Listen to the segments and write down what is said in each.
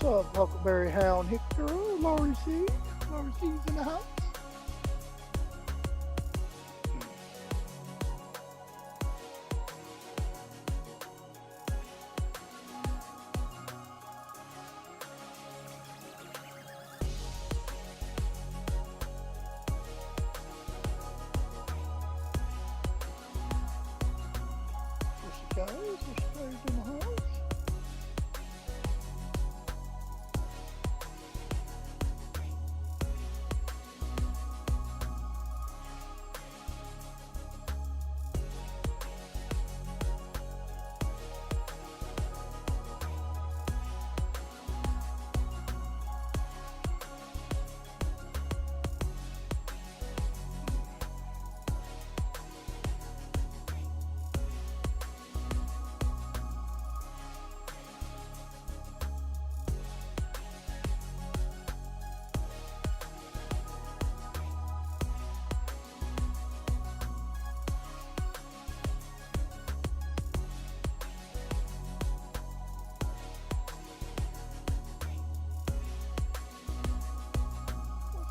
What's up, Huckleberry Hound Hictor? Laurie C. Laurie C's in the house. There she goes. There she goes in the house.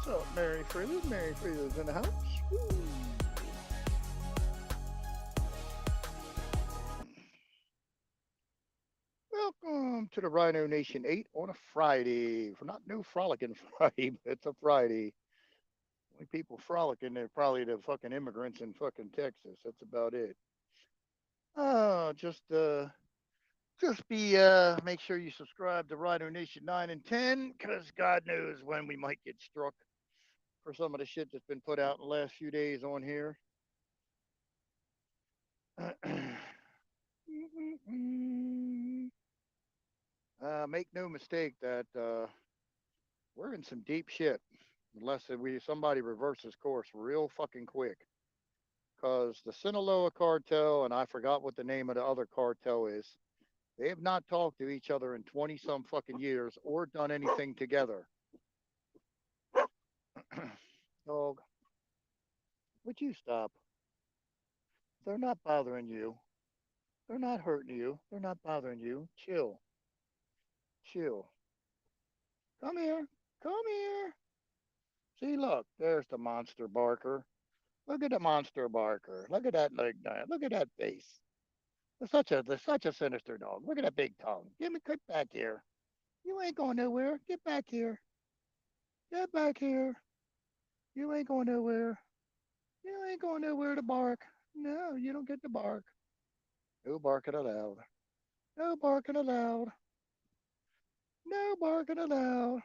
What's up, Mary Freeland? Mary Freeland's in the house. Woo. Welcome to the Rhino Nation 8 on a Friday. For not no frolicking Friday, but it's a Friday. Only people frolicking are probably the fucking immigrants in fucking Texas. That's about it. Just be make sure you subscribe to Rhino Nation 9 and 10, because God knows when we might get struck for some of the shit that's been put out in the last few days on here. Make no mistake that we're in some deep shit unless somebody reverses course real fucking quick. Because the Sinaloa cartel, and I forgot what the name of the other cartel is, they have not talked to each other in 20 some fucking years or done anything together. Dog, would you stop? They're not bothering you. They're not hurting you. They're not bothering you. Chill. Chill. Come here. Come here. See, look, there's the monster barker. Look at the monster barker. Look at that leg dive. Look at that face. They're such a sinister dog. Look at that big tongue. Get back here. You ain't going nowhere. Get back here. Get back here. You ain't going nowhere. You ain't going nowhere to bark. No, you don't get to bark. No barking allowed. No barking allowed. No barking allowed.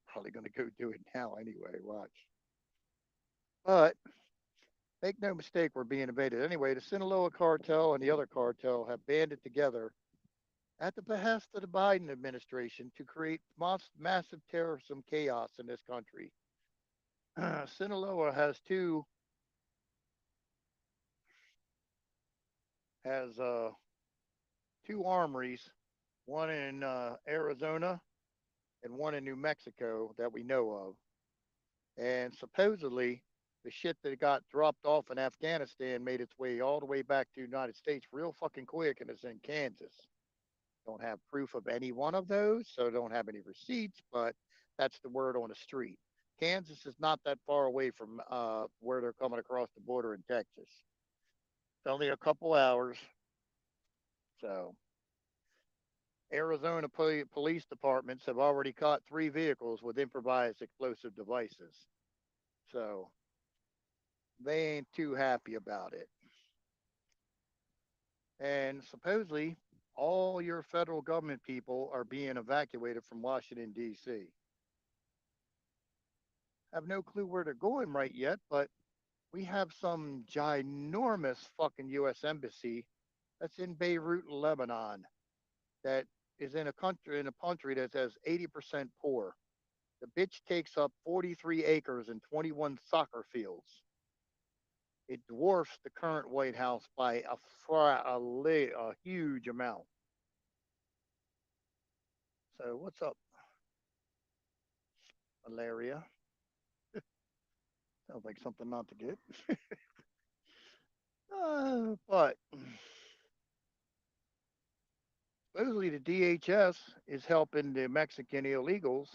Probably gonna go do it now anyway. Watch. But make no mistake, we're being invaded. Anyway, the Sinaloa cartel and the other cartel have banded together at the behest of the Biden administration to create massive terrorism chaos in this country. Sinaloa has two armories, one in Arizona and one in New Mexico that we know of. And supposedly, the shit that got dropped off in Afghanistan made its way all the way back to the United States real fucking quick, and it's in Kansas. Don't have proof of any one of those, so don't have any receipts, but that's the word on the street. Kansas is not that far away from where they're coming across the border in Texas. It's only a couple hours. So, Arizona police departments have already caught 3 vehicles with improvised explosive devices. So, they ain't too happy about it. And supposedly, all your federal government people are being evacuated from Washington, D.C. Have no clue where they're going right yet, but we have some ginormous fucking U.S. embassy that's in Beirut, Lebanon, that is in a country that says 80% poor. The bitch takes up 43 acres and 21 soccer fields. It dwarfs the current White House by a huge amount. So what's up, malaria? Sounds like something not to get. But DHS is helping the Mexican illegals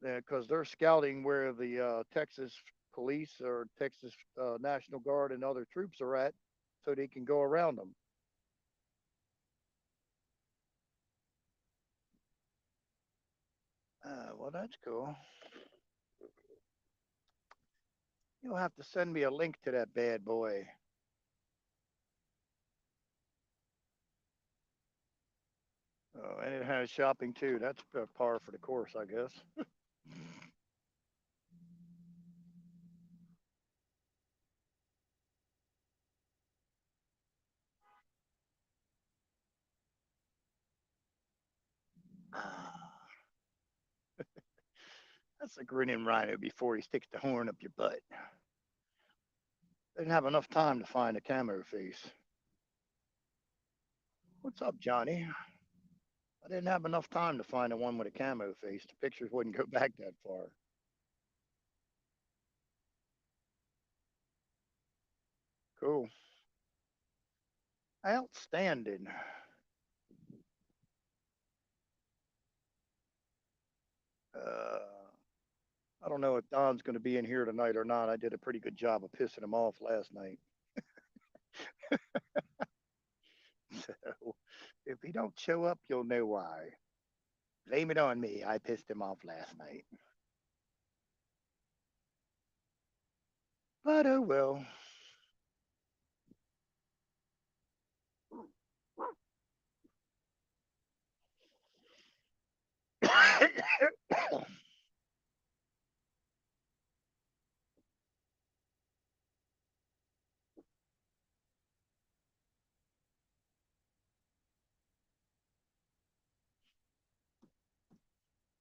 because they're scouting where the Texas police or Texas National Guard and other troops are at, so they can go around them. Well, that's cool. You'll have to send me a link to that bad boy. And it has shopping too. That's par for the course, I guess. That's a grinning rhino before he sticks the horn up your butt. They didn't have enough time to find a camo face. What's up, Johnny? I didn't have enough time to find the one with a camo face. The pictures wouldn't go back that far. Cool. Outstanding. Uh, I don't know if Don's going to be in here tonight or not. I did a pretty good job of pissing him off last night. So if he don't show up, you'll know why. Blame it on me. I pissed him off last night. But oh well.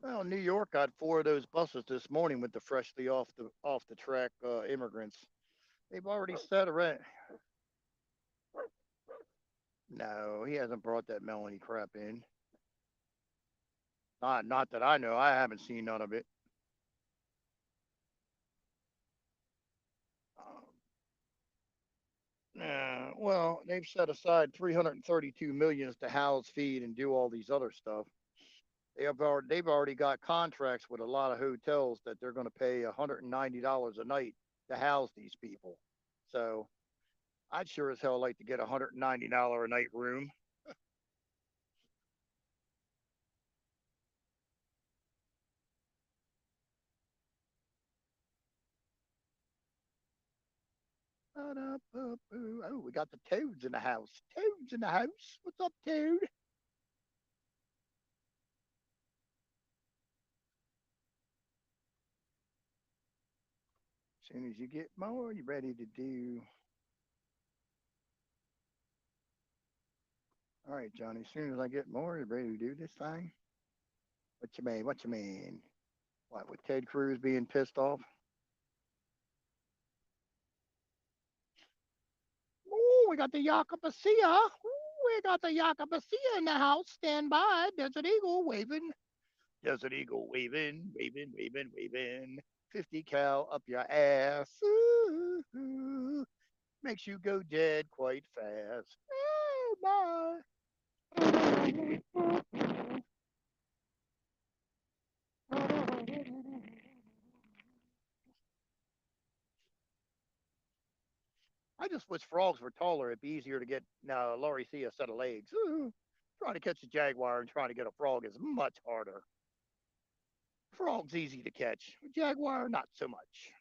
Well, New York got four of those buses this morning with the freshly off the track immigrants. They've already set a rent. No, he hasn't brought that Melanie crap in. Not that I know. I haven't seen none of it. Well, they've set aside 332 millions to house, feed, and do all these other stuff. They've already got contracts with a lot of hotels that they're going to pay $190 a night to house these people. So I'd sure as hell like to get a $190 a night room. Oh, we got the toads in the house. Toads in the house. What's up, Toad? As soon as you get more, you ready to do. All right, Johnny. As soon as I get more, you ready to do this thing? What you mean? What you mean? What, with Ted Cruz being pissed off? Oh, we got the Yakubasia. We got the Yakubasia in the house. Stand by. Desert Eagle waving. Desert Eagle waving, waving, waving, waving. 50 cal up your ass. Ooh, makes you go dead quite fast. Oh, my. I just wish frogs were taller. It'd be easier to get Laurie see a set of legs. Ooh, trying to catch a jaguar and trying to get a frog is much harder. Frog's easy to catch. Jaguar, not so much.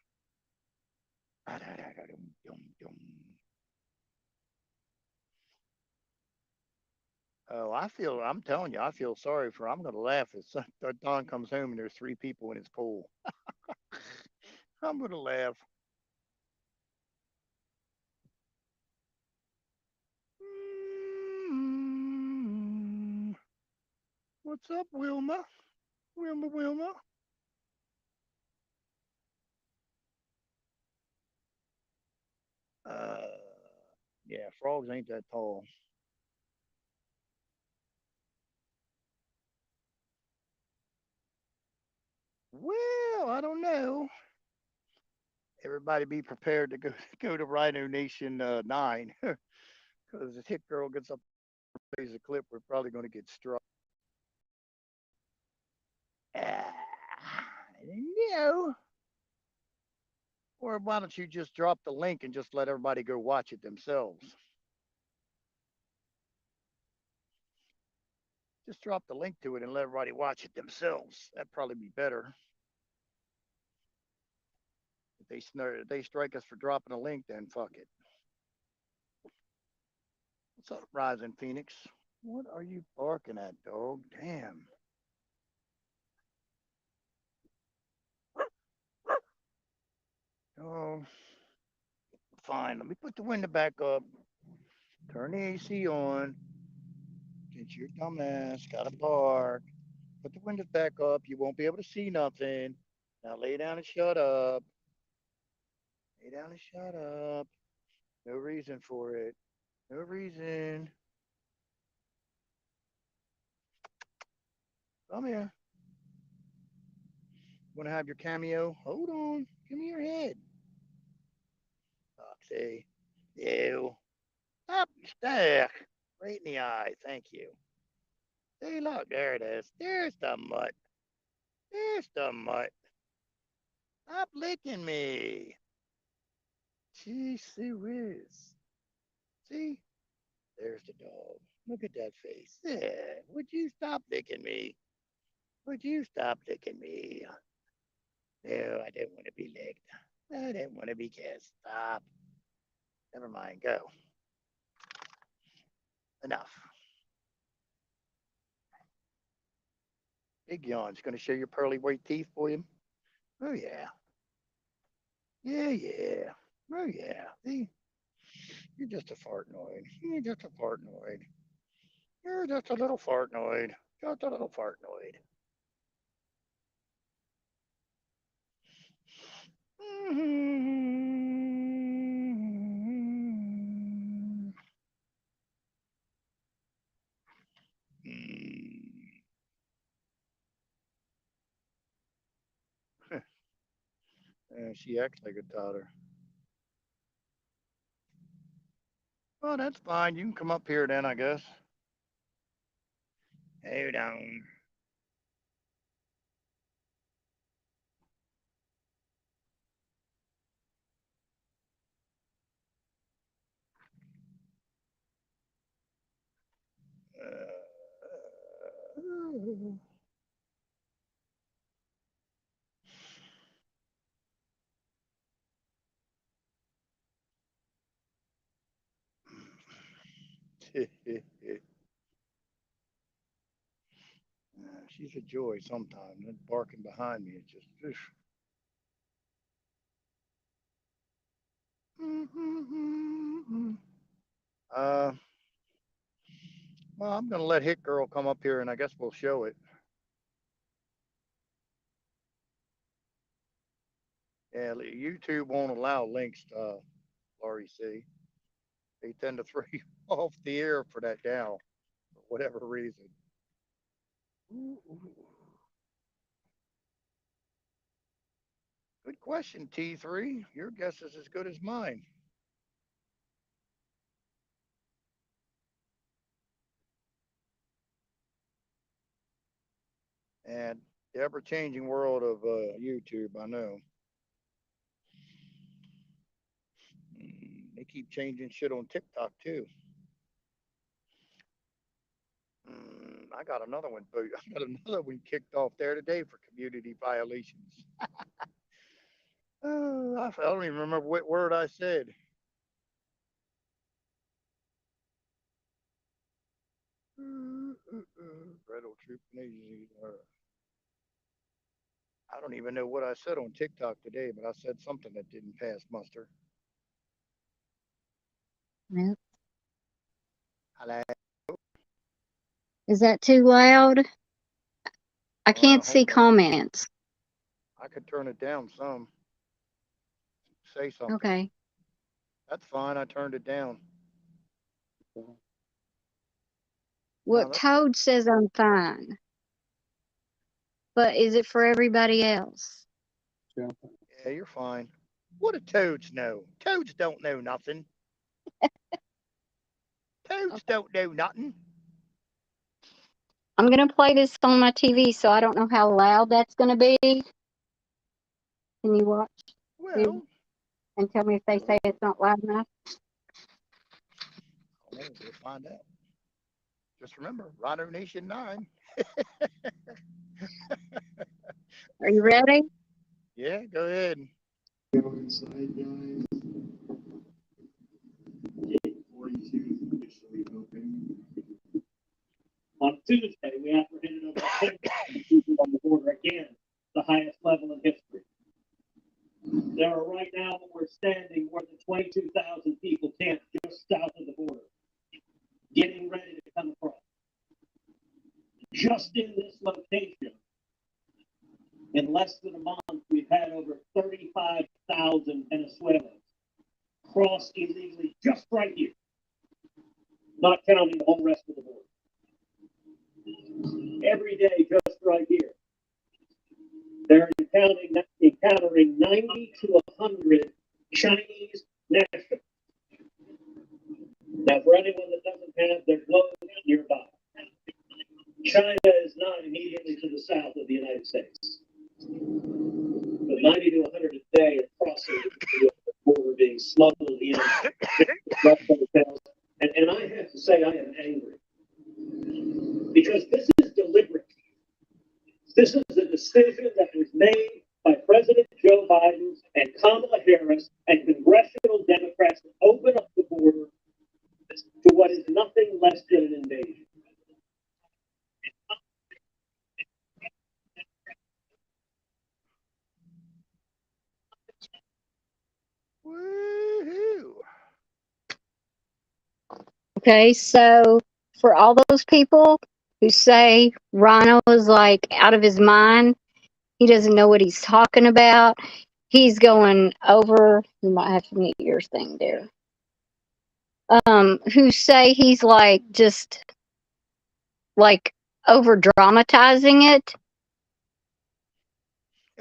Oh, I'm telling you, I feel sorry for. I'm going to laugh as Don comes home and there's three people in his pool. I'm going to laugh. Mm, what's up, Wilma? Wilma, Wilma. Uh, yeah, frogs ain't that tall. Well, I don't know. Everybody be prepared to go go to Rhino Nation 9 because this hit girl gets up plays a clip, we're probably going to get struck. No. Or why don't you just drop the link and just let everybody go watch it themselves? Just drop the link to it and let everybody watch it themselves. That'd probably be better. If they strike us for dropping a link, then fuck it. What's up, Rising Phoenix? What are you barking at, dog? Damn. Oh, fine. Let me put the window back up. Turn the AC on. Get your dumb ass. Gotta bark. Put the windows back up. You won't be able to see nothing. Now lay down and shut up. Lay down and shut up. No reason for it. No reason. Come here. Want to have your cameo? Hold on. Give me your head. Foxy. You. Up, stack. Right in the eye. Thank you. See, look, there it is. There's the mutt. There's the mutt. Stop licking me. Gee, see whiz. See? There's the dog. Look at that face. Yeah. Would you stop licking me? Would you stop licking me? No, I didn't want to be licked. I didn't want to be kissed. Stop. Never mind. Go. Enough. Big yawn's going to show your pearly white teeth, William. Oh, yeah. Yeah, yeah. Oh, yeah. See? You're just a fartnoid. You're just a fartnoid. You're just a little fartnoid. Just a little fartnoid. She acts like a daughter. Well, that's fine. You can come up here then, I guess. Hold on. She's a joy sometimes. And barking behind me, it's just. Uh, well, I'm gonna let Hit Girl come up here, and I guess we'll show it. Yeah, YouTube won't allow links to Laurie C. They tend to throw you off the air for that now, for whatever reason. Good question, T3. Your guess is as good as mine. And the ever changing world of YouTube, I know. They keep changing shit on TikTok too. I got another one. I got another one kicked off there today for community violations. I don't even remember what word I said. Rebel troop agency. I don't even know what I said on TikTok today, but I said something that didn't pass muster. Yep. Hello. Is that too loud? I can't see comments. I could turn it down some. Say something. Okay. That's fine. I turned it down. What Toad says I'm fine. But is it for everybody else? Yeah, you're fine. What do toads know? Toads don't know nothing. Toads don't know nothing. I'm going to play this on my TV, so I don't know how loud that's going to be. Can you watch Well, and tell me if they say it's not loud enough? oh, we'll find out. Just remember, Rhino Nation 9. Are you ready? Yeah, go ahead. Go inside, guys. Gate 42 is officially open. On Tuesday, we apprehended over 10,000 people on the border again, the highest level in history. There are right now, we're standing more than 22,000 people camped just south of the border, getting ready to come across. Just in this location, in less than a month, we've had over 35,000 Venezuelans cross illegally just right here, not counting the whole rest of the border. Every day, just right here, they're encountering 90 to 100 Chinese nationals. Now, for anyone that doesn't have their globe nearby, China is not immediately to the south of the United States. But 90 to 100 a day are crossing the border, being smuggled in. And I have to say, I am angry. Because this is deliberate. This is a decision that was made by President Joe Biden and Kamala Harris and congressional Democrats to open up the border to what is nothing less than an invasion. Woohoo! Okay, so for all those people who say Rhino is like out of his mind, he doesn't know what he's talking about. He's going over. You might have to mute your thing there. Who say he's like just like over dramatizing it.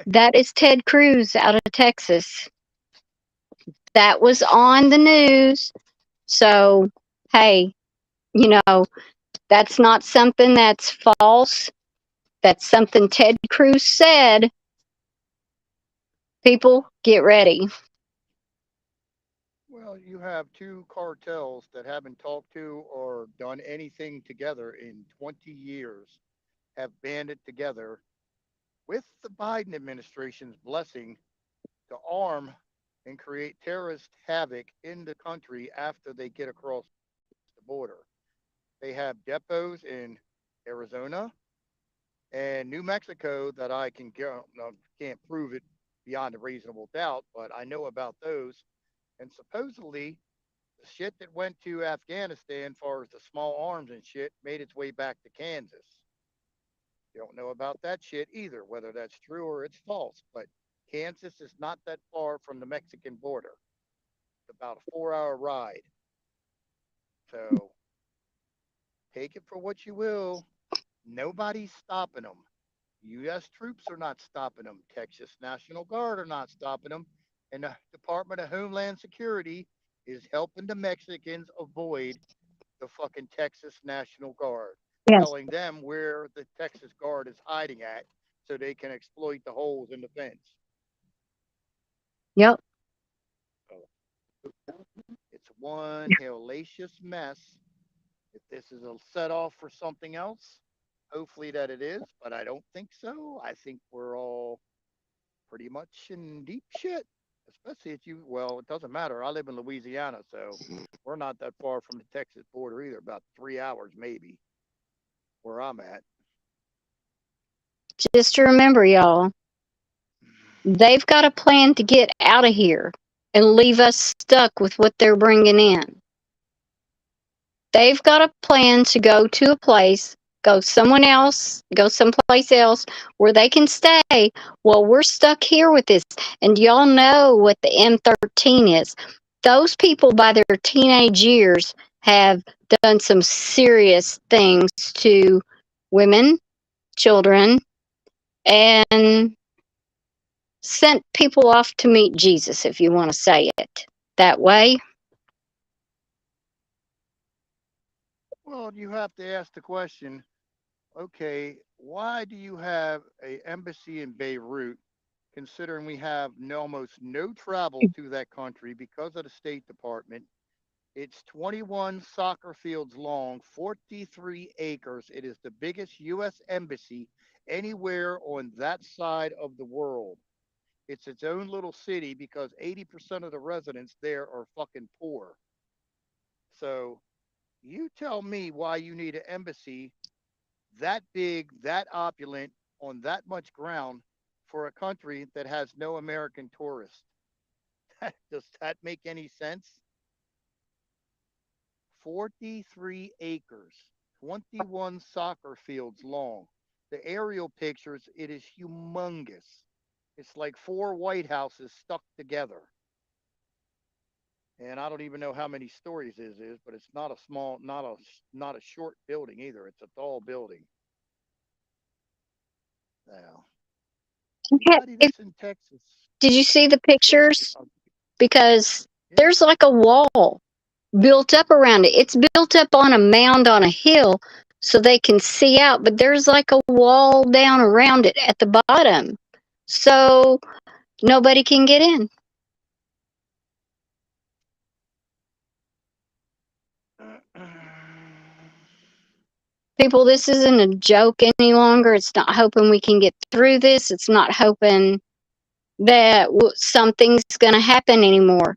That is Ted Cruz out of Texas. That was on the news. So, hey, you know, that's not something that's false. That's something Ted Cruz said. People, get ready. Well, you have two cartels that haven't talked to or done anything together in 20 years, have banded together with the Biden administration's blessing to arm and create terrorist havoc in the country after they get across the border. They have depots in Arizona and New Mexico that I can't prove it beyond a reasonable doubt, but I know about those. And supposedly, the shit that went to Afghanistan, far as the small arms and shit, made its way back to Kansas. You don't know about that shit either, whether that's true or it's false. But Kansas is not that far from the Mexican border. It's about a 4 hour ride. So take it for what you will. Nobody's stopping them. U.S. troops are not stopping them. Texas National Guard are not stopping them. And the Department of Homeland Security is helping the Mexicans avoid the fucking Texas National Guard, Yes. telling them where the Texas Guard is hiding at so they can exploit the holes in the fence. Yep. It's one hellacious mess. If this is a set off for something else, hopefully that it is, but I don't think so. I think we're all pretty much in deep shit. Especially if you, well, it doesn't matter. I live in Louisiana, so we're not that far from the Texas border either, about 3 hours maybe, where I'm at. Just to remember, y'all, they've got a plan to get out of here and leave us stuck with what they're bringing in. They've got a plan to go to a place, go someplace else where they can stay. Well, we're stuck here with this. And y'all know what the M13 is. Those people, by their teenage years, have done some serious things to women, children, and sent people off to meet Jesus, if you want to say it that way. Well, you have to ask the question, okay, why do you have a embassy in Beirut, considering we have almost no travel to that country because of the State Department? It's 21 soccer fields long, 43 acres. It is the biggest U.S. embassy anywhere on that side of the world. It's its own little city because 80% of the residents there are fucking poor. So you tell me why you need an embassy that big, that opulent, on that much ground for a country that has no American tourists. Does that make any sense? 43 acres, 21 soccer fields long. The aerial pictures, it is humongous. It's like four White Houses stuck together. And I don't even know how many stories this is, but it's not a small, not a short building either. It's a tall building. Now, anybody If that's in Texas, did you see the go ahead. pictures? Because Yeah. there's like a wall built up around it. It's built up on a mound on a hill so they can see out, but there's like a wall down around it at the bottom. So nobody can get in. People, this isn't a joke any longer. It's not hoping we can get through this. It's not hoping that something's going to happen anymore.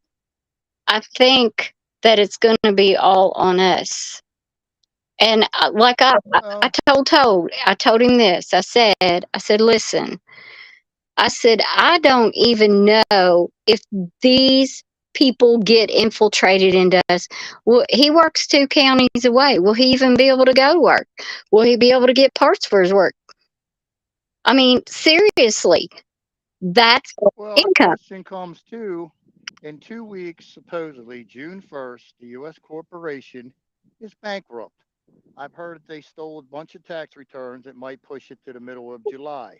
I think that it's going to be all on us. And like I Well, I told him this. I said, listen, I said, I don't even know if these people get infiltrated into us. Well, he works 2 counties away. Will he even be able to go to work? Will he be able to get parts for his work? I mean, seriously, that's well, the income. question comes too. In 2 weeks, supposedly June 1st, the U.S. corporation is bankrupt. I've heard that they stole a bunch of tax returns that might push it to the middle of July.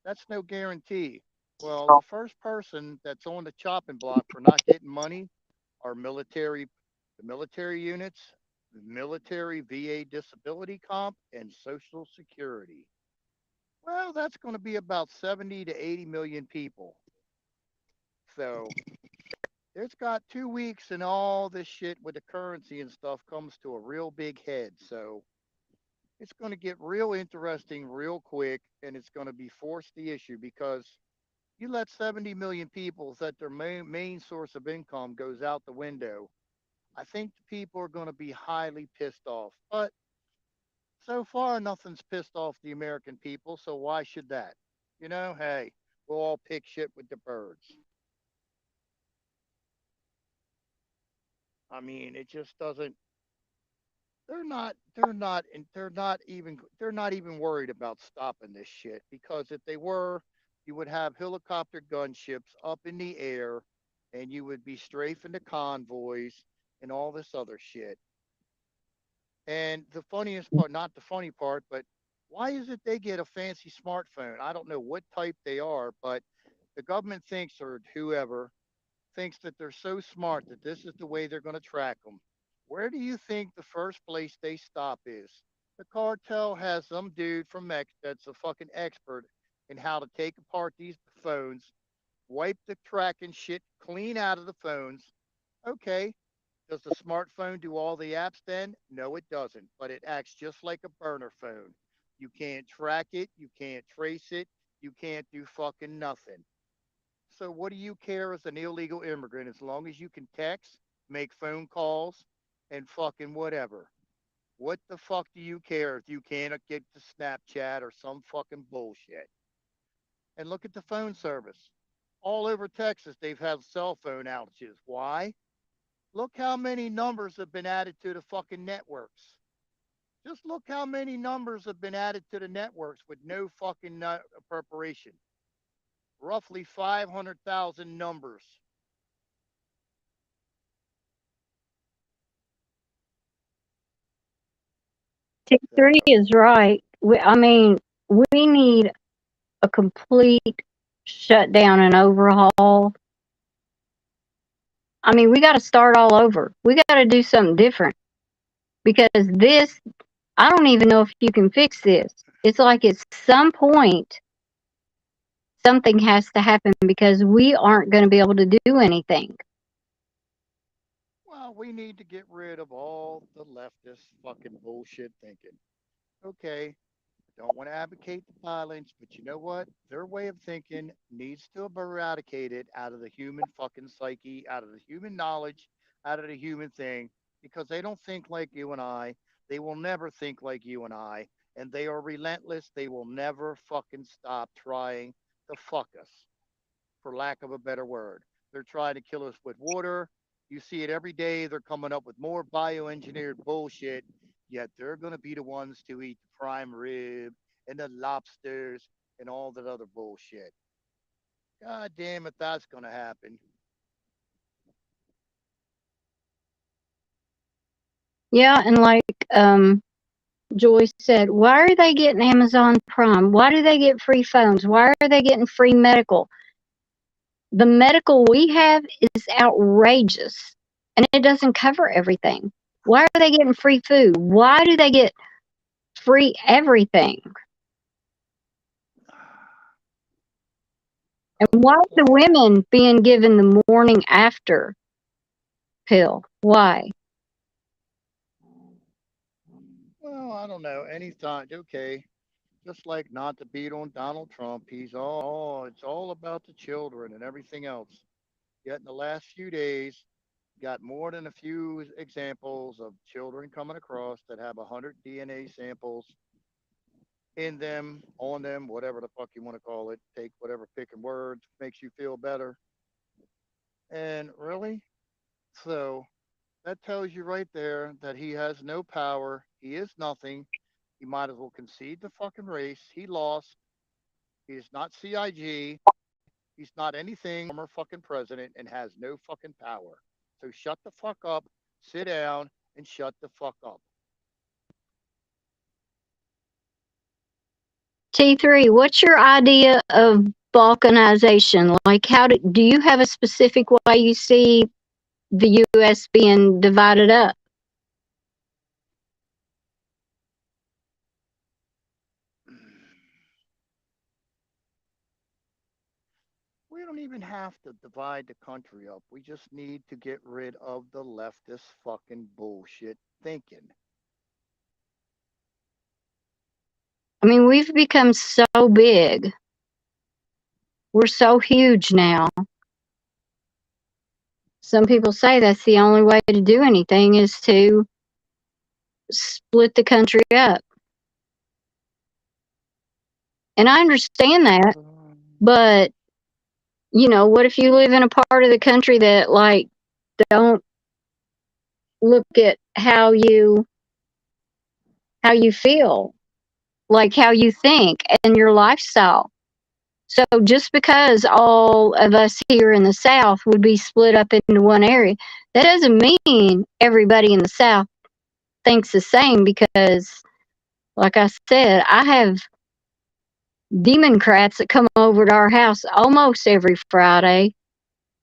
That's no guarantee. Well, the first person that's on the chopping block for not getting money are the military units, the military VA disability comp, and Social Security. Well, that's going to be about 70 to 80 million people. So it's got 2 weeks and all this shit with the currency and stuff comes to a real big head. So it's going to get real interesting real quick and it's going to be forced the issue because you let 70 million people that their main source of income goes out the window. I think the people are going to be highly pissed off. But so far, nothing's pissed off the American people. So why should that? Hey, we'll all pick shit with the birds. I mean, it just doesn't. They're not even worried about stopping this shit because if they were, you would have helicopter gunships up in the air and you would be strafing the convoys and all this other shit. And the funniest part, not the funny part, but why is it they get a fancy smartphone? I don't know what type they are, but the government thinks, or whoever thinks that they're so smart that this is the way they're going to track them. Where do you think the first place they stop is? The cartel has some dude from Mex that's a fucking expert in how to take apart these phones, wipe the tracking shit clean out of the phones. Okay, does the smartphone do all the apps then? No, it doesn't, but it acts just like a burner phone. You can't track it, you can't trace it, you can't do fucking nothing. So what do you care as an illegal immigrant as long as you can text, make phone calls, and fucking whatever? What the fuck do you care if you can't get to Snapchat or some fucking bullshit? And look at the phone service. All over Texas, they've had cell phone outages. Why? Look how many numbers have been added to the fucking networks. Just look how many numbers have been added to the networks with no fucking preparation. Roughly 500,000 numbers. T3 So, is right. I mean, we need a complete shutdown and overhaul. I mean, we got to start all over. We got to do something different because this, I don't even know if you can fix this. It's like at some point, something has to happen because we aren't going to be able to do anything. Well, we need to get rid of all the leftist fucking bullshit thinking. Okay, don't want to advocate the violence, but you know what? Their way of thinking needs to be eradicated out of the human fucking psyche, out of the human knowledge, out of the human thing, because they don't think like you and I. They will never think like you and I, and they are relentless. They will never fucking stop trying to fuck us, for lack of a better word. They're trying to kill us with water. You see it every day. They're coming up with more bioengineered bullshit, yet they're going to be the ones to eat the prime rib and the lobsters and all that other bullshit. God damn it, that's going to happen. Yeah, and like Joyce said, why are they getting Amazon Prime? Why do they get free phones? Why are they getting free medical? The medical we have is outrageous and it doesn't cover everything. Why are they getting free food? Why do they get free everything? And why Political are the plan. women being given the morning after pill? Why? Well, I don't know. Anytime, okay. Just like not to beat on Donald Trump, it's all about the children and everything else. Yet in the last few days, got more than a few examples of children coming across that have 100 DNA samples in them, on them, whatever the fuck you want to call it. Take whatever picking words makes you feel better. And really, so that tells you right there that he has no power. He is nothing. He might as well concede the fucking race. He lost. He is not CIG. He's not anything. Former fucking president and has no fucking power. So shut the fuck up, sit down, and shut the fuck up. T3, what's your idea of balkanization? Like, do you have a specific way you see the U.S. being divided up? We don't even have to divide the country up. We just need to get rid of the leftist fucking bullshit thinking. I mean, we've become so big. We're so huge now. Some people say that's the only way to do anything is to split the country up. And I understand that, but what if you live in a part of the country that like don't look at how you feel, like how you think and your lifestyle. So just because all of us here in the South would be split up into one area, that doesn't mean everybody in the South thinks the same because, like I said, I have Democrats that come over to our house almost every Friday,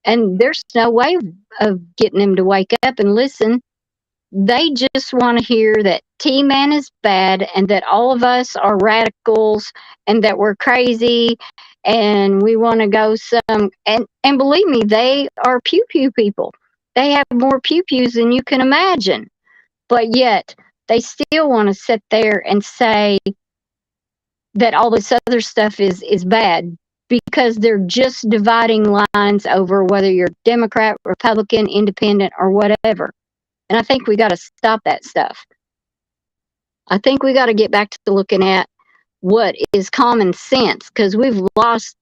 and there's no way of getting them to wake up and listen. They just want to hear that T Man is bad and that all of us are radicals and that we're crazy and we want to go some and believe me, they are pew pew people. They have more pew pews than you can imagine. But yet they still want to sit there and say that all this other stuff is bad because they're just dividing lines over whether you're Democrat, Republican, Independent, or whatever. And I think we got to stop that stuff. I think we got to get back to looking at what is common sense because we've lost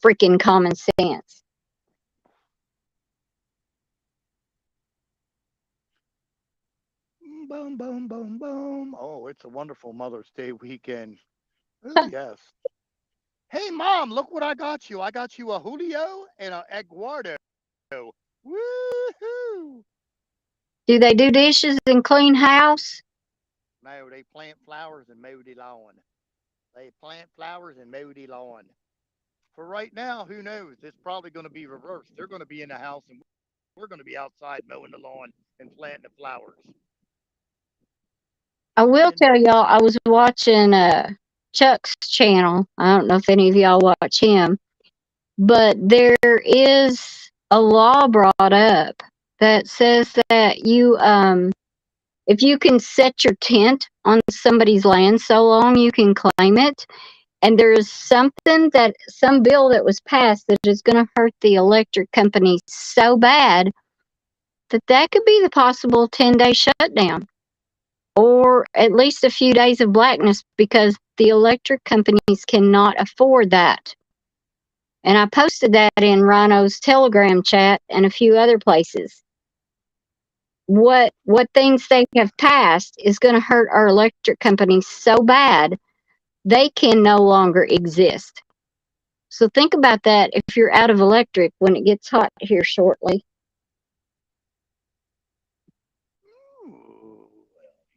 freaking common sense. Boom, boom, boom, boom. Oh, it's a wonderful Mother's Day weekend. Oh, yes. Hey, Mom, look what I got you. I got you a Julio and a Eduardo. Woohoo! Do they do dishes and clean house? No, they plant flowers and mow the lawn. They plant flowers and mow the lawn. For right now, who knows? It's probably going to be reversed. They're going to be in the house and we're going to be outside mowing the lawn and planting the flowers. I will tell y'all, I was watching Chuck's channel. I don't know if any of y'all watch him, but there is a law brought up that says that if you can set your tent on somebody's land so long, you can claim it. And there's some bill that was passed that is going to hurt the electric companies so bad that could be the possible 10-day shutdown, or at least a few days of blackness, because the electric companies cannot afford that. And I posted that in Rhino's Telegram chat and a few other places. What things they have passed is going to hurt our electric companies so bad they can no longer exist. So think about that if you're out of electric when it gets hot here shortly. Ooh, well,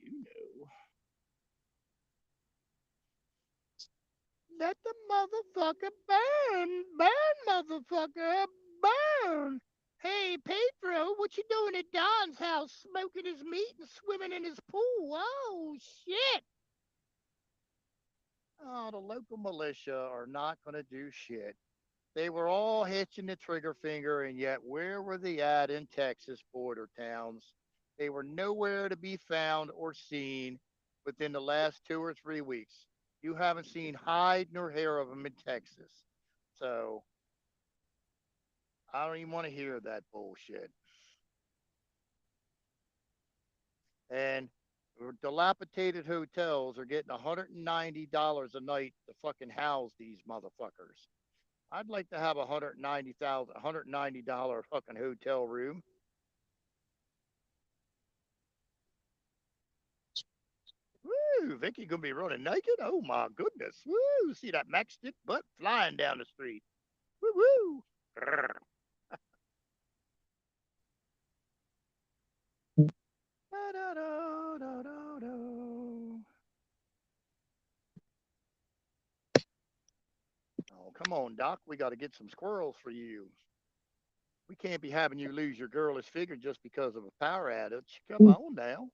you know. Let the motherfucker burn. Burn, motherfucker. Burn. Hey, Pedro, what you doing at Don's house, smoking his meat and swimming in his pool? Oh, shit. Oh, the local militia are not going to do shit. They were all hitching the trigger finger, and yet where were they at in Texas border towns? They were nowhere to be found or seen within the last 2 or 3 weeks. You haven't seen hide nor hair of them in Texas. So I don't even want to hear that bullshit. And dilapidated hotels are getting $190 a night to fucking house these motherfuckers. I'd like to have a $190 fucking hotel room. Woo, Vicky gonna be running naked? Oh my goodness. Woo, see that matchstick butt flying down the street. Woo woo. Oh, come on, Doc. We got to get some squirrels for you. We can't be having you lose your girlish figure just because of a power outage. Come on now.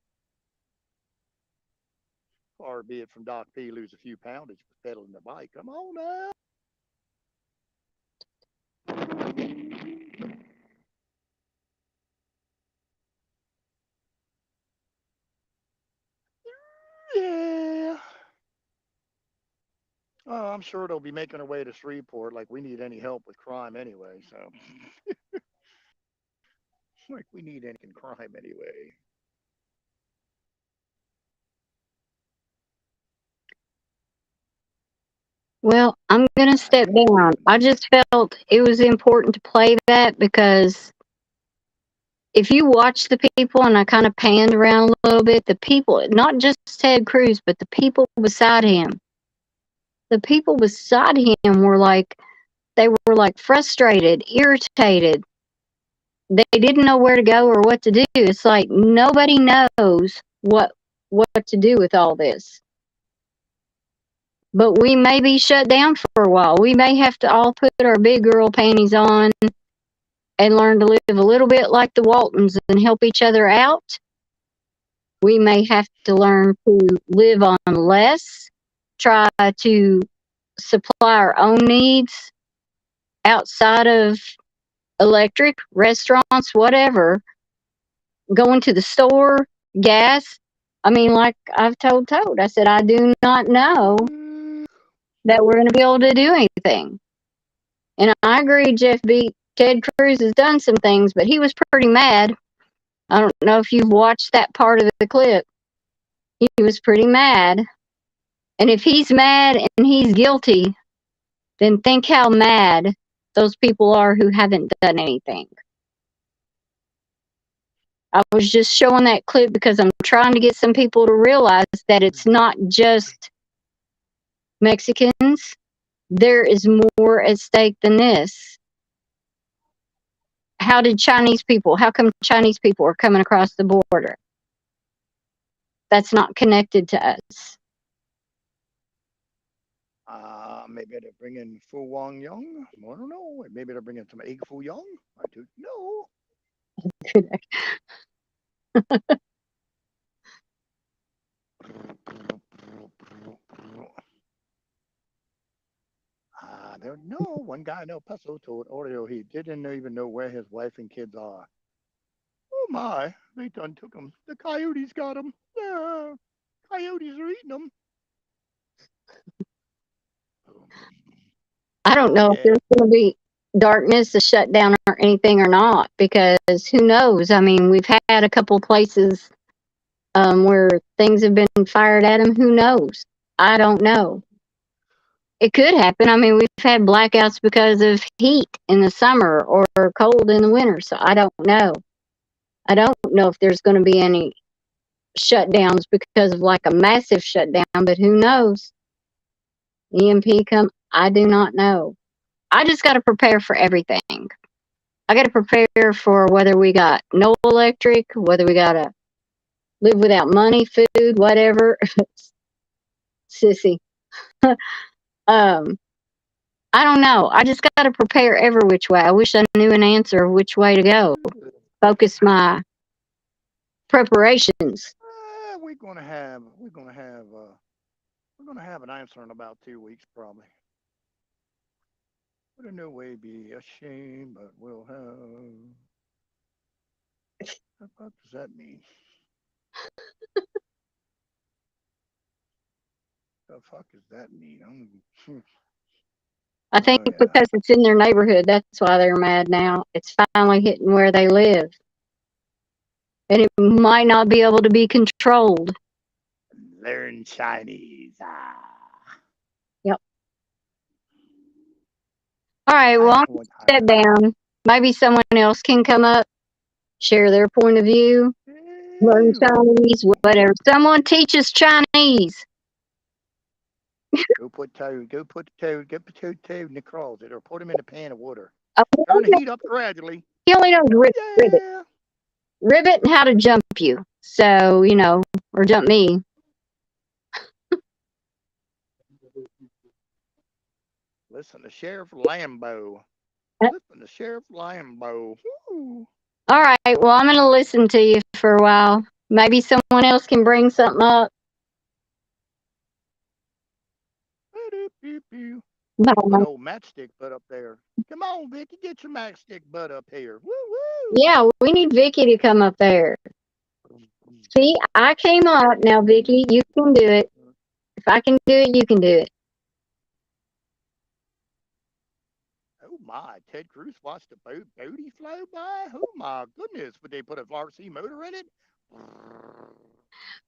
Far be it from Doc P lose a few poundage with pedaling the bike. Come on now. Yeah. Oh, I'm sure they'll be making their way to Shreveport like we need any help with crime anyway. So, like we need any crime anyway. Well, I'm going to step down. I just felt it was important to play that because if you watch the people, and I kind of panned around a little bit, the people, not just Ted Cruz, but the people beside him, they were like frustrated, irritated. They didn't know where to go or what to do. It's like nobody knows what to do with all this. But we may be shut down for a while. We may have to all put our big girl panties on and learn to live a little bit like the Waltons and help each other out. We may have to learn to live on less, try to supply our own needs outside of electric, restaurants, whatever, going to the store, gas. I mean, like I've told Toad, I said, I do not know that we're going to be able to do anything. And I agree, Jeff B. Ted Cruz has done some things, but he was pretty mad. I don't know if you've watched that part of the clip. He was pretty mad. And if he's mad and he's guilty, then think how mad those people are who haven't done anything. I was just showing that clip because I'm trying to get some people to realize that it's not just Mexicans. There is more at stake than this. How come Chinese people are coming across the border? That's not connected to us. Maybe they're bringing Fu Wang Young. I don't know. Maybe they're bringing some egg Fu Young. I don't know. No, one guy in El Paso told Oreo he didn't even know where his wife and kids are. Oh my, they done took him. The coyotes got him. Yeah, coyotes are eating them. I don't Oh know if yeah. there's going to be darkness, a shutdown, or anything or not, because who knows? I mean, we've had a couple places where things have been fired at them. Who knows? I don't know. It could happen. I mean, we've had blackouts because of heat in the summer or cold in the winter. So I don't know. I don't know if there's going to be any shutdowns because of like a massive shutdown, but who knows? EMP come. I do not know. I just got to prepare for everything. I got to prepare for whether we got no electric, whether we got to live without money, food, whatever. Sissy. um, I don't know. I just got to prepare every which way. I wish I knew an answer of which way to go. Focus my preparations. We're gonna have an answer in about 2 weeks probably. Would in no way be a shame, but we'll have. What does that mean? The fuck does that mean? I think Oh yeah. because it's in their neighborhood, that's why they're mad now. It's finally hitting where they live. And it might not be able to be controlled. Learn Chinese. Ah. Yep. All right, I well, I'm had going one to time. step down. Maybe someone else can come up, share their point of view, learn Chinese, whatever. Someone teaches Chinese. Go put toe in the closet or put him in a pan of water. Oh, Turn the heat up gradually. he only knows ribbit. Yeah. Ribbit and how to jump you. So, or jump me. Listen to Sheriff Lambo. Listen to Sheriff Lambo. Woo. All right, well, I'm going to listen to you for a while. Maybe someone else can bring something up. Look at Bye. old matchstick butt up there. Come on, Vicky, get your matchstick butt up here. Woo woo. Yeah, we need Vicky to come up there. See, I came up. Now, Vicky, you can do it. If I can do it, you can do it. Oh my, Ted Cruz watched the booty flow by? Oh my goodness, would they put a RC motor in it?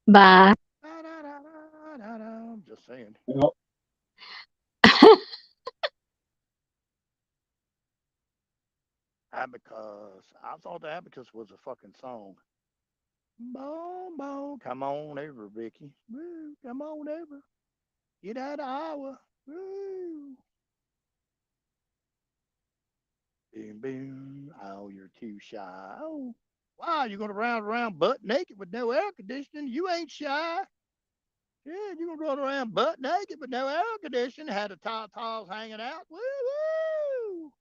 Bye. I'm just saying. Well, Abacus. I thought the Abacus was a fucking song. Boom, boom. Come on over, Vicky. Woo, come on over. Get out of Iowa. Woo. Boom, boom. Oh, you're too shy. Oh, wow, you're going to run around butt naked with no air conditioning. You ain't shy. Yeah, you're going to run around butt naked with no air conditioning. Had the tatas hanging out. Woo, woo.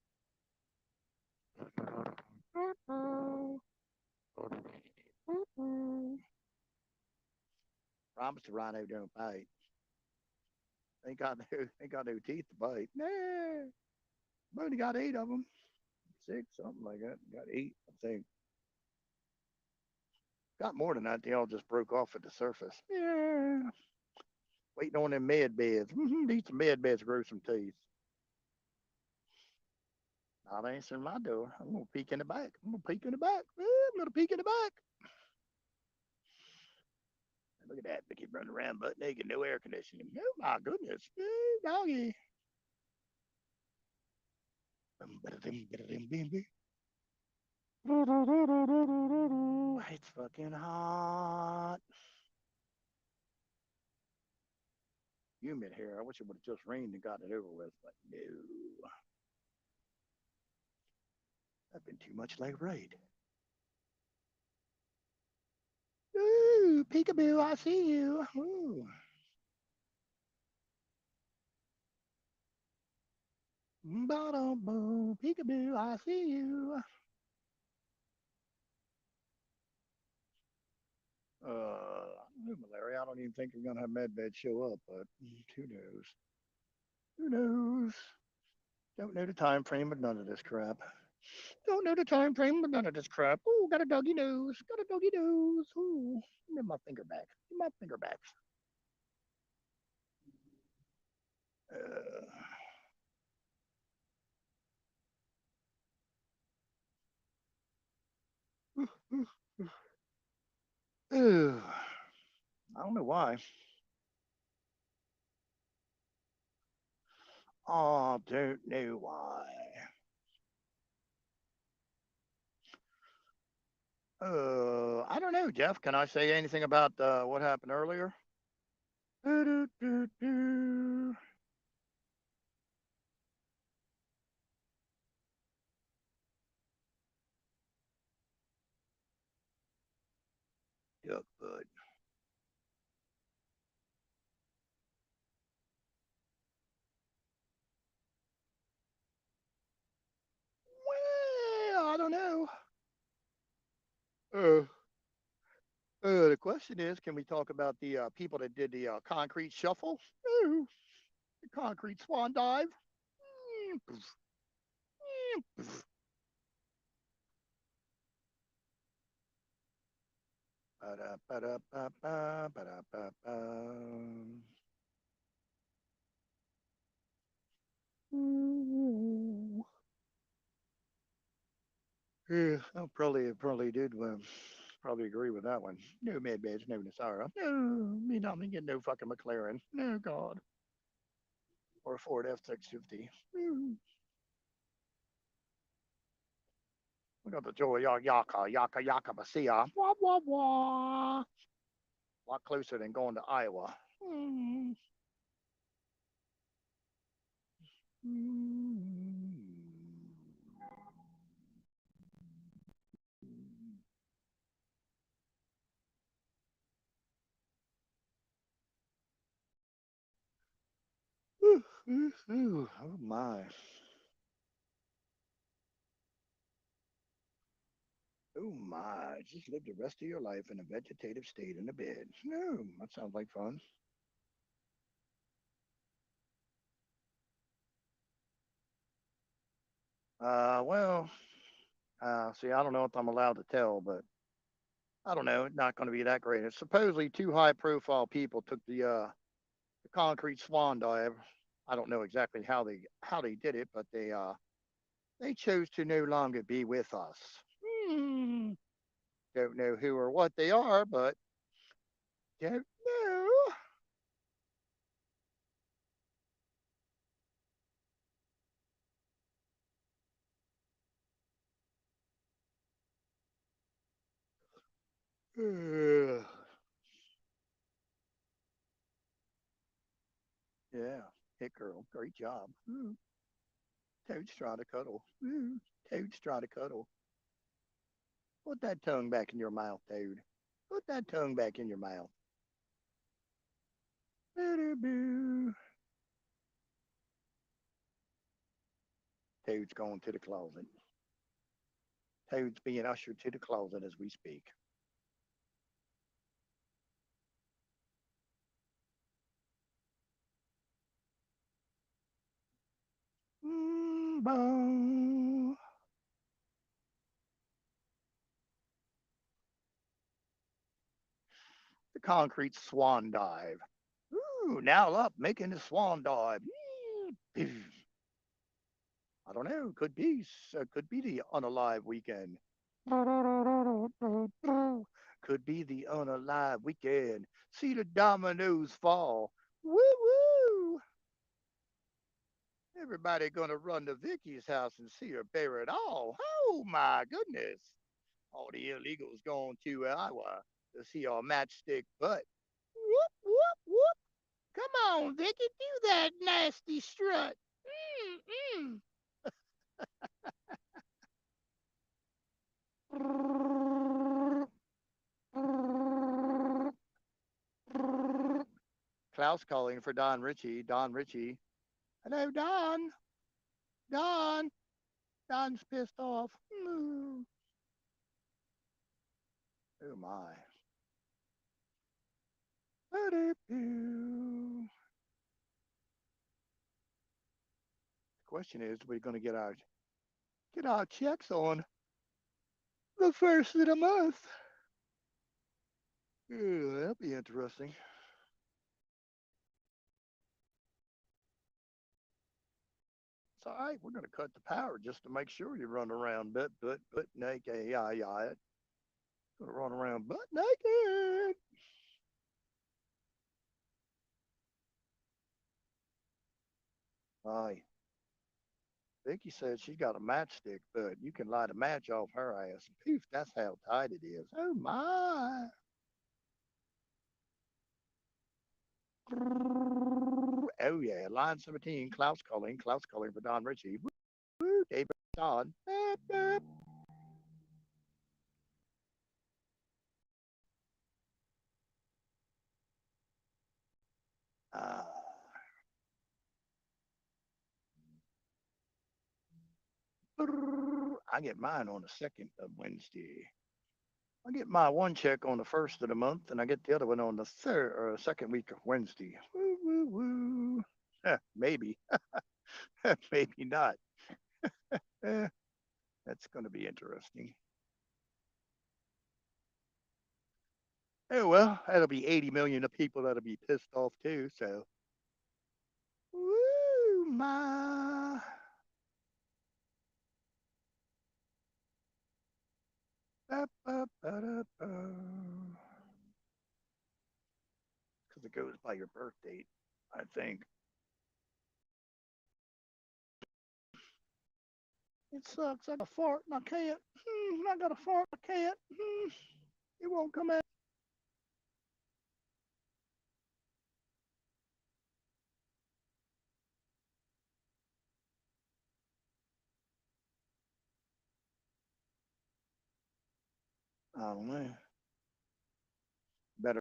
Promise the rhino don't bite. Ain't got no teeth to bite. Nah, but only got 8 of them. 6, something like that. Got 8, I think. Got more than that. They all just broke off at the surface. Yeah. Waiting on them med beds. Need some med beds to grow some teeth. Not answering my door. I'm gonna peek in the back. I'm gonna peek in the back. I'm gonna peek in the back. Look at that. They keep running around butt naked, no air conditioning. Oh my goodness. Doggy. It's fucking hot. Humid here. I wish it would have just rained and got it over with, but no. I've been too much like raid. Ooh, peekaboo, I see you. Ooh. Ba-dum-boom, peekaboo, I see you. Malaria. I don't even think they're gonna have MedBed show up, but who knows? Who knows? Don't know the time frame of none of this crap. Don't know the time frame of none of this crap. Ooh, got a doggy nose. Got a doggy nose. Ooh, give me my finger back. Give me my finger back. Uh, ooh, I don't know why. Oh, don't know why. I don't know, Jeff. Can I say anything about what happened earlier? Do-do-do-do. Duck bud. Well, I don't know. Uh, the question is, can we talk about the people that did the concrete shuffle? Ooh, the concrete swan dive. Ba-da-ba-da-ba-ba, ba-da-ba-ba. Ooh. Yeah, I probably did probably agree with that one. No mad badge, no Nasara. No, me not me get no fucking McLaren. No God. Or a Ford F-650. We got the joy yaka basia. Wah wah wah. A lot closer than going to Iowa. Oh my. Oh my. Just live the rest of your life in a vegetative state in a bed. No, that sounds like fun. Well, see, I don't know if I'm allowed to tell, but I don't know. It's not going to be that great. It's supposedly two high-profile people took the concrete swan dive. I don't know exactly how they did it, but they chose to no longer be with us. Hmm. Don't know who or what they are, but don't know. Yeah, hit girl, great job. Toad's trying to cuddle. Toad's trying to cuddle. Put that tongue back in your mouth, Toad. Put that tongue back in your mouth. Toad's going to the closet. Toad's being ushered to the closet as we speak. The concrete swan dive. Ooh, now up, making the swan dive. I don't know. Could be the unalive weekend. Could be the unalive weekend. See the dominoes fall. Woo woo! Everybody gonna run to Vicky's house and see her bury it all. Oh my goodness! All the illegals going to Iowa to see our matchstick butt. Whoop whoop whoop! Come on, Vicky, do that nasty strut. Mm-mm. Klaus calling for Don Ritchie. Don Ritchie. Hello, Don. Don. Don's pissed off. Oh my. The question is, we're going to get our checks on the first of the month. Ooh, that'll be interesting. It's all right. We're going to cut the power just to make sure you run around butt naked. Yeah. Going to run around butt naked. Aye. Vicky said she got a matchstick, but you can light a match off her ass. Poof, that's how tight it is. Oh my. Oh yeah, line 17, Klaus calling for Don Ritchie. Woo, David Don. Uh, I get mine on the second of Wednesday. I get my one check on the first of the month, and I get the other one on the third or second week of Wednesday. Woo woo woo. Maybe, maybe not. That's going to be interesting. Oh well, that'll be 80 million of people that'll be pissed off too. So, woo my. Because it goes by your birth date, I think. It sucks. I got a fart and I can't. I got a fart. I can't. It won't come out. I don't know. Better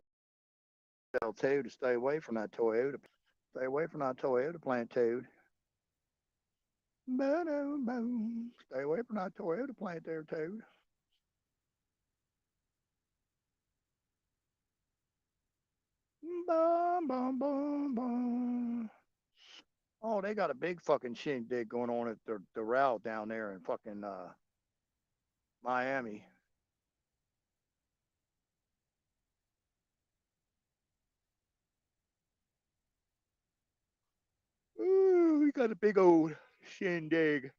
tell Toad to stay away from that Toyota. Stay away from that Toyota plant, Toad. Boom. Stay away from that Toyota plant there, Toad. Boom. Oh, they got a big fucking shindig going on at the route down there in fucking Miami. Ooh, we got a big old shindig.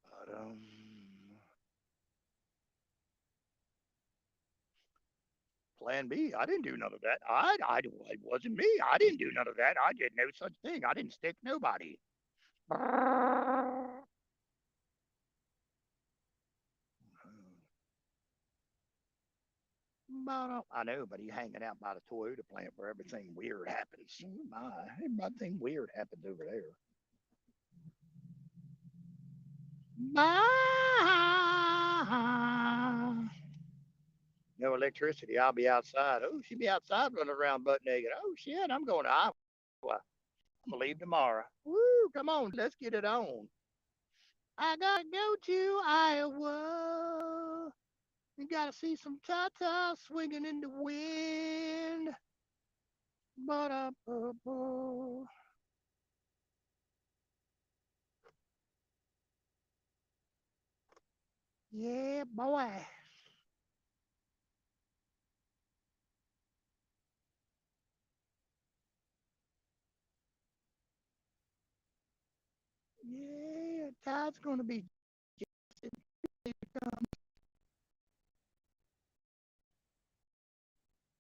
But, Plan B. I didn't do none of that. It wasn't me. I didn't do none of that. I did no such thing. I didn't stick nobody. I know, but he's hanging out by the Toyota plant where everything weird happens. Everything weird happens over there. No electricity. I'll be outside. Oh, she'll be outside running around butt naked. Oh, shit. I'm going to Iowa. I'm going to leave tomorrow. Woo, come on. Let's get it on. I got to go to Iowa. You got to see some Tata swinging in the wind. Yeah, boy. Yeah, Todd's going to be.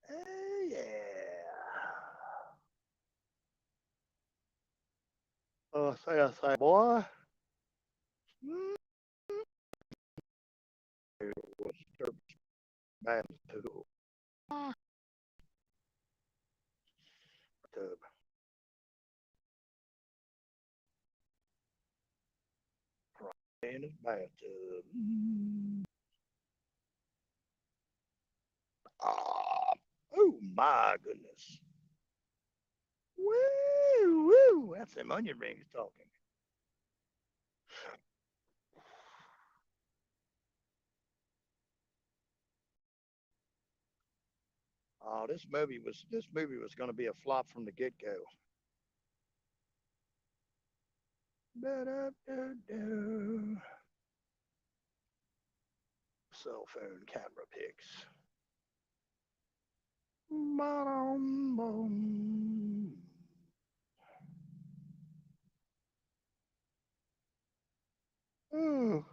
Oh, yeah. Oh, say, boy. Bad too. Tub. In his bathtub. Ah, oh my goodness. Woo, woo. That's them onion rings talking. Oh, this movie was going to be a flop from the get go. Cell phone camera pics. Oh,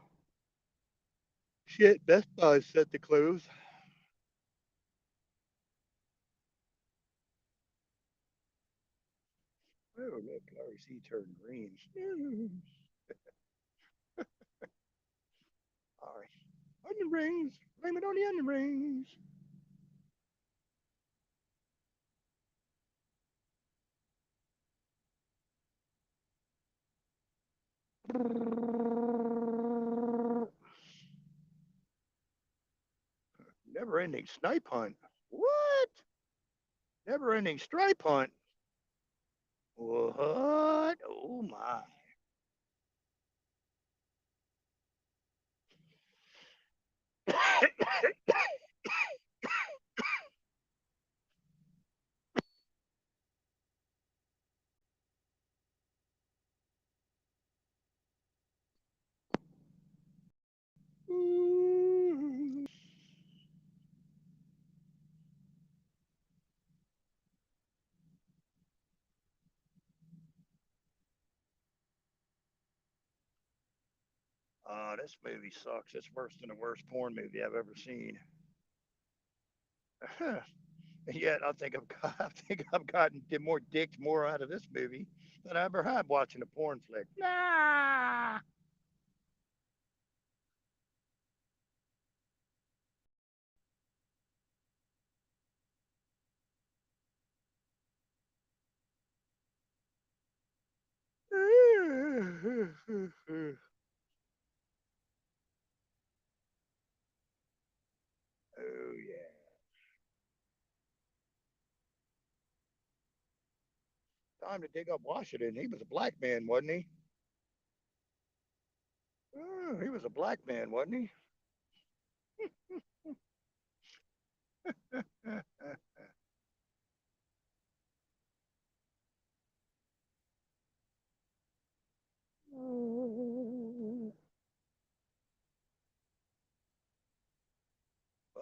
shit, Best Buy's set to close. Oh, look, RC turned green. All right. Onion rings. Blame it on the onion rings. Never ending snipe hunt. What? Never ending stripe hunt. What? Oh my. This movie sucks. It's worse than the worst porn movie I've ever seen. And yet, I think I've gotten more dicked more out of this movie than I ever have watching a porn flick. Nah. Oh yeah. Time to dig up Washington. He was a black man, wasn't he? Oh, he was a black man, wasn't he?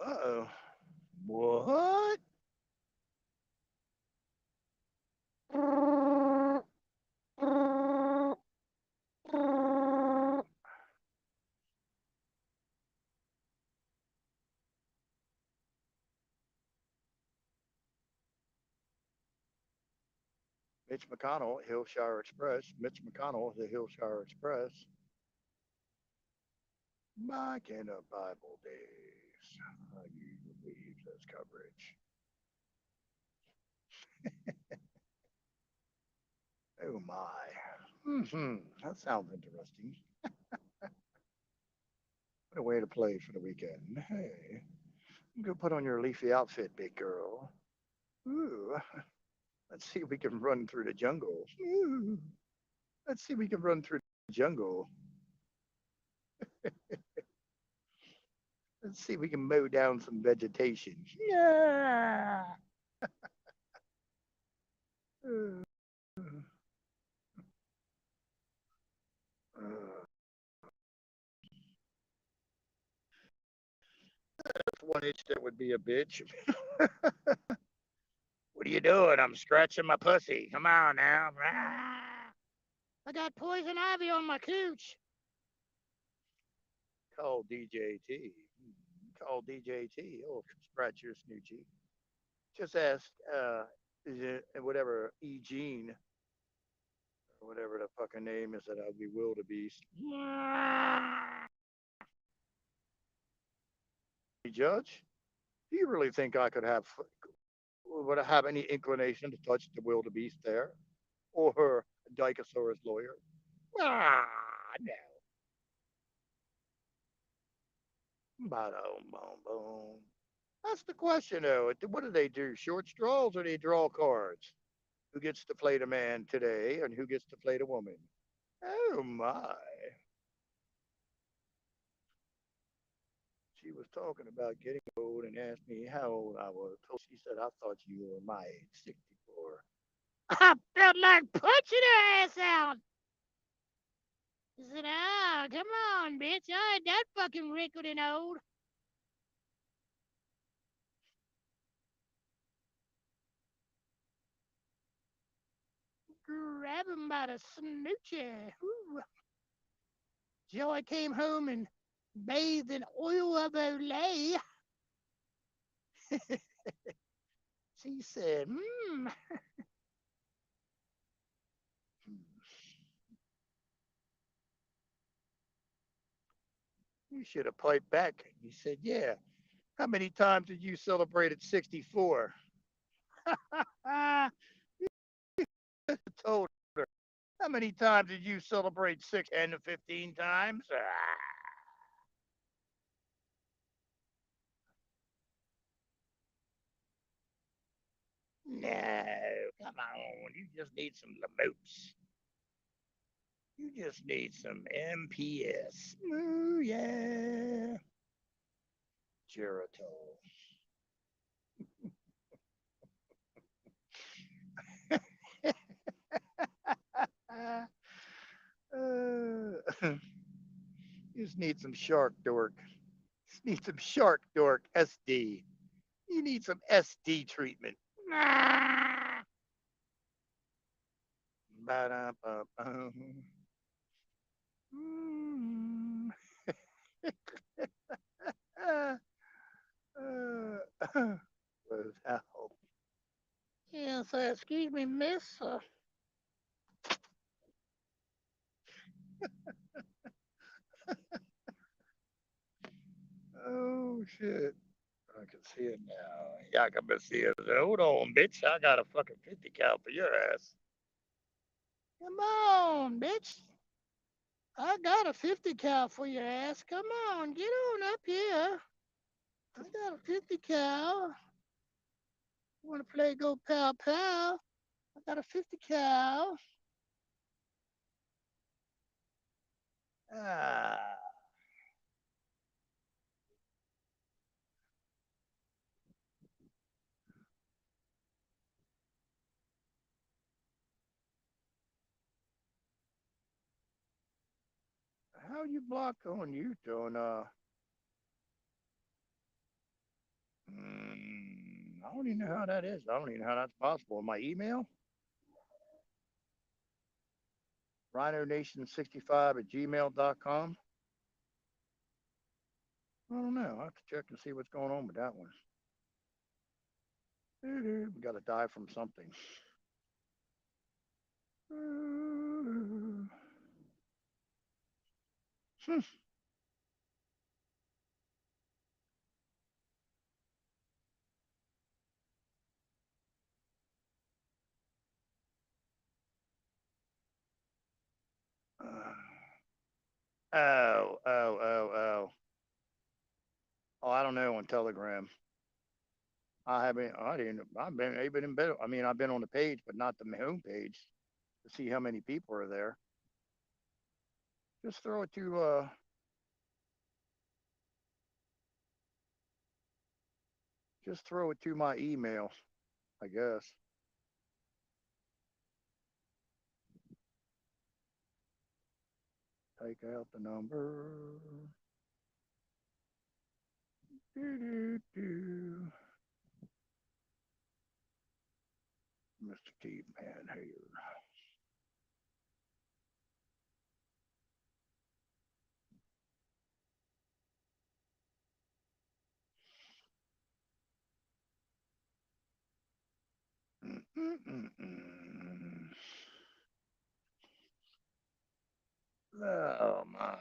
Uh-oh. What? Mitch McConnell, Hillshire Express. Mitch McConnell, the Hillshire Express. Back in the Bible days, I used to believe this coverage. Oh my. That sounds interesting. What a way to play for the weekend. Hey, go put on your leafy outfit, big girl. Ooh, let's see if we can run through the jungle. Ooh, let's see if we can run through the jungle. Let's see if we can mow down some vegetation. Yeah. Uh, uh, that's one itch that would be a bitch. What are you doing? I'm scratching my pussy. Come on now. I got poison ivy on my cooch. Call DJT. Call DJT. Oh, scratch your snoochie. Just ask, whatever, E. Gene, or whatever the fucking name is, that ugly wildebeest. Judge, do you really think I would I have any inclination to touch the wildebeest there? Or a Dicosaurus lawyer? Ah, no. Boom, boom, boom. That's the question, though. What do they do? Short straws, or they draw cards? Who gets to play the man today, and who gets to play the woman? Oh my! She was talking about getting old and asked me how old I was. She said, I thought you were my age, 64. I felt like punching her ass out. I said, oh, come on, bitch. I ain't that fucking wrinkled and old. Grab him by the snoocher. Ooh. Joy came home and bathed in oil of Olay. She said, you should have piped back. He said, yeah. How many times did you celebrate at 64? I told her, how many times did you celebrate 10 to 15 times? No, come on. You just need some Lamoots. You just need some MPS. Ooh, yeah. Geritol. You just need some shark dork. You just need some shark dork SD. You need some SD treatment. Ba-da-ba-bum. Mm. Without. Yes, excuse me, miss. Oh, shit. I can see it now. Yeah, I can see it. Hold on, bitch. I got a fucking 50 cal for your ass. Come on, bitch. I got a 50 cal for your ass. Come on, get on up here. I got a 50 cal. You want to play go pow pow? I got a 50 cal. Ah. How you block on you doing I don't even know how that is. I don't even know how that's possible. My email? RhinoNation65 at gmail.com. I don't know. I'll have to check and see what's going on with that one. We got to die from something. Oh. Oh, I don't know on Telegram. I've been even in bed. I mean, I've been on the page, but not the home page to see how many people are there. Just throw it to, my email, I guess. Take out the number. Mr. T Man here. Oh my.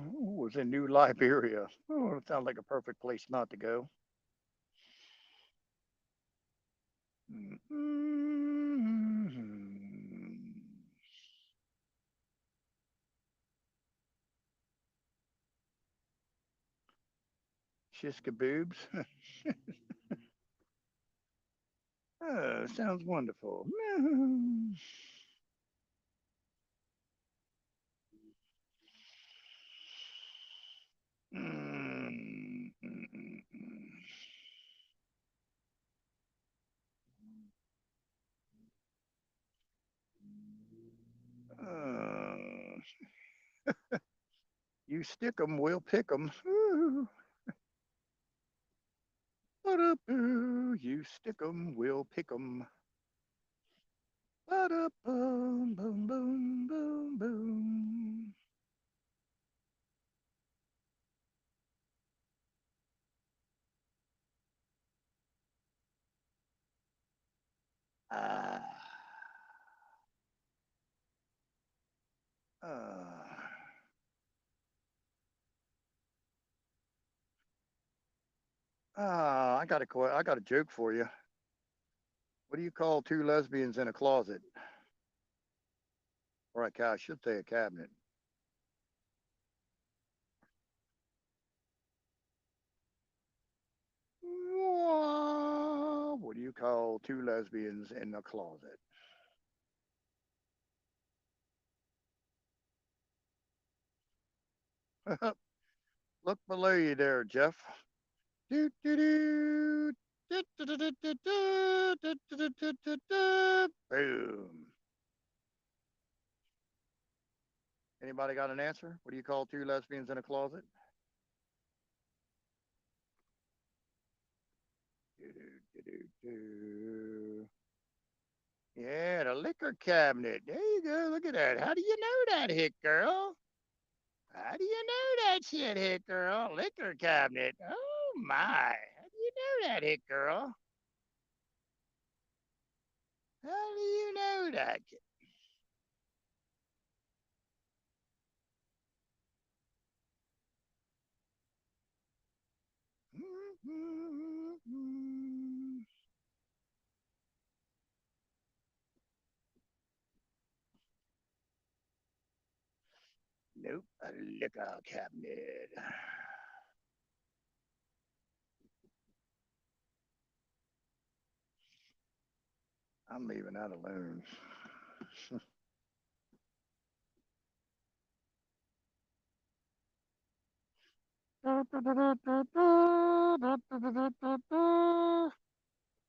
Was in New Liberia. Oh, it sounds like a perfect place not to go. Shiska boobs. Oh, sounds wonderful. You stick 'em, we'll pick 'em. Ooh. You stick 'em, we'll pick 'em. Boom, boom, boom, boom, boom. Ah. I got a joke for you. What do you call two lesbians in a closet? Or I should say a cabinet. What do you call two lesbians in a closet? Look below you there, Jeff. Do, do, do. Do, do, do, do, do, do, do, do, do, do, do. Boom. Anybody got an answer? What do you call two lesbians in a closet? Do, do, do, do, do. Yeah, the liquor cabinet. There you go. Look at that. How do you know that, hit girl? How do you know that shit, hit girl? Liquor cabinet. Oh my. How do you know that, hit girl? How do you know that? Nope, a liquor cabinet. I'm leaving that alone.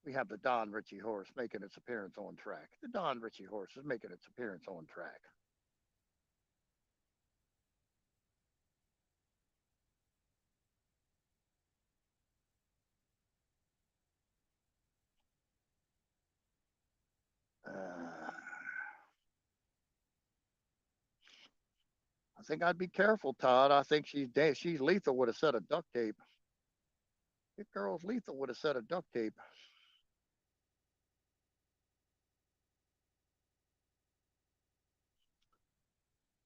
We have the Don Ritchie horse making its appearance on track. The Don Ritchie horse is making its appearance on track. I think I'd be careful, Todd. I think she's lethal with a set of duct tape. This girl's lethal with a set of duct tape.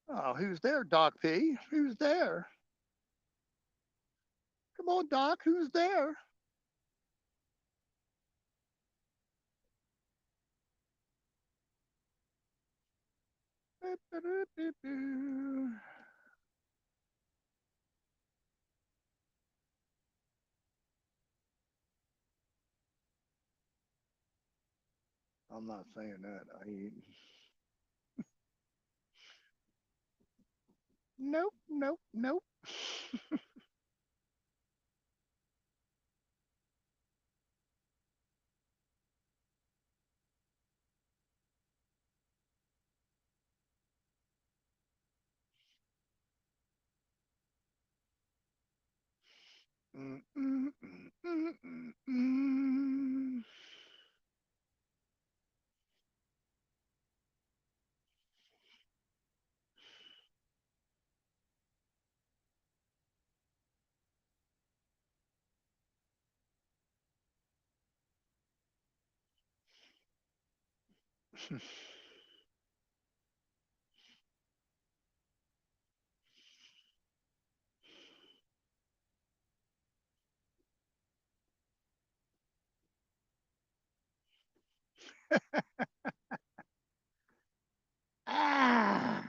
Oh, who's there, Doc P? Who's there? Come on, Doc. Who's there? I'm not saying that. I ain't. Nope, nope, nope. Mm, mm, mm, mm, mm, mm. Ah.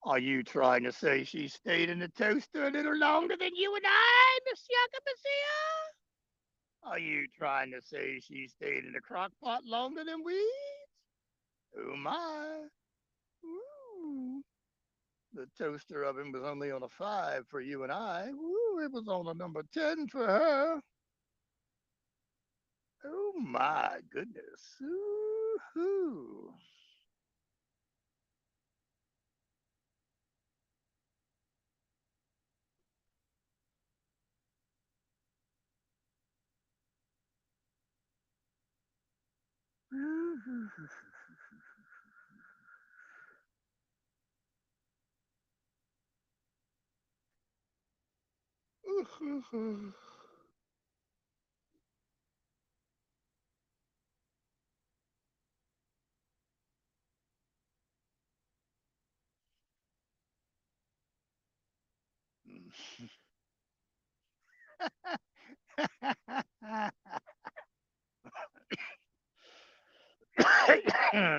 Are you trying to say she stayed in the toaster a little longer than you and I, Miss Yakabasia? Are you trying to say she stayed in the crock pot longer than we? Oh my. Ooh. The toaster oven was only on a 5 for you and I. Ooh, it was on a number 10 for her. Oh my goodness. Ooh-hoo.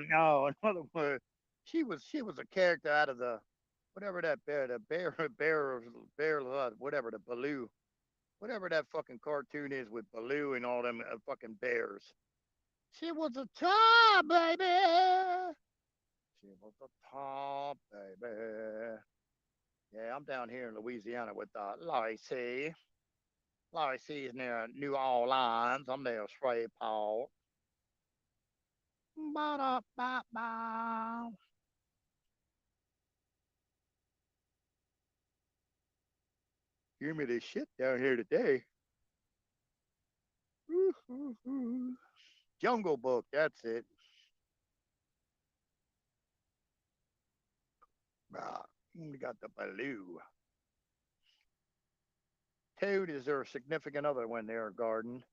No, in other words, she was a character out of the whatever that bear, the bear, whatever the Baloo, whatever that fucking cartoon is with Baloo and all them fucking bears. She was a top baby. She was a top baby. Yeah, I'm down here in Louisiana with Larry C. Larry C is near New Orleans. I'm there, Shreveport. Ba-da-ba-ba. Give me this shit down here today. Jungle Book, that's it. We got the Baloo. Toad is their significant other when they're garden.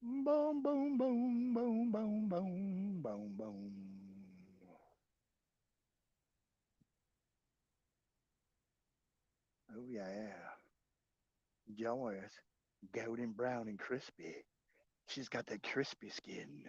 Boom, boom, boom, boom, boom, boom, boom, boom. Oh, yeah. Yours, golden brown and crispy. She's got that crispy skin.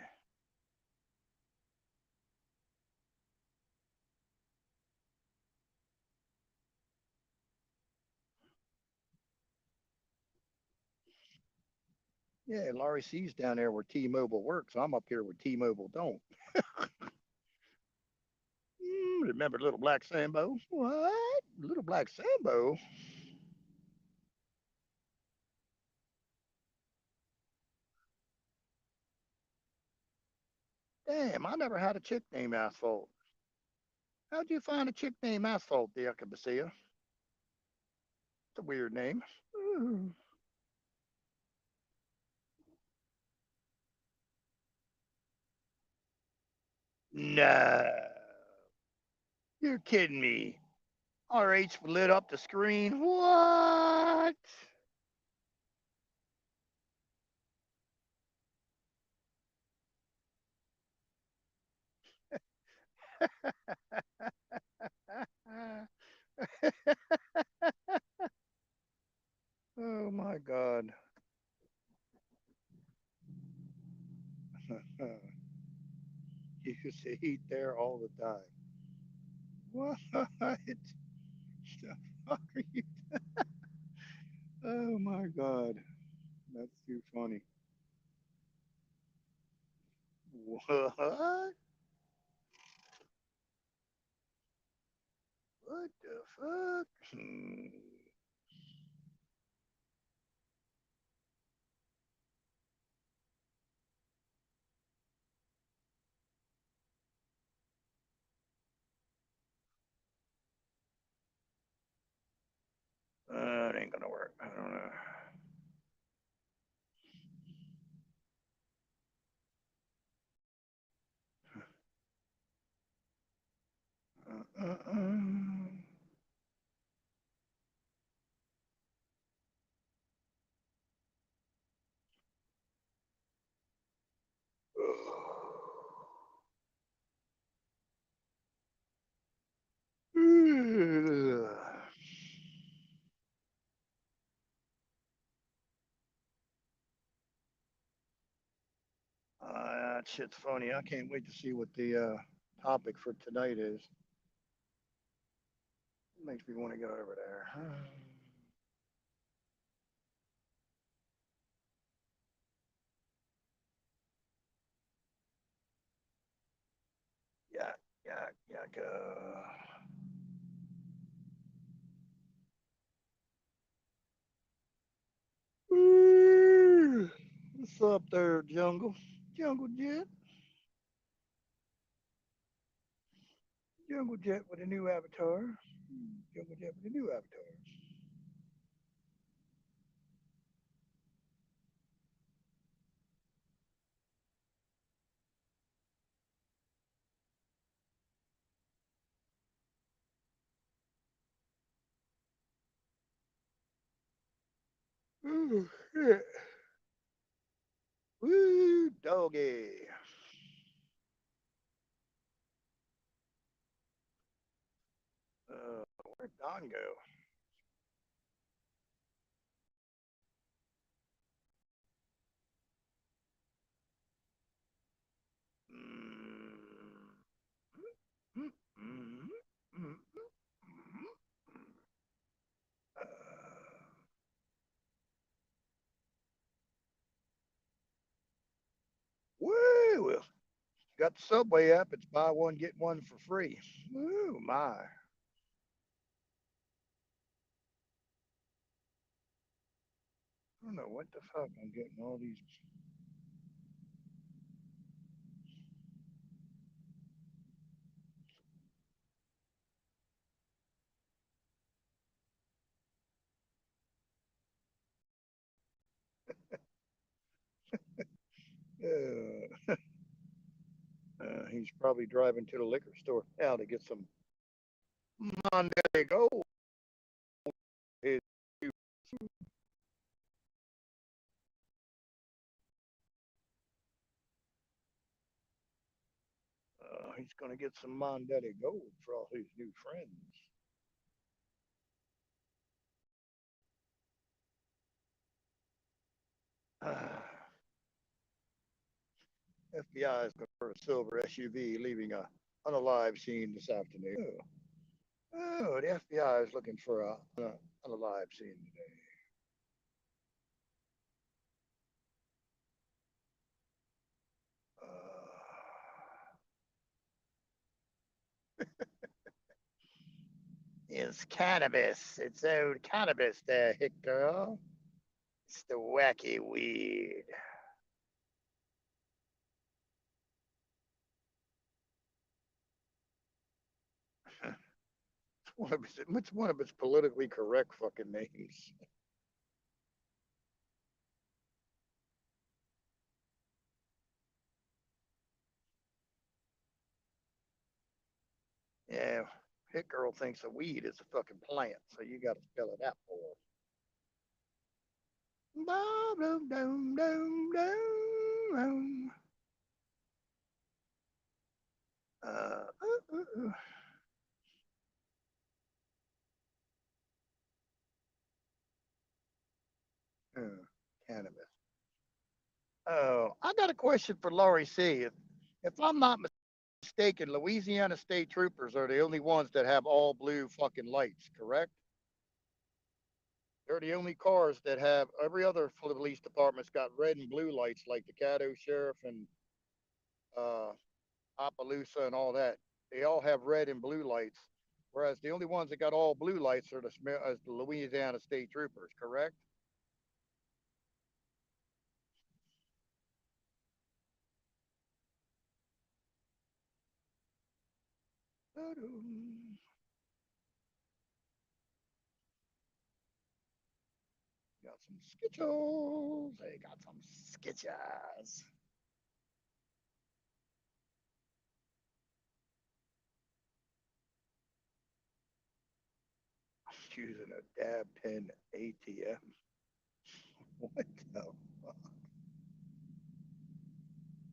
Yeah, Laurie C's down there where T-Mobile works. I'm up here where T-Mobile don't. Remember Little Black Sambo? What? Little Black Sambo? Damn, I never had a chick named Asphalt. How'd you find a chick named Asphalt, Diacobacia? It's a weird name. Ooh. No, you're kidding me. RH lit up the screen. What? Oh my God. You see heat there all the time. What? The fuck are you? Oh my God. That's too funny. What? What the fuck? It ain't gonna work. I don't know. Uh, uh, uh. That shit's funny. I can't wait to see what the topic for tonight is. Makes me want to go over there. Yeah, yeah, go. What's up there, Jungle? Jungle Jet? Jungle Jet with a new avatar. Jungle Jet with a new avatar. Ooh, shit. Woo, doggy. Where'd Don go? Mm, mm, mm, mm, uh, woo! Got the subway up. It's buy one, get one for free. Ooh, my. I don't know what the fuck I'm getting all these. Uh, he's probably driving to the liquor store now to get some Monday Gold. His, he's going to get some Monday Gold for all his new friends. FBI is looking for a silver SUV leaving a unalive scene this afternoon. Oh, the FBI is looking for a unalive scene today. It's cannabis. It's old cannabis there, hit girl. It's the wacky weed. It's one of its politically correct fucking names. Yeah, hit girl thinks a weed is a fucking plant, so you got to spell it out for her. Uh, cannabis. Oh, I got a question for Laurie C. If I'm not mistaken, Louisiana state troopers are the only ones that have all blue fucking lights, correct? They're the only cars that have every other police department's got red and blue lights, like the Caddo Sheriff and uh, Opelousas and all that. They all have red and blue lights, whereas the only ones that got all blue lights are the Louisiana state troopers, correct? Got some skitchels. They got some sketches. Using a dab pen ATM. What the fuck?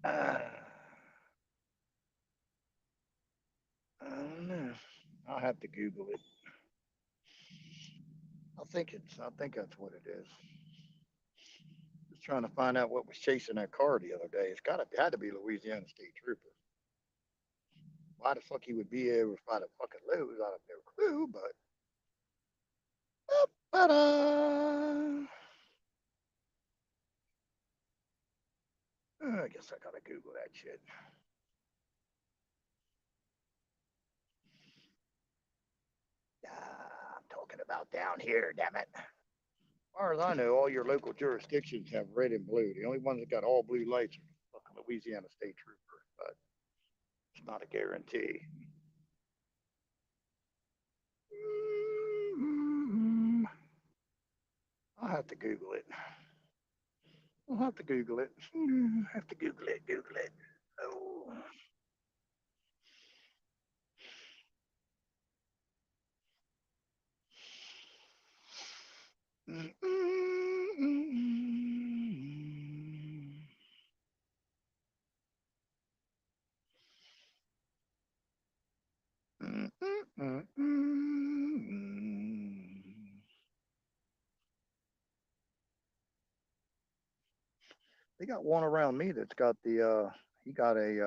Uh, I don't know. I'll have to Google it. I think that's what it is. Just trying to find out what was chasing that car the other day. Had to be Louisiana State Trooper. Why the fuck he would be able to find a fucking lose? I have no clue, but I guess I gotta Google that shit. I'm talking about down here, damn it. As far as I know, all your local jurisdictions have red and blue. The only ones that got all blue lights are fucking Louisiana State Troopers, but it's not a guarantee. Mm-hmm. I'll have to Google it. I'll have to Google it. I have to Google it. Google it. Oh. They got one around me that's got he got he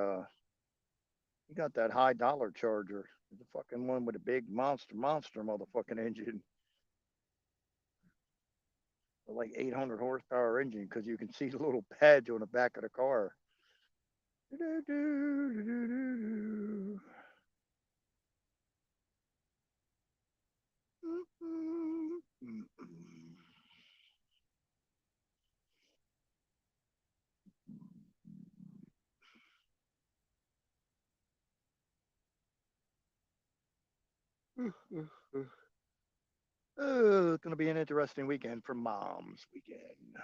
got that high dollar charger. The fucking one with a big monster motherfucking engine. Like 800 horsepower engine because you can see the little badge on the back of the car. Oh, it's going to be an interesting weekend for Mom's weekend.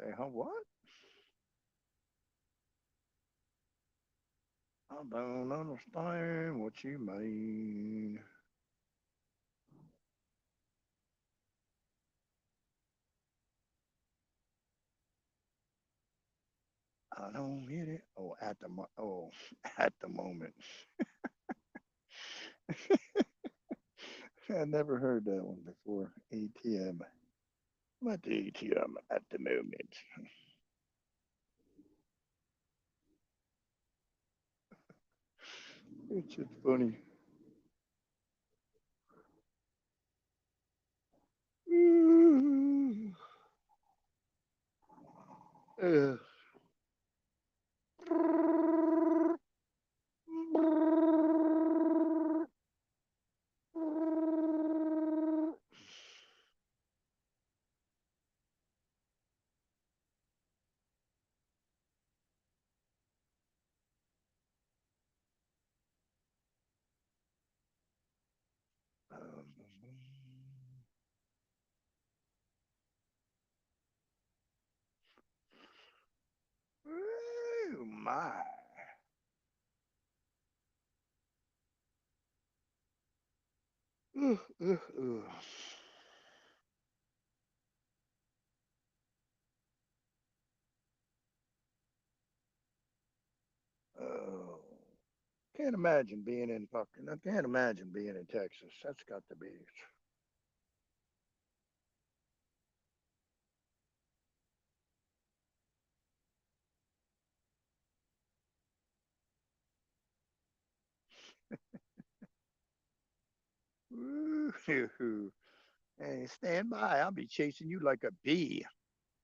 Say, huh, what? I don't understand what you mean. I don't get it. Oh, at the moment. I never heard that one before. ATM. I'm at the ATM at the moment. It's just funny. Uh, oh my. Uh, uh, uh. Oh, can't imagine being in fucking. I can't imagine being in Texas. That's got to be. Ooh, hey, stand by. I'll be chasing you like a bee.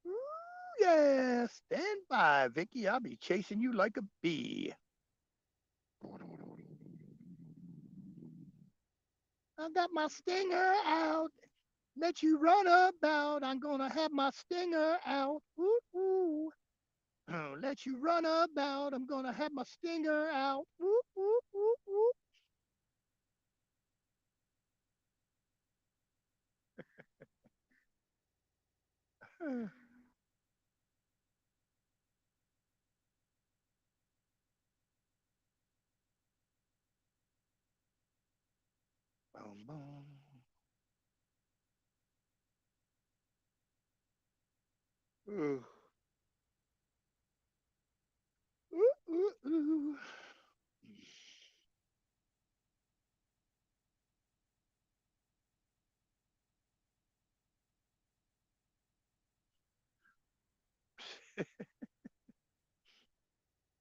Ooh, yeah, stand by, Vicky. I'll be chasing you like a bee. I got my stinger out. Let you run about. I'm gonna have my stinger out. Ooh, ooh. Let you run about. I'm gonna have my stinger out. Ooh, ooh, ooh, ooh. Boom, boom. Ooh, ooh, ooh, ooh.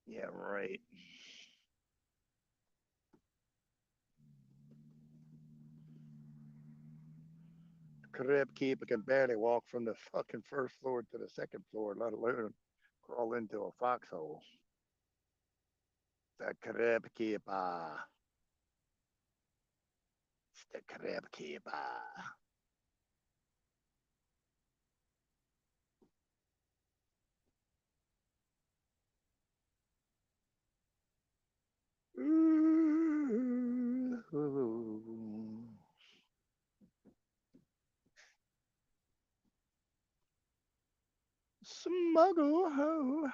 Yeah, right. Crib keeper can barely walk from the fucking first floor to the second floor, let alone crawl into a foxhole. The crib keeper. It's the crib keeper. Ooh. Smuggle ho.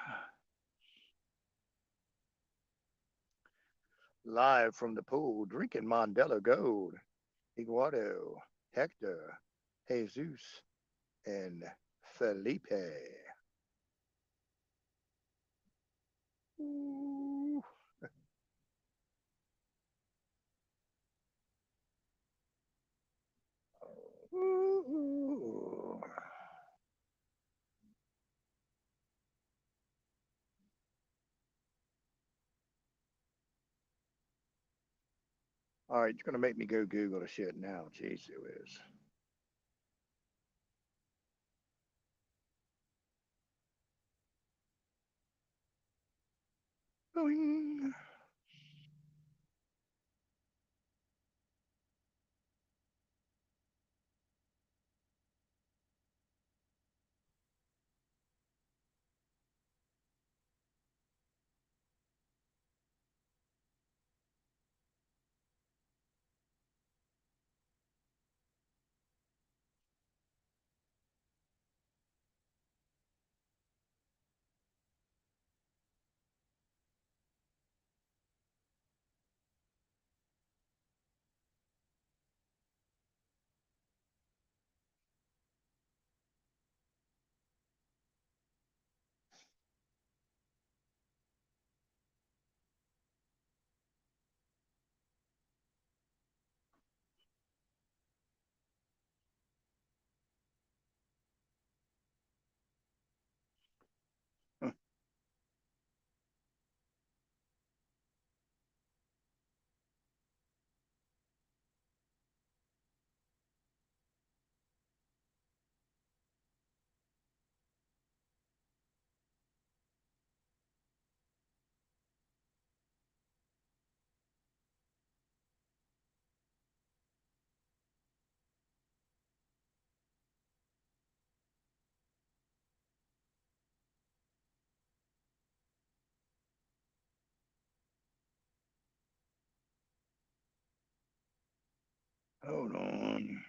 Live from the pool, drinking Mandela Gold. Eduardo, Hector, Jesus, and Felipe. Ooh. Ooh. All right, you're gonna make me go Google the shit now. Jeez, it is. Boing. Hold on.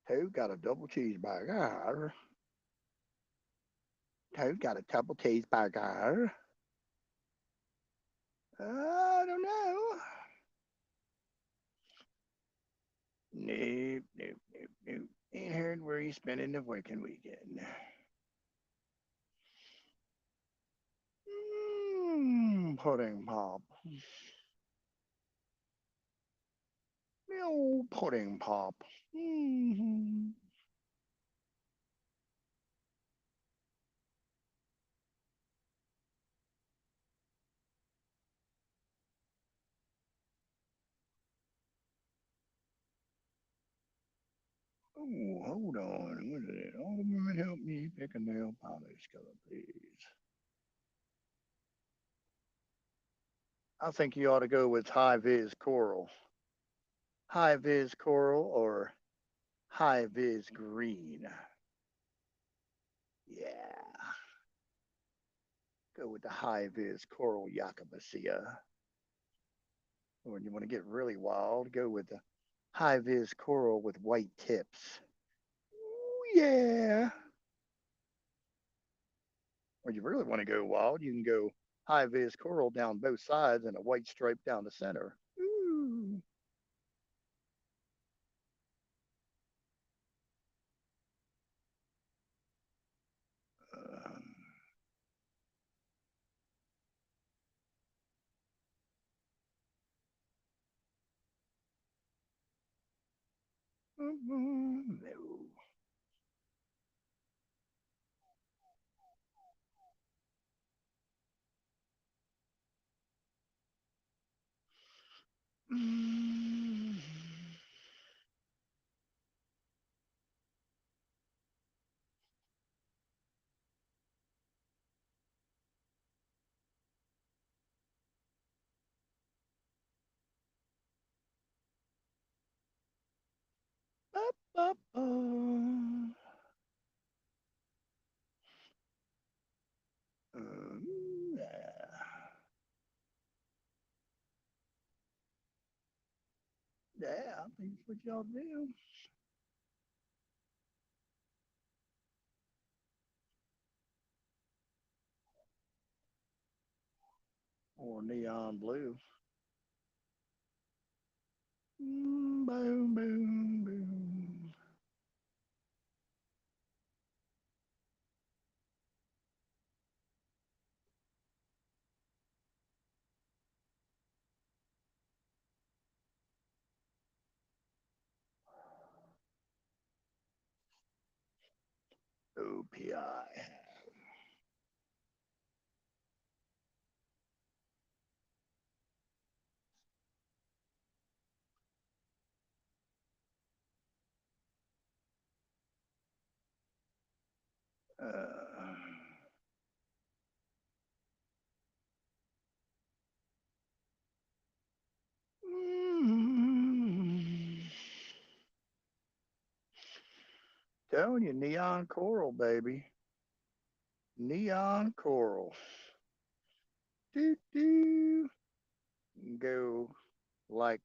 Toad got a double cheeseburger. Toad got a double cheeseburger. I don't know. Nope, nope, nope, nope. Ain't heard where he's spending the working weekend. Pudding pop. No pudding pop. Mm-hmm. Oh, hold on. What is it? All the women help me pick a nail polish color, please. I think you ought to go with high vis coral. High vis coral or high vis green. Yeah. Go with the high vis coral Yakubasia. Or you want to get really wild, go with the high vis coral with white tips. Ooh, yeah. Or you really want to go wild, you can go high vis coral down both sides and a white stripe down the center. Ooh. Um, no. Mm. Yeah. Yeah, I think that's what y'all do. Or neon blue. Boom, boom, boom. OPI. Mm, Telling you, neon coral, baby. Neon coral. Doo doo. Go like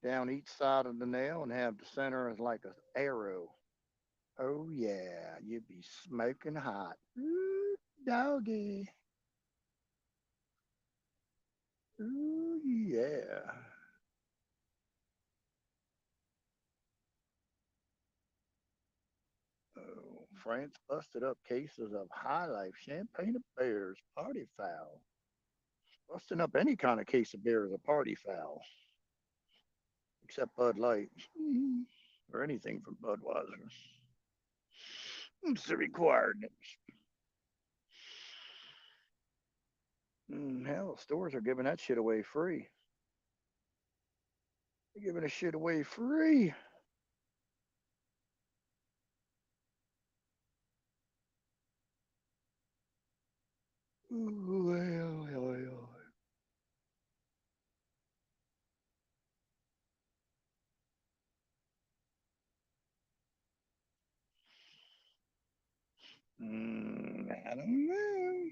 down each side of the nail and have the center as like an arrow. Oh yeah, you'd be smoking hot. Ooh, doggy. Ooh yeah. Oh, France busted up cases of High Life Champagne of Bears party foul. Busting up any kind of case of beer is a party foul, except Bud Light or anything from Budweiser. It's the required. Hell, stores are giving that shit away free. They're giving the shit away free. Ooh, hell, hell, hell. I don't know.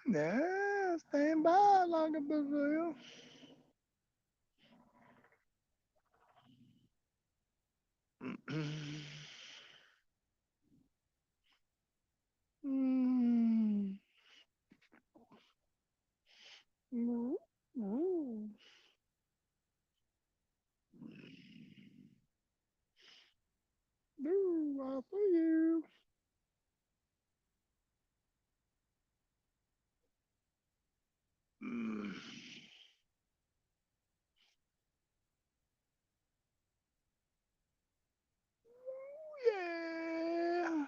Yeah, stand by like a Brazil. mm. Ooh, ooh. Ooh, I see you. Mm. Yeah.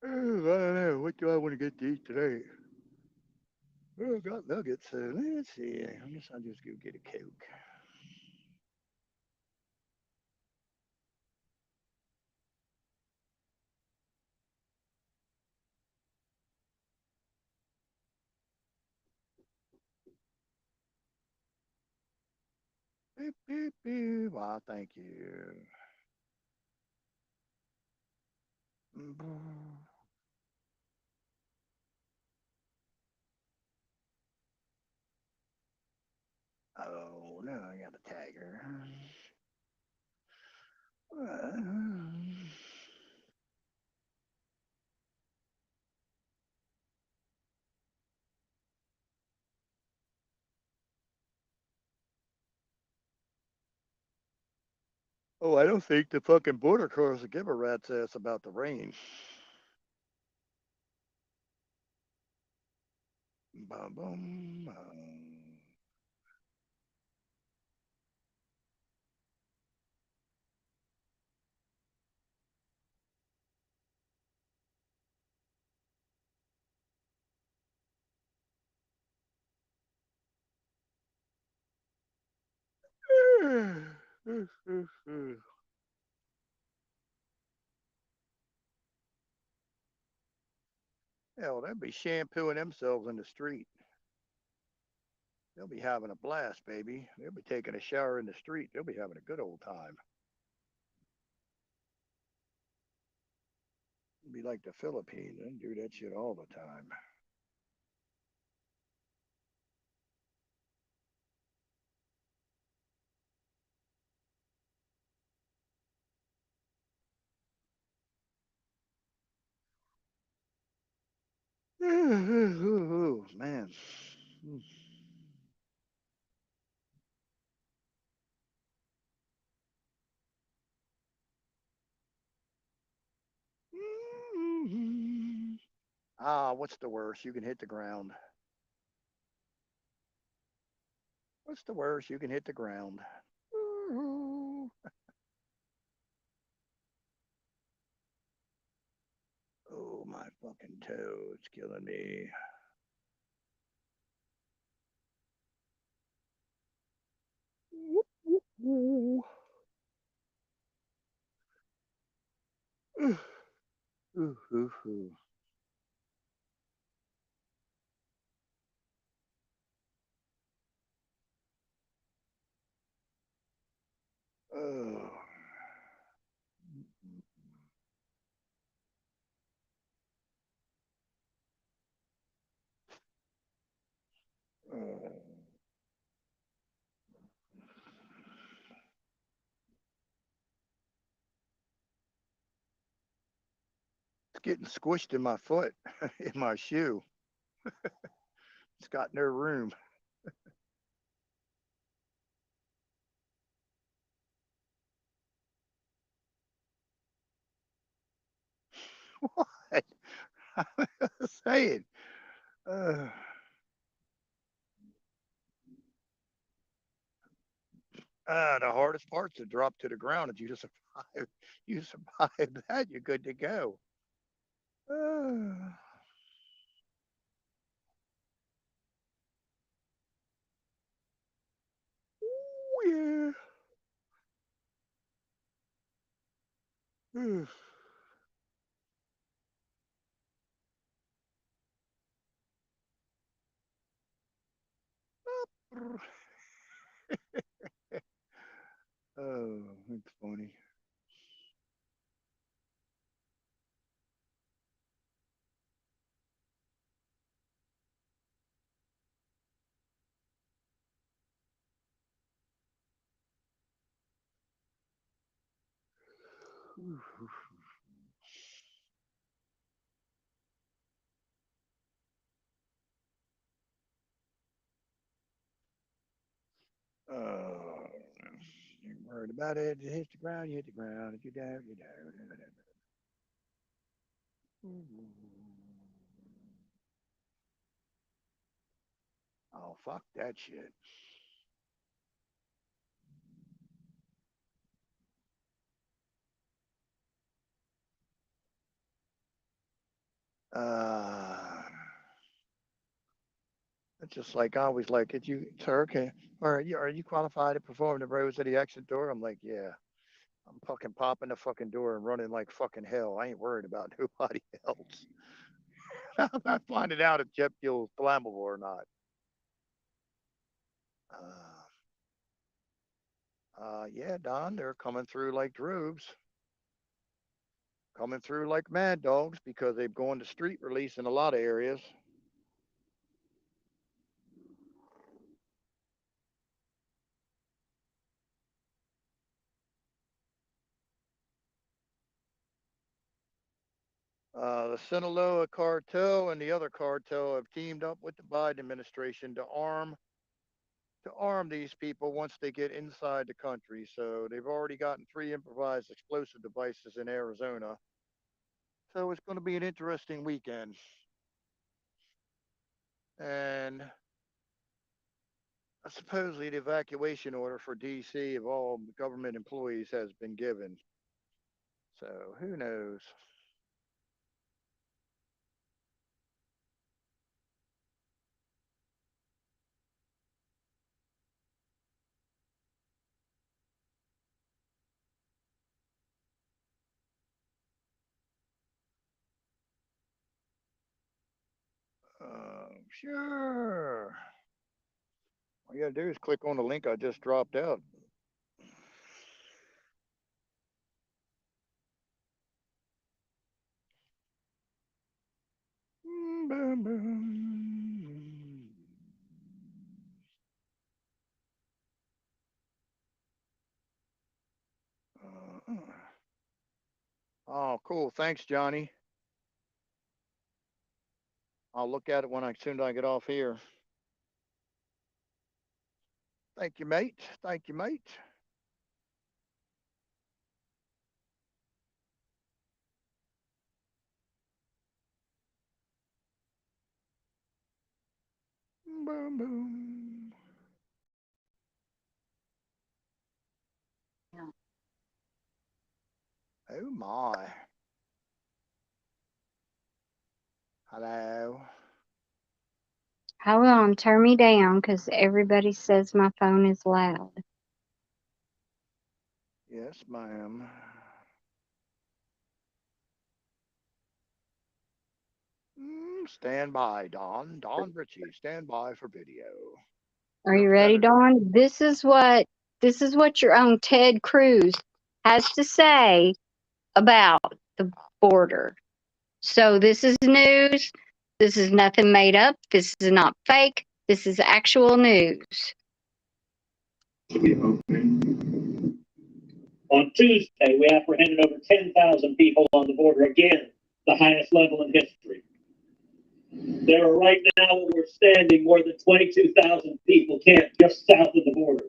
Oh, I don't know. What do I want to get to eat today? Oh, I got nuggets. So let's see. I guess I'll just go get a Coke. Beep, beep, beep. Why, thank you. Oh, no, I got a tiger. Oh, I don't think the fucking border crossers give a rat's ass about the rain. Bum, bum, bum. Hell, they'll be shampooing themselves in the street. They'll be having a blast, baby. They'll be taking a shower in the street. They'll be having a good old time. It'll be like the Philippines. They do that shit all the time. Man. What's the worst? You can hit the ground. What's the worst? You can hit the ground. Oh, my fucking toe. It's killing me. Whoop, whoop, whoop. Ooh, ooh, ooh. Oh. Oh. It's getting squished in my foot, in my shoe. It's got no room. What? I was saying. Uh, the hardest part's to drop to the ground. If you just survive, you survive that, you're good to go. Uh, yeah. Oh, it's funny. Oh, you're worried about it. If you hit the ground, you hit the ground. If you don't, you don't. Oh, fuck that shit. Uh, it's just like I always like, if you, sir, can, are you qualified to perform the rows at the exit door? I'm like, yeah. I'm fucking popping the fucking door and running like fucking hell. I ain't worried about nobody else. I'm not finding out if jet fuel is flammable or not. Yeah, Don, they're coming through like droves, coming through like mad dogs because they've gone to street release in a lot of areas. The Sinaloa cartel and the other cartel have teamed up with the Biden administration to arm these people once they get inside the country. So they've already gotten 3 improvised explosive devices in Arizona. So it's going to be an interesting weekend. And supposedly the evacuation order for DC of all government employees has been given. So who knows? Sure. All you gotta do is click on the link I just dropped out. Boom, boom. Oh, cool. Thanks, Johnny. I'll look at it when I soon as I get off here. Thank you, mate. Thank you, mate. Boom, boom. Oh my. Hello. Hold on, turn me down because everybody says my phone is loud. Yes, ma'am. Stand by, Don. Don Ritchie, stand by for video. Are you ready, Dawn? This is what your own Ted Cruz has to say about the border. So this is news. This is nothing made up. This is not fake. This is actual news. Be open. On Tuesday, we apprehended over 10,000 people on the border, again, the highest level in history. There are right now, where we're standing, more than 22,000 people camped just south of the border,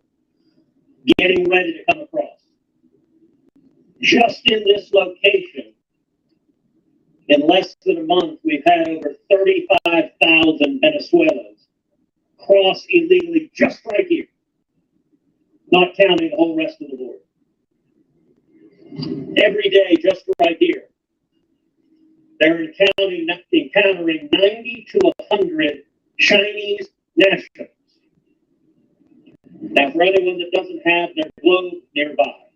getting ready to come across. Just in this location, in less than a month, we've had over 35,000 Venezuelans cross illegally just right here, not counting the whole rest of the border. Every day, just right here, they're encountering 90 to 100 Chinese nationals. Now, for anyone that doesn't have their globe nearby,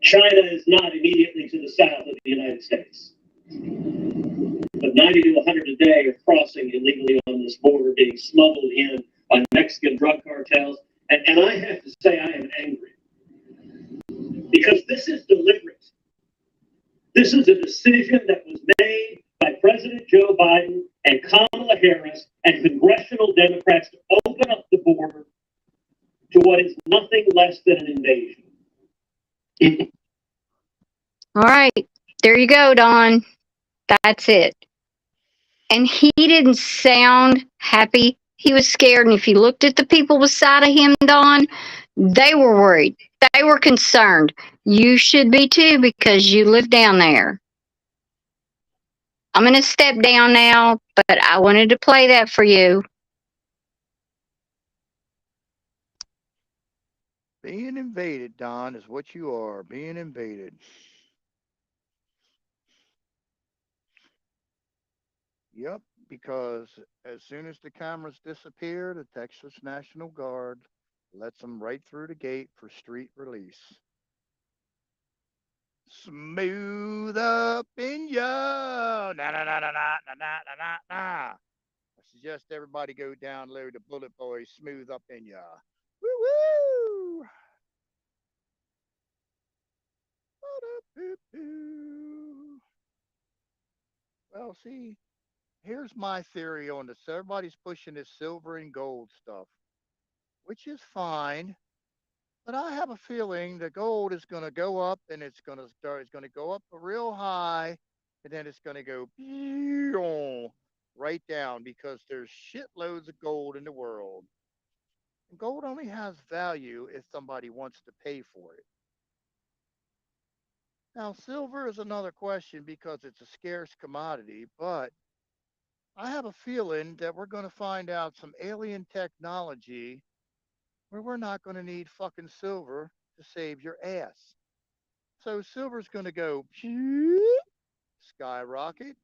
China is not immediately to the south of the United States. But 90 to 100 a day are crossing illegally on this border, being smuggled in by Mexican drug cartels. And I have to say, I am angry. Because this is deliberate. This is a decision that was made by President Joe Biden and Kamala Harris and congressional Democrats to open up the border to what is nothing less than an invasion. All right, there you go, Don. That's it. And he didn't sound happy. He was scared. And if you looked at the people beside of him, Don, they were worried. They were concerned. You should be too because you live down there. I'm going to step down now, but I wanted to play that for you. Being invaded, Don, is what you are. Being invaded. Yep, because as soon as the cameras disappear, the Texas National Guard lets them right through the gate for street release. Smooth up in ya. Na na na na na na na na na. I suggest everybody go download the Bullet Boys Smooth Up in Ya. Woo woo. Well, see, here's my theory on this. Everybody's pushing this silver and gold stuff, which is fine. But I have a feeling the gold is going to go up and it's going to go up real high and then it's going to go right down because there's shitloads of gold in the world. And gold only has value if somebody wants to pay for it. Now, silver is another question because it's a scarce commodity, but I have a feeling that we're going to find out some alien technology where we're not going to need fucking silver to save your ass. So silver's going to go skyrocket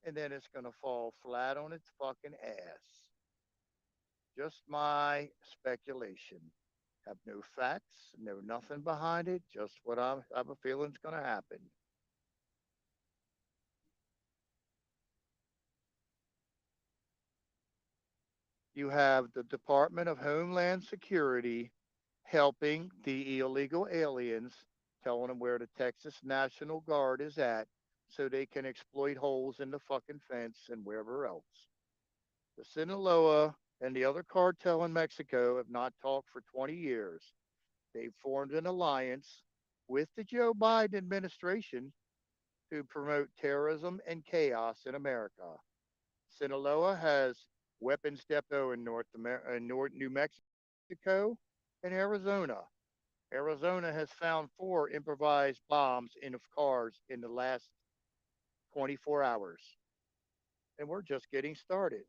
and then it's going to fall flat on its fucking ass. Just my speculation. Have no facts, no nothing behind it, just what I have a feeling is going to happen. You have the Department of Homeland Security helping the illegal aliens, telling them where the Texas National Guard is at so they can exploit holes in the fucking fence and wherever else. The Sinaloa and the other cartel in Mexico have not talked for 20 years. They've formed an alliance with the Joe Biden administration to promote terrorism and chaos in America. Sinaloa has weapons depot in New Mexico and Arizona. Arizona has found 4 improvised bombs in cars in the last 24 hours, and we're just getting started.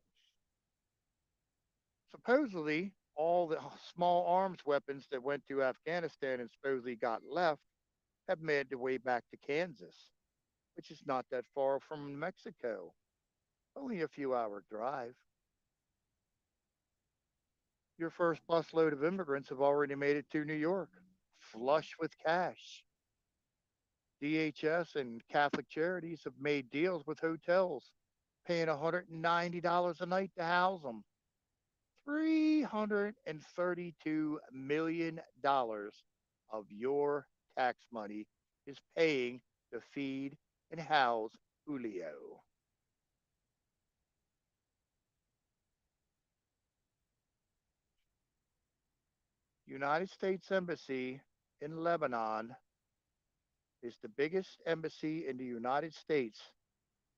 Supposedly, all the small arms weapons that went to Afghanistan and supposedly got left have made their way back to Kansas, which is not that far from Mexico, only a few hour drive. Your first busload of immigrants have already made it to New York, flush with cash. DHS and Catholic Charities have made deals with hotels, paying $190 a night to house them. $332 million of your tax money is paying to feed and house Julio. United States Embassy in Lebanon is the biggest embassy in the United States,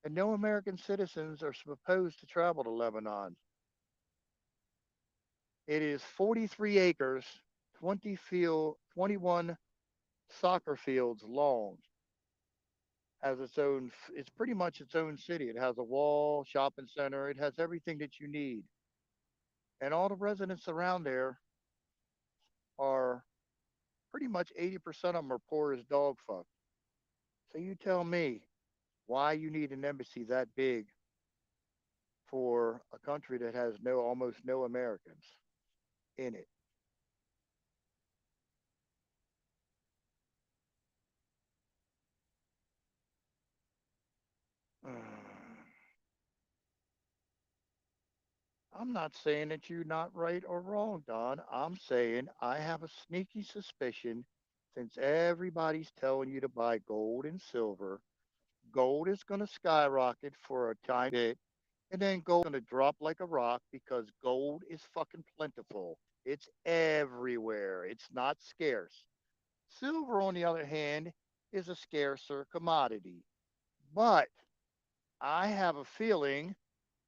and no American citizens are supposed to travel to Lebanon. It is 43 acres, 21 soccer fields long. Has its own. It's pretty much its own city. It has a wall, shopping center. It has everything that you need, and all the residents around there are pretty much 80% of them are poor as dog fuck. So you tell me why you need an embassy that big for a country that has no almost no Americans in it. I'm not saying that you're not right or wrong, Don. I'm saying I have a sneaky suspicion since everybody's telling you to buy gold and silver, gold is going to skyrocket for a tiny bit, and then gold is going to drop like a rock because gold is fucking plentiful. It's everywhere, it's not scarce. Silver, on the other hand, is a scarcer commodity. But I have a feeling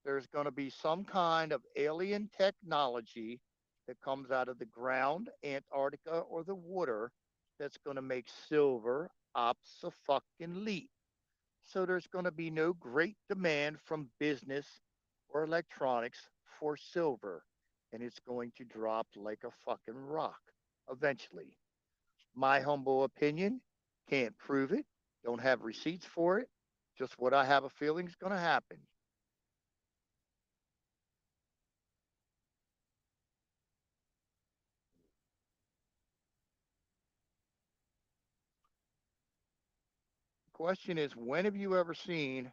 there's going to be some kind of alien technology that comes out of the ground, Antarctica, or the water that's going to make silver obsolete. So there's going to be no great demand from business or electronics for silver. And it's going to drop like a fucking rock eventually. My humble opinion, can't prove it, don't have receipts for it, just what I have a feeling is going to happen. Question is, when have you ever seen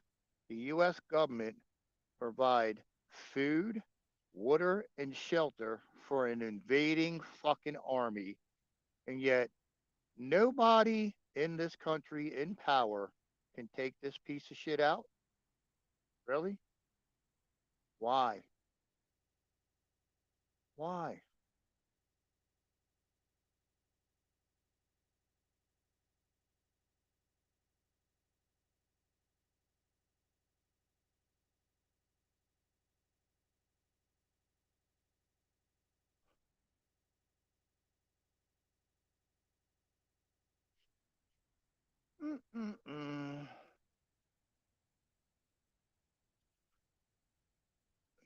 the U.S. government provide food, water, and shelter for an invading fucking army, and yet nobody in this country in power can take this piece of shit out? Really? Why? Why? Mm-mm-mm.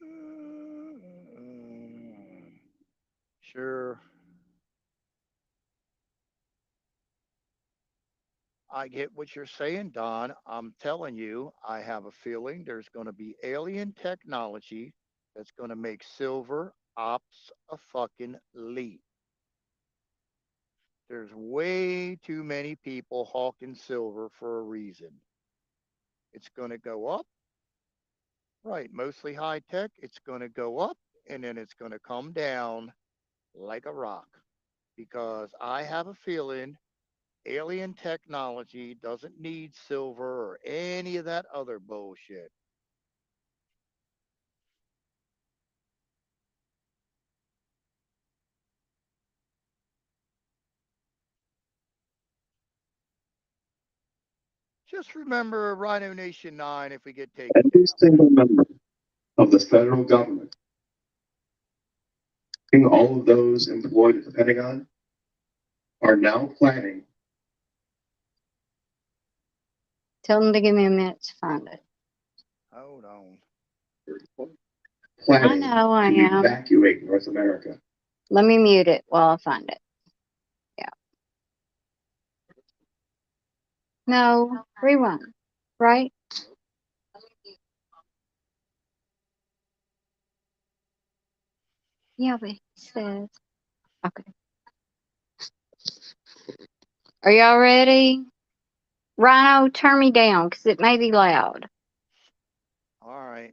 Mm-mm. Sure, I get what you're saying, Don. I'm telling you, I have a feeling there's going to be alien technology that's going to make silver ops a fucking leap. There's way too many people hawking silver for a reason. It's going to go up, right? Mostly high tech. It's going to go up and then it's going to come down like a rock because I have a feeling alien technology doesn't need silver or any of that other bullshit. Just remember Rhino Nation 9 if we get taken Every down. single member of the federal government, including all of those employed at the Pentagon, are now planning. Tell them to give me a minute to find it. Hold on. Planning I know I to am. evacuate North America. Let me mute it while I find it. Yeah. No, rerun. Right? Yeah, but he says. Okay. Are y'all ready? Rhino, turn me down because it may be loud. All right.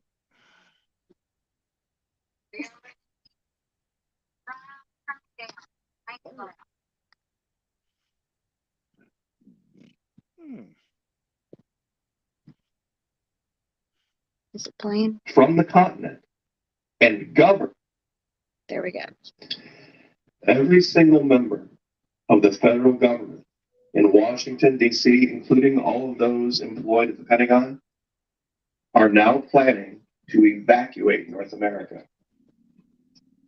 Hmm. Is it playing? From the continent and govern. There we go. Every single member of the federal government in Washington, D.C., including all of those employed at the Pentagon, are now planning to evacuate North America.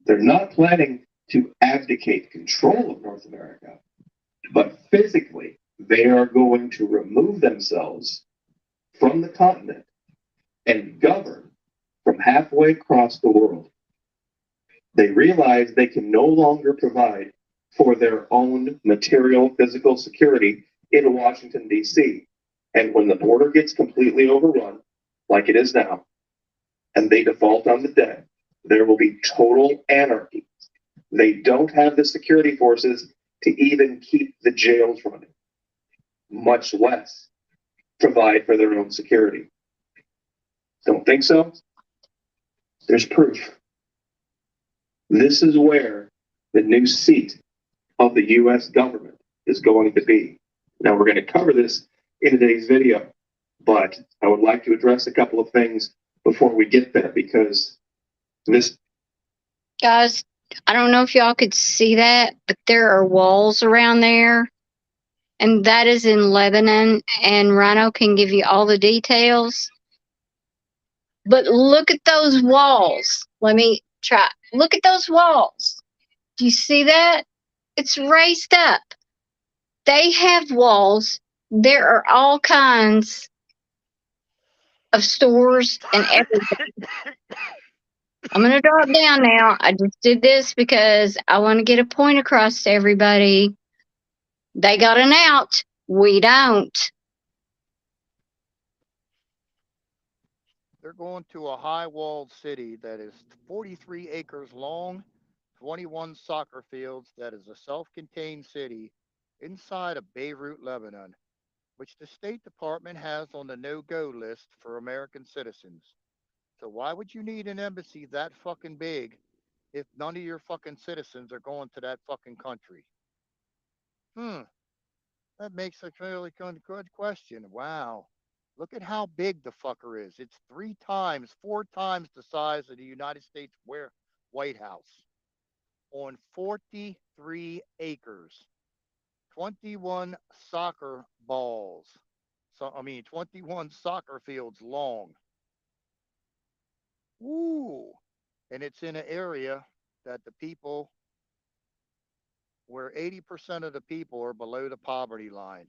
They're not planning to abdicate control of North America, but physically, they are going to remove themselves from the continent and govern from halfway across the world. They realize they can no longer provide for their own material physical security in Washington, D.C. And when the border gets completely overrun, like it is now, and they default on the debt, there will be total anarchy. They don't have the security forces to even keep the jails running, much less provide for their own security. Don't think so? There's proof. This is where the new seat of the US government is going to be. Now, we're going to cover this in today's video, but I would like to address a couple of things before we get there because this. Guys, I don't know if y'all could see that, but there are walls around there. And that is in Lebanon. And Rhino can give you all the details. But look at those walls. Let me try. Look at those walls. Do you see that? It's raised up. They have walls. There are all kinds of stores and everything. I'm going to drop down now. I just did this because I want to get a point across to everybody. They got an out. We don't. They're going to a high walled city that is 43 acres long, 21 soccer fields, that is a self contained city inside of Beirut, Lebanon, which the State Department has on the no go list for American citizens. So why would you need an embassy that fucking big if none of your fucking citizens are going to that fucking country? Hmm, that makes a really good question. Wow. Look at how big the fucker is. It's 3 times, 4 times the size of the United States White House on 43 acres, 21 soccer balls. So, 21 soccer fields long. Woo! And it's in an area that the people, where 80% of the people are below the poverty line.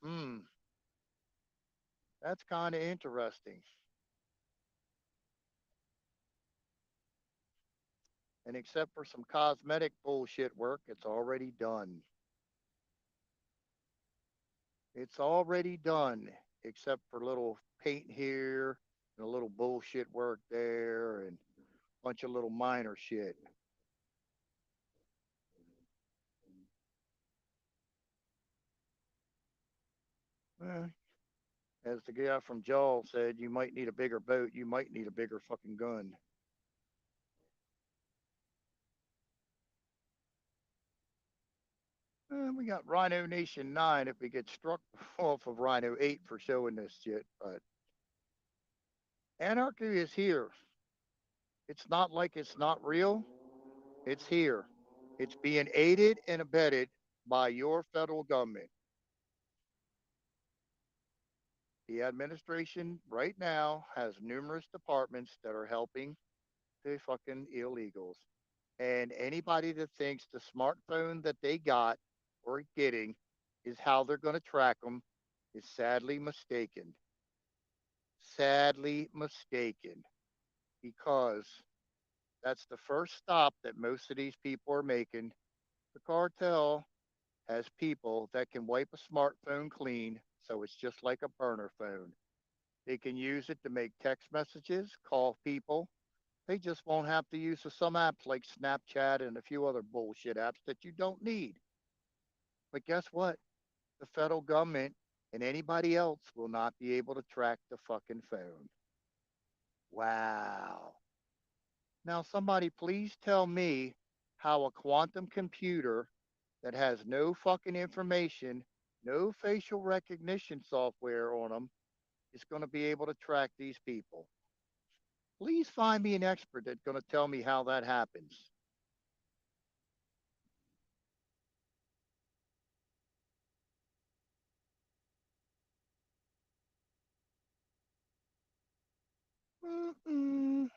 Hmm, that's kind of interesting. And except for some cosmetic bullshit work, it's already done. It's already done, except for little paint here and a little bullshit work there and a bunch of little minor shit. Eh, as the guy from Jaws said, you might need a bigger boat, you might need a bigger fucking gun. We got Rhino Nation 9 if we get struck off of Rhino 8 for showing this shit. But anarchy is here. It's not like it's not real. It's here. It's being aided and abetted by your federal government. The administration right now has numerous departments that are helping the fucking illegals. And anybody that thinks the smartphone that they got or getting is how they're going to track them is sadly mistaken. Sadly mistaken. Because that's the first stop that most of these people are making. The cartel has people that can wipe a smartphone clean so it's just like a burner phone. They can use it to make text messages, call people. They just won't have to use some apps like Snapchat and a few other bullshit apps that you don't need. But guess what? The federal government and anybody else will not be able to track the fucking phone. Wow. Now, somebody please tell me how a quantum computer that has no fucking information, no facial recognition software on them, is going to be able to track these people. Please find me an expert that's going to tell me how that happens. Mm-mm.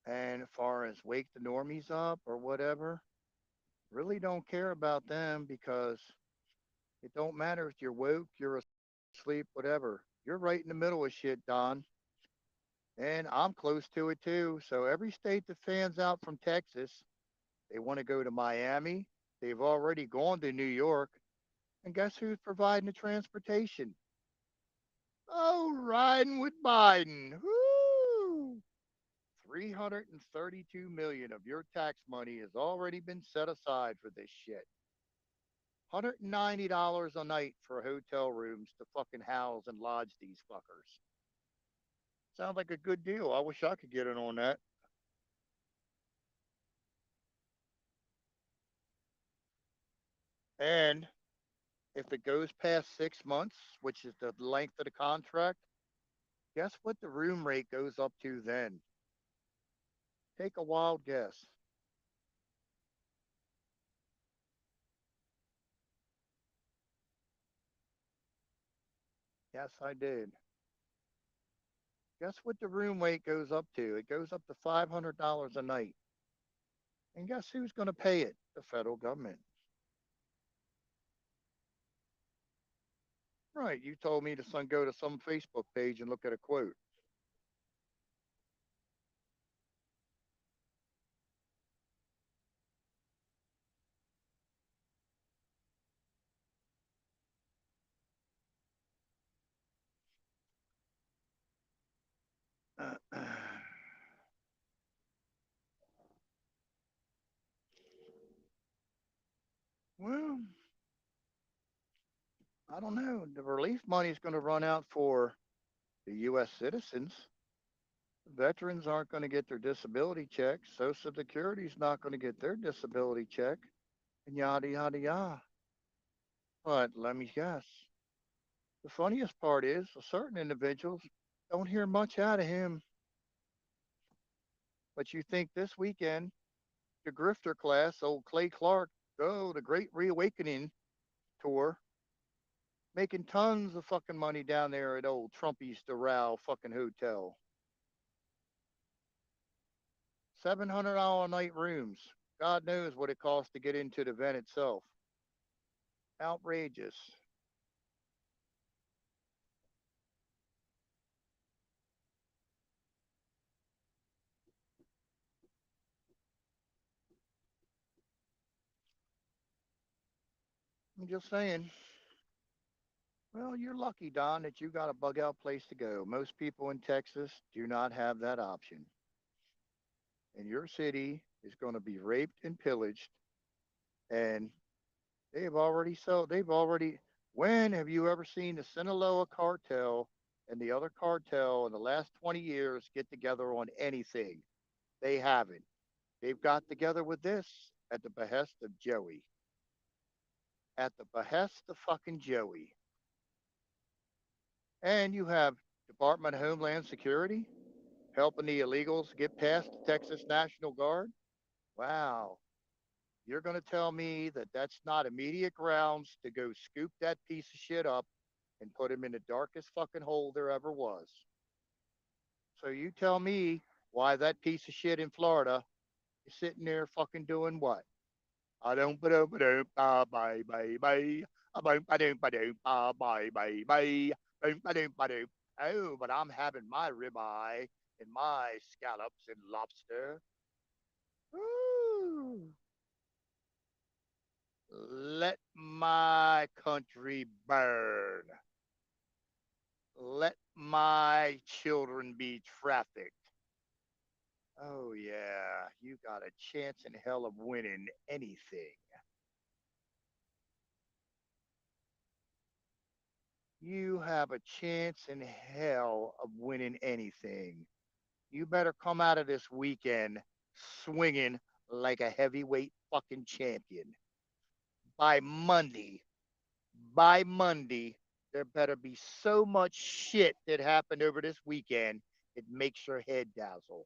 And as far as wake the normies up or whatever, really don't care about them because it don't matter if you're woke, you're asleep, whatever. You're right in the middle of shit, Don. And I'm close to it too. So every state that fans out from Texas, they want to go to Miami. They've already gone to New York. And guess who's providing the transportation? Oh, riding with Biden. Woo! 332 million of your tax money has already been set aside for this shit. $190 a night for hotel rooms to fucking house and lodge these fuckers. Sounds like a good deal. I wish I could get in on that. And if it goes past 6 months, which is the length of the contract, guess what the room rate goes up to then? Take a wild guess. Yes, I did. Guess what the room rate goes up to? It goes up to $500 a night. And guess who's going to pay it? The federal government. Right. You told me to go to some Facebook page and look at a quote. Well, I don't know. The relief money is going to run out for the U.S. citizens. Veterans aren't going to get their disability check. Social Security's not going to get their disability check, and yada, yada, yada. But let me guess. The funniest part is certain individuals don't hear much out of him. But you think this weekend, the grifter class, old Clay Clark, oh, the Great Reawakening tour, making tons of fucking money down there at old Trumpy's Doral fucking hotel. $700 a night rooms. God knows what it costs to get into the event itself. Outrageous. I'm just saying. Well, you're lucky, Don, that you got a bug out place to go. Most people in Texas do not have that option. And your city is going to be raped and pillaged. And they've already, when have you ever seen the Sinaloa cartel and the other cartel in the last 20 years get together on anything? They haven't. They've got together with this at the behest of Joey. at the behest of fucking Joey. And you have Department of Homeland Security helping the illegals get past the Texas National Guard. Wow. You're going to tell me that that's not immediate grounds to go scoop that piece of shit up and put him in the darkest fucking hole there ever was. So you tell me why that piece of shit in Florida is sitting there fucking doing what? I don't ba bye bye bye. Bye bye bye. Oh, but I'm having my ribeye and my scallops and lobster. Ooh. Let my country burn. Let my children be trafficked. Oh, yeah, you got a chance in hell of winning anything. You have a chance in hell of winning anything. You better come out of this weekend swinging like a heavyweight fucking champion. By Monday, by Monday, there better be so much shit that happened over this weekend it makes your head dazzle.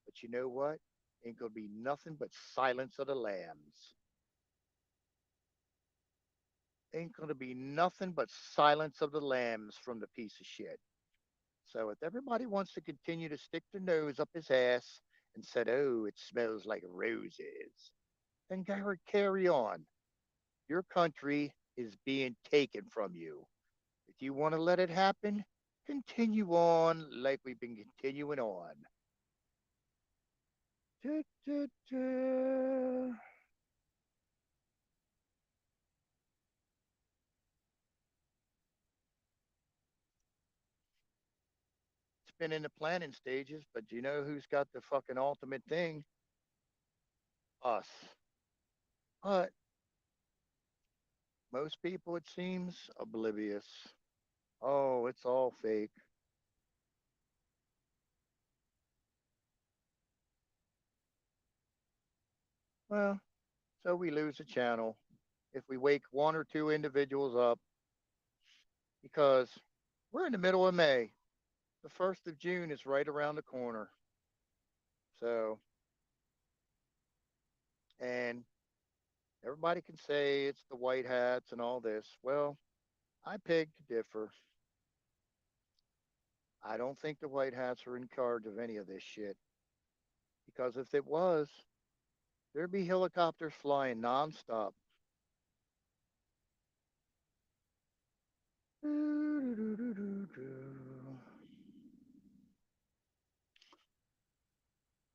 But you know what? Ain't gonna be nothing but silence of the lambs. Ain't gonna be nothing but silence of the lambs from the piece of shit. So if everybody wants to continue to stick their nose up his ass and said, "Oh, it smells like roses," then carry on. Your country is being taken from you. If you want to let it happen, continue on like we've been continuing on. Da, da, da. It's been in the planning stages, but you know who's got the fucking ultimate thing? Us. But most people, it seems, oblivious. Oh, it's all fake. Well, so we lose a channel if we wake one or two individuals up because we're in the middle of May. The 1st of June is right around the corner. So, and everybody can say it's the white hats and all this. Well, I beg to differ. I don't think the white hats are in charge of any of this shit because if it was, there'd be helicopters flying nonstop.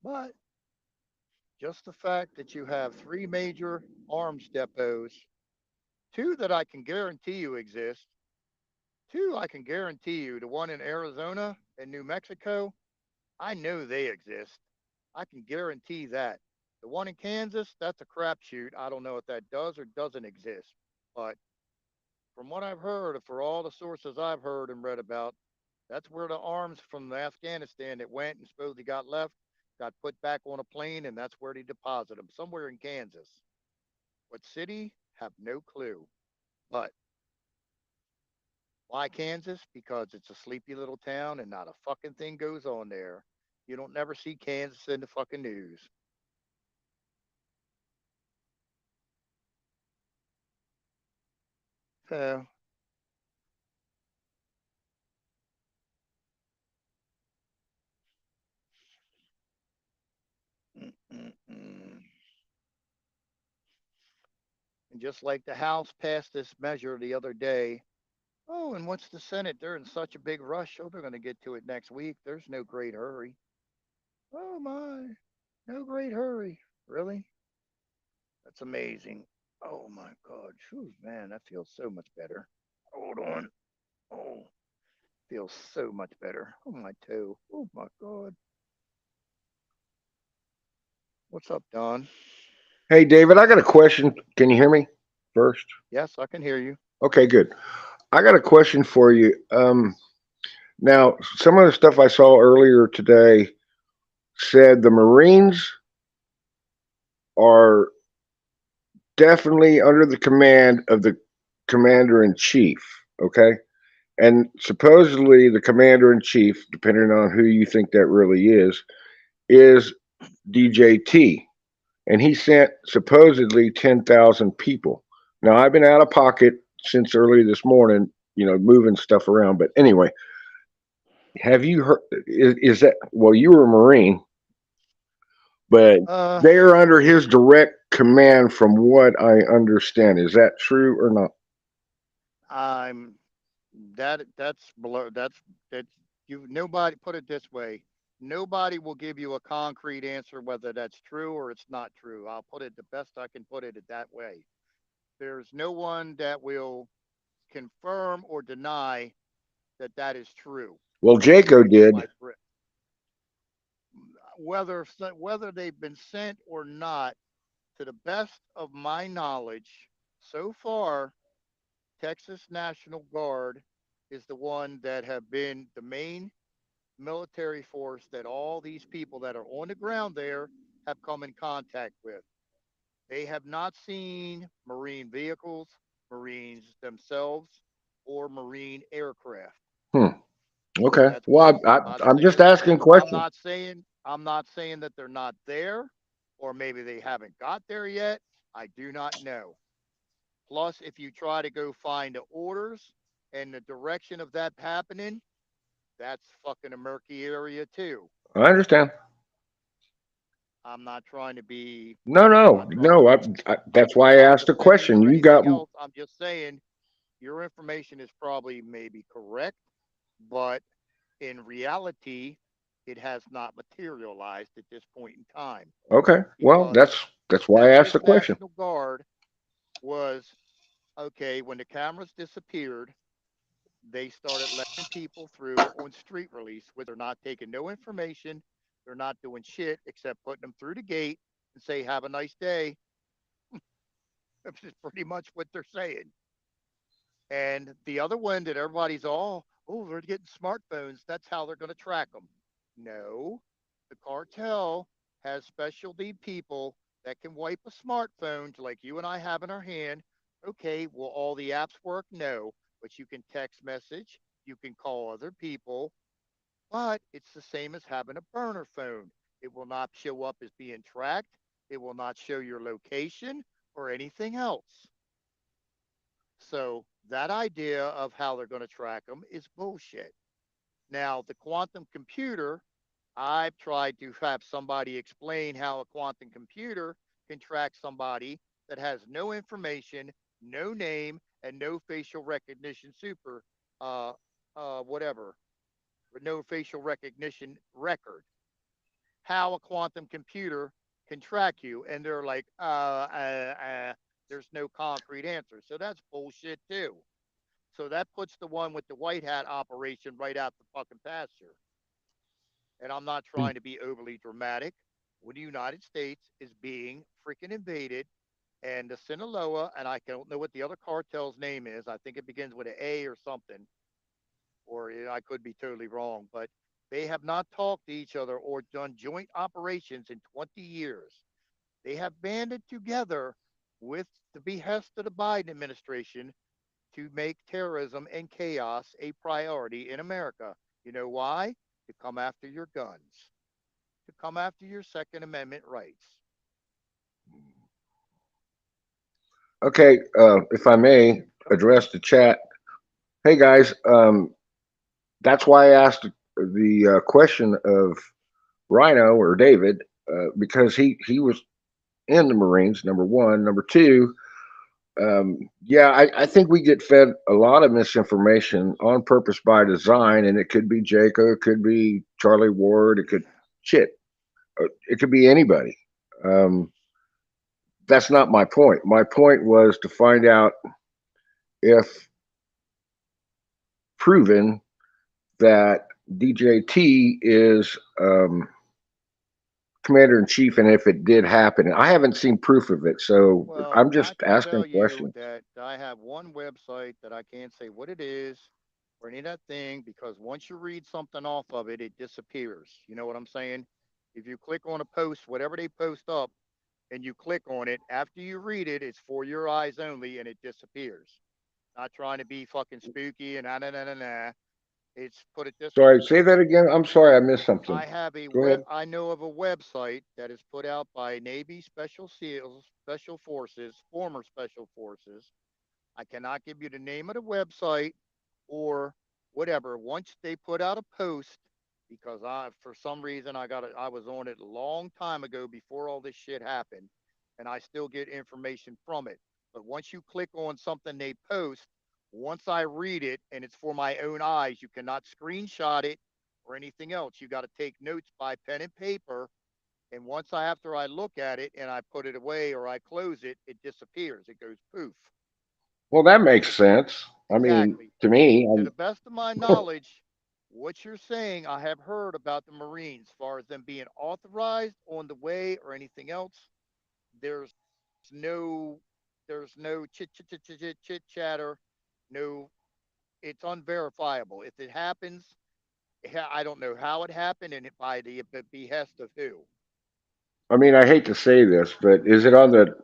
But just the fact that you have three major arms depots, two that I can guarantee you exist, two I can guarantee you, the one in Arizona and New Mexico, I know they exist. I can guarantee that. The one in Kansas, that's a crapshoot. I don't know if that does or doesn't exist. But from what I've heard, for all the sources I've heard and read about, that's where the arms from Afghanistan that went and supposedly got left got put back on a plane, and that's where they deposit them, somewhere in Kansas. What city? Have no clue. But why Kansas? Because it's a sleepy little town and not a fucking thing goes on there. You don't never see Kansas in the fucking news. So, and just like the House passed this measure the other day, oh, and what's the Senate? They're in such a big rush. Oh, they're going to get to it next week. There's no great hurry. Oh, my. No great hurry. Really? That's amazing. Oh, my God. Whew, man, that feels so much better. Hold on. Oh, feels so much better. Oh, my toe. Oh, my God. What's up, Don? Hey, David, I got a question. Can you hear me first? Yes, I can hear you. Okay, good. I got a question for you. Now, some of the stuff I saw earlier today said the Marines are definitely under the command of the commander in chief. Okay. And supposedly the commander in chief, depending on who you think that really is DJT. And he sent supposedly 10,000 people. Now, I've been out of pocket since early this morning, moving stuff around. But anyway, have you heard? Is that, well, you were a Marine, but Uh, they're under his direct command from what I understand. Is that true or not? I'm that's below that's you nobody put it this way. Nobody will give you a concrete answer whether that's true or it's not true. I'll put it the best I can put it that way. There's no one that will confirm or deny that that is true. Well, Jaco did. My whether they've been sent or not, to the best of my knowledge, so far, Texas National Guard is the one that have been the main military force that all these people that are on the ground there have come in contact with. They have not seen Marine vehicles, Marines themselves, or Marine aircraft. Hmm. So Okay. that's Well, one. I'm just asking questions. I'm not saying that they're not there, or maybe they haven't got there yet. I do not know. Plus, if you try to go find the orders and the direction of that happening, that's fucking a murky area too. I understand. I'm not trying to be No, I'm no, not trying no. I'm That's why I not asked the defending you question. or You got anything else. I'm just saying your information is probably maybe correct, but in reality, it has not materialized at this point in time okay. Well, because that's why I asked Texas the question. National Guard was okay when the cameras disappeared. They started letting people through on street release, where they're not taking no information, they're not doing shit except putting them through the gate and say, "Have a nice day." That's just pretty much what they're saying. And the other one that everybody's all, oh, they're getting smartphones. That's how they're going to track them. No, the cartel has specialty people that can wipe a smartphone like you and I have in our hand. Okay, will all the apps work? No, but you can text message, you can call other people, but it's the same as having a burner phone. It will not show up as being tracked, it will not show your location or anything else. So that idea of how they're going to track them is bullshit. Now, the quantum computer, I've tried to have somebody explain how a quantum computer can track somebody that has no information, no name, and no facial recognition uh, whatever, no facial recognition record. How a quantum computer can track you, and they're like, there's no concrete answer. So that's bullshit too. So that puts the one with the white hat operation right out the fucking pasture. And I'm not trying to be overly dramatic. When the United States is being freaking invaded, and the Sinaloa, and I don't know what the other cartel's name is. I think it begins with an A or something, or I could be totally wrong, but they have not talked to each other or done joint operations in 20 years. They have banded together with the behest of the Biden administration to make terrorism and chaos a priority in America. You know why? To come after your guns, to come after your Second Amendment rights. Okay. If I may address the chat. Hey guys. That's why I asked the question of Rhino or David because he was in the Marines. Number one. Number two. Yeah, I think we get fed a lot of misinformation on purpose by design, and it could be Jacob, it could be Charlie Ward, it could shit, it could be anybody. Um, that's not my point. My point was to find out if proven that DJT is commander in chief, and if it did happen, I haven't seen proof of it, so Well, I'm I just can asking tell you questions. that I have one website that I can't say what it is or any of that thing because once you read something off of it, it disappears. You know what I'm saying? If you click on a post, whatever they post up, and you click on it. After you read it, it's for your eyes only, and it disappears. Not trying to be fucking spooky and nah. It's put it this way. Sorry, say that again. I'm sorry, I missed something. I have a Go ahead. web. I know of a website that is put out by Navy Special SEALs, Special Forces, former Special Forces. I cannot give you the name of the website or whatever. Once they put out a post, because for some reason, I was on it a long time ago before all this shit happened, and I still get information from it. But once you click on something they post, once I read it and it's for my own eyes, you cannot screenshot it or anything else. You got to take notes by pen and paper. And once after I look at it and I put it away or I close it, it disappears. It goes poof. Well, that makes sense. I mean, Exactly. to me, To the best of my knowledge, what you're saying, I have heard about the Marines, as far as them being authorized on the way or anything else. There's no, there's no chit chatter. No, it's unverifiable. If it happens, I don't know how it happened and by the behest of who. I mean, I hate to say this, but is it on the?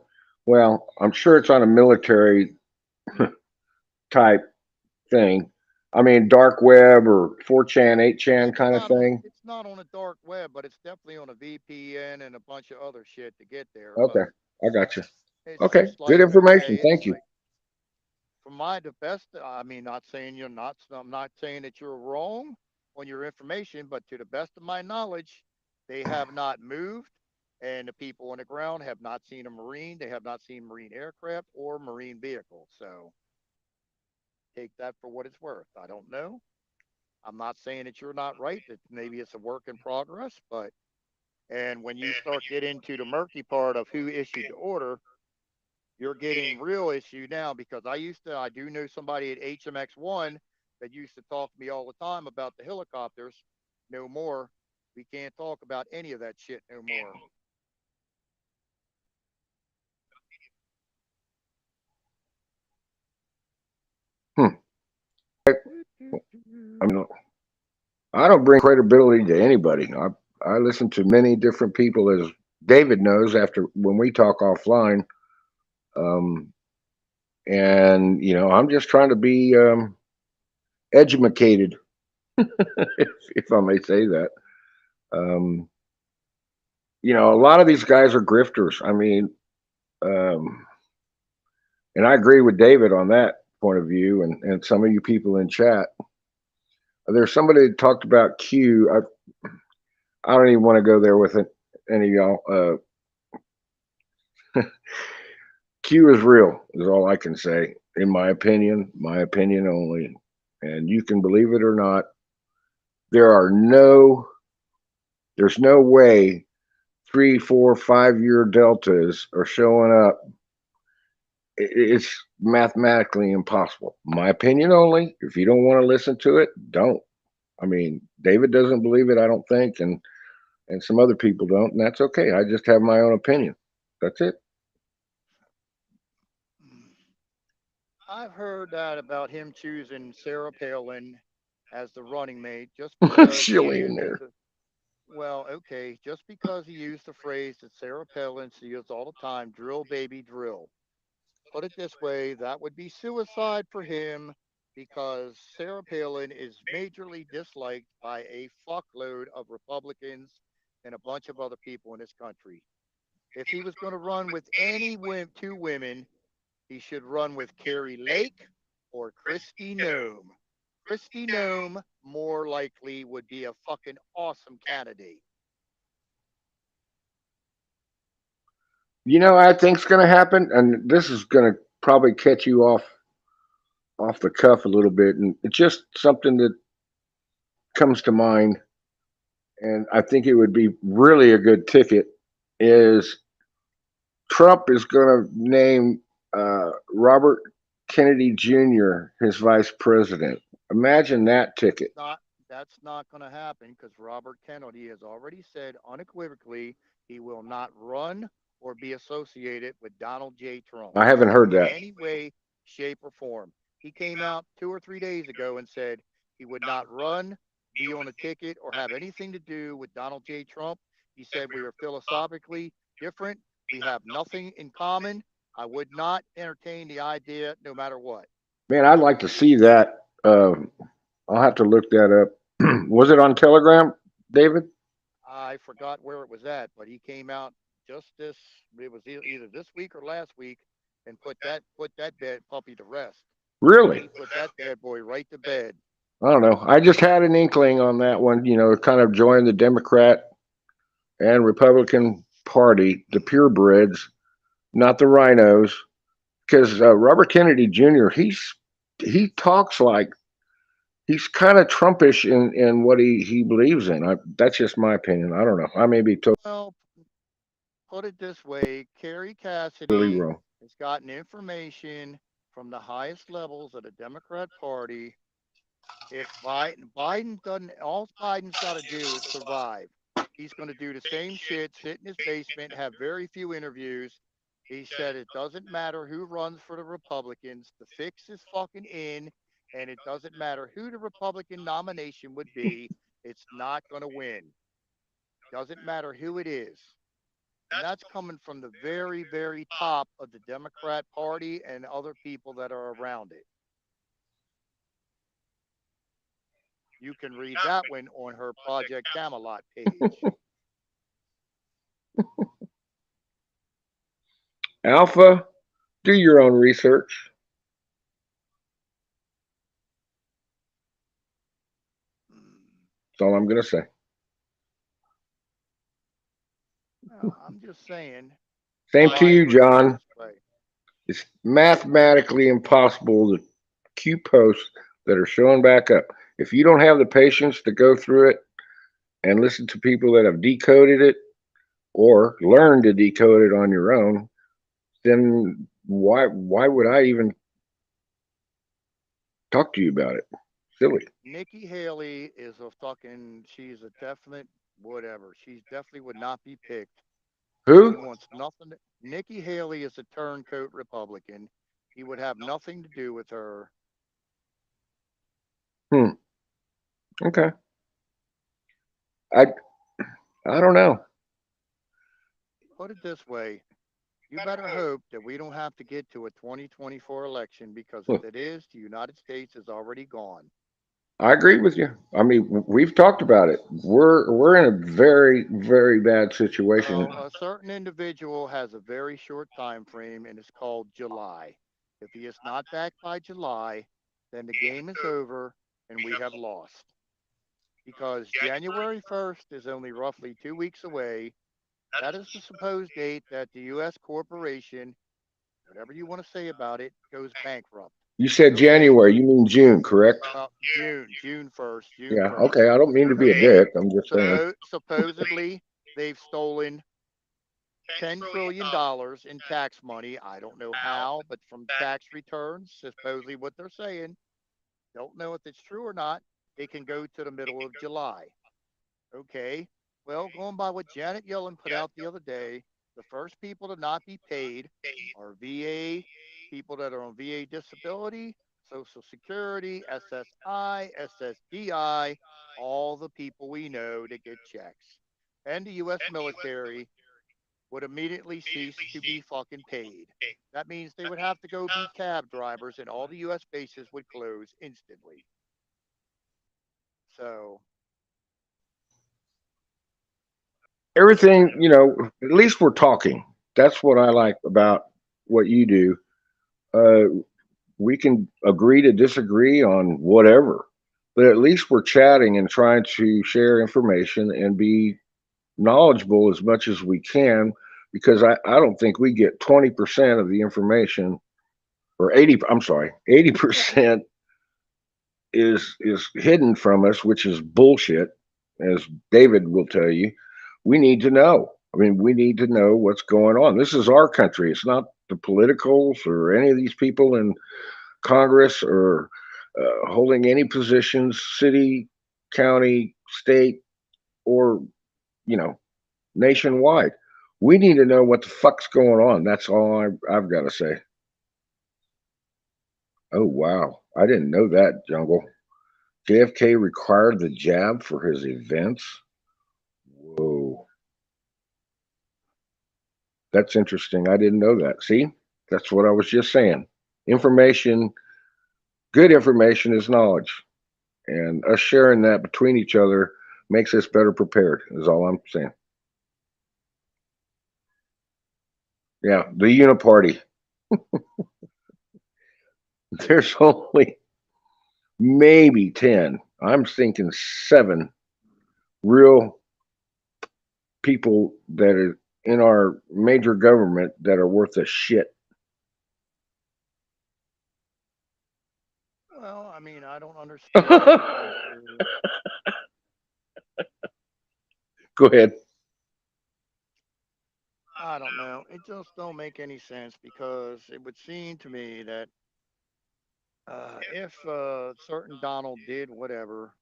Well, I'm sure it's on a military type thing. I mean, dark web or 4chan, 8chan It's kind of not on. thing. It's not on a dark web, but it's definitely on a VPN and a bunch of other shit to get there. Okay, But I got you. it's Okay, just good like information. okay, Thank it's you. like for my the best. I mean, not saying you're not. I'm not saying that you're wrong on your information, but to the best of my knowledge, they have not moved, and the people on the ground have not seen a Marine. They have not seen Marine aircraft or Marine vehicles. So take that for what it's worth. I don't know. I'm not saying that you're not right. That maybe it's a work in progress, but and when you start getting into the murky part of who issued the order, you're getting real issue now because I do know somebody at HMX1 that used to talk to me all the time about the helicopters. No more. We can't talk about any of that shit no more. Hmm. I mean, I don't bring credibility to anybody. I listen to many different people, as David knows. After when we talk offline, um, and I'm just trying to be educated, if I may say that. Um, a lot of these guys are grifters. I mean, um, and I agree with David on that point of view, and some of you people in chat. There's somebody that talked about Q. I don't even want to go there with it, any of y'all. Q is real, is all I can say, in my opinion only. And you can believe it or not, there are no, there's no way 3, 4, 5 year deltas are showing up. It's mathematically impossible. My opinion only. If you don't want to listen to it, don't. I mean, David doesn't believe it, I don't think, and some other people don't, and that's okay. I just have my own opinion. That's it. I've heard that about him choosing Sarah Palin as the running mate just because he Silly in uses there. the well, okay, just because he used the phrase that Sarah Palin uses all the time, drill baby drill. Put it this way, that would be suicide for him because Sarah Palin is majorly disliked by a fuckload of Republicans and a bunch of other people in this country. If he was going to run with two women, he should run with Carrie Lake or Christy Nome. Christy Nome more likely would be a fucking awesome candidate. I think's going to happen, and this is going to probably catch you off the cuff a little bit, and it's just something that comes to mind, and I think it would be really a good ticket. Is Trump is going to name Robert Kennedy Jr. his vice president? Imagine that ticket. Not that's not going to happen because Robert Kennedy has already said unequivocally he will not run or be associated with Donald J. Trump I haven't heard in that. any way, shape, or form. He came out 2 or 3 days ago and said he would not run, be on a ticket, or have anything to do with Donald J. Trump. He said we are philosophically different. We have nothing in common. I would not entertain the idea no matter what. Man, I'd like to see that. I'll have to look that up. Was it on Telegram, David? I forgot where it was at, but he came out just this. It was either this week or last week, and put that bed puppy to rest. Really? He put that bad boy right to bed. I don't know. I just had an inkling on that one, kind of join the Democrat and Republican Party, the purebreds, not the rhinos, because Robert Kennedy Jr. He talks like he's kind of Trumpish in what he believes in. That's just my opinion. I don't know. I may be Well, put it this way: Kerry totally Cassidy wrong. has gotten information from the highest levels of the Democrat Party. If Biden doesn't, all Biden's got to do is survive. He's going to do the same shit, sit in his basement, have very few interviews. He said it doesn't matter who runs for the Republicans. The fix is fucking in, and it doesn't matter who the Republican nomination would be. It's not going to win. Doesn't matter who it is. And that's coming from the very, very top of the Democrat Party and other people that are around it. You can read that one on her Project Camelot page. Alpha, do your own research. That's all I'm going to say. I'm just saying, Same to I you, look at it John. this way. It's mathematically impossible to queue posts that are showing back up. If you don't have the patience to go through it and listen to people that have decoded it or learn to decode it on your own, then why would I even talk to you about it? Silly. Nikki Haley is a fucking, she's a definite whatever. She definitely would not be picked. He Who? wants nothing. Nikki Haley is a turncoat Republican. He would have nothing to do with her. Hmm. Okay. I I don't know. Put it this way: you better hope that we don't have to get to a 2024 election because Hmm. if it is, the United States is already gone. I agree with you. I mean, we've talked about it. We're in a very very bad situation. Well, a certain individual has a very short time frame, and it's called July. If he is not back by July, then the game is over and we have lost. Because January 1st is only roughly 2 weeks away. That is the supposed date that the U.S. corporation, whatever you want to say about it, goes bankrupt. You said Okay. January. You mean June, correct? June 1st, June Yeah. 1st. Okay. I don't mean to be a Okay. dick. I'm just saying. Supposedly, they've stolen $10 trillion in tax money. I don't know how, but from tax returns, supposedly what they're saying, don't know if it's true or not. It can go to the middle of July. Okay. Well, going by what Janet Yellen put out the other day, the first people to not be paid are VA, people that are on VA disability, Social Security, SSI, SSDI, all the people we know that get checks. And the U.S. military would immediately cease to be fucking paid. That means they would have to go be cab drivers and all the U.S. bases would close instantly. So, Everything, at least we're talking. That's what I like about what you do. We can agree to disagree on whatever, but at least we're chatting and trying to share information and be knowledgeable as much as we can because I don't think we get 20% of the information or 80, I'm sorry, 80% is hidden from us, which is bullshit, as David will tell you. We need to know. I mean, we need to know what's going on. This is our country. It's not the politicals or any of these people in Congress or holding any positions, city, county, state, or you know, nationwide. We need to know what the fuck's going on. That's all I've got to say. Oh wow, I didn't know that, Jungle. JFK required the jab for his events. Whoa. That's interesting. I didn't know that. See, that's what I was just saying. Information, good information is knowledge. And us sharing that between each other makes us better prepared, is all I'm saying. Yeah, the uniparty. There's only maybe 10. I'm thinking 7 real people that are in our major government that are worth a shit. Well, I mean, I don't understand because Go ahead. I don't know. It just don't make any sense because it would seem to me that if certain Donald did whatever,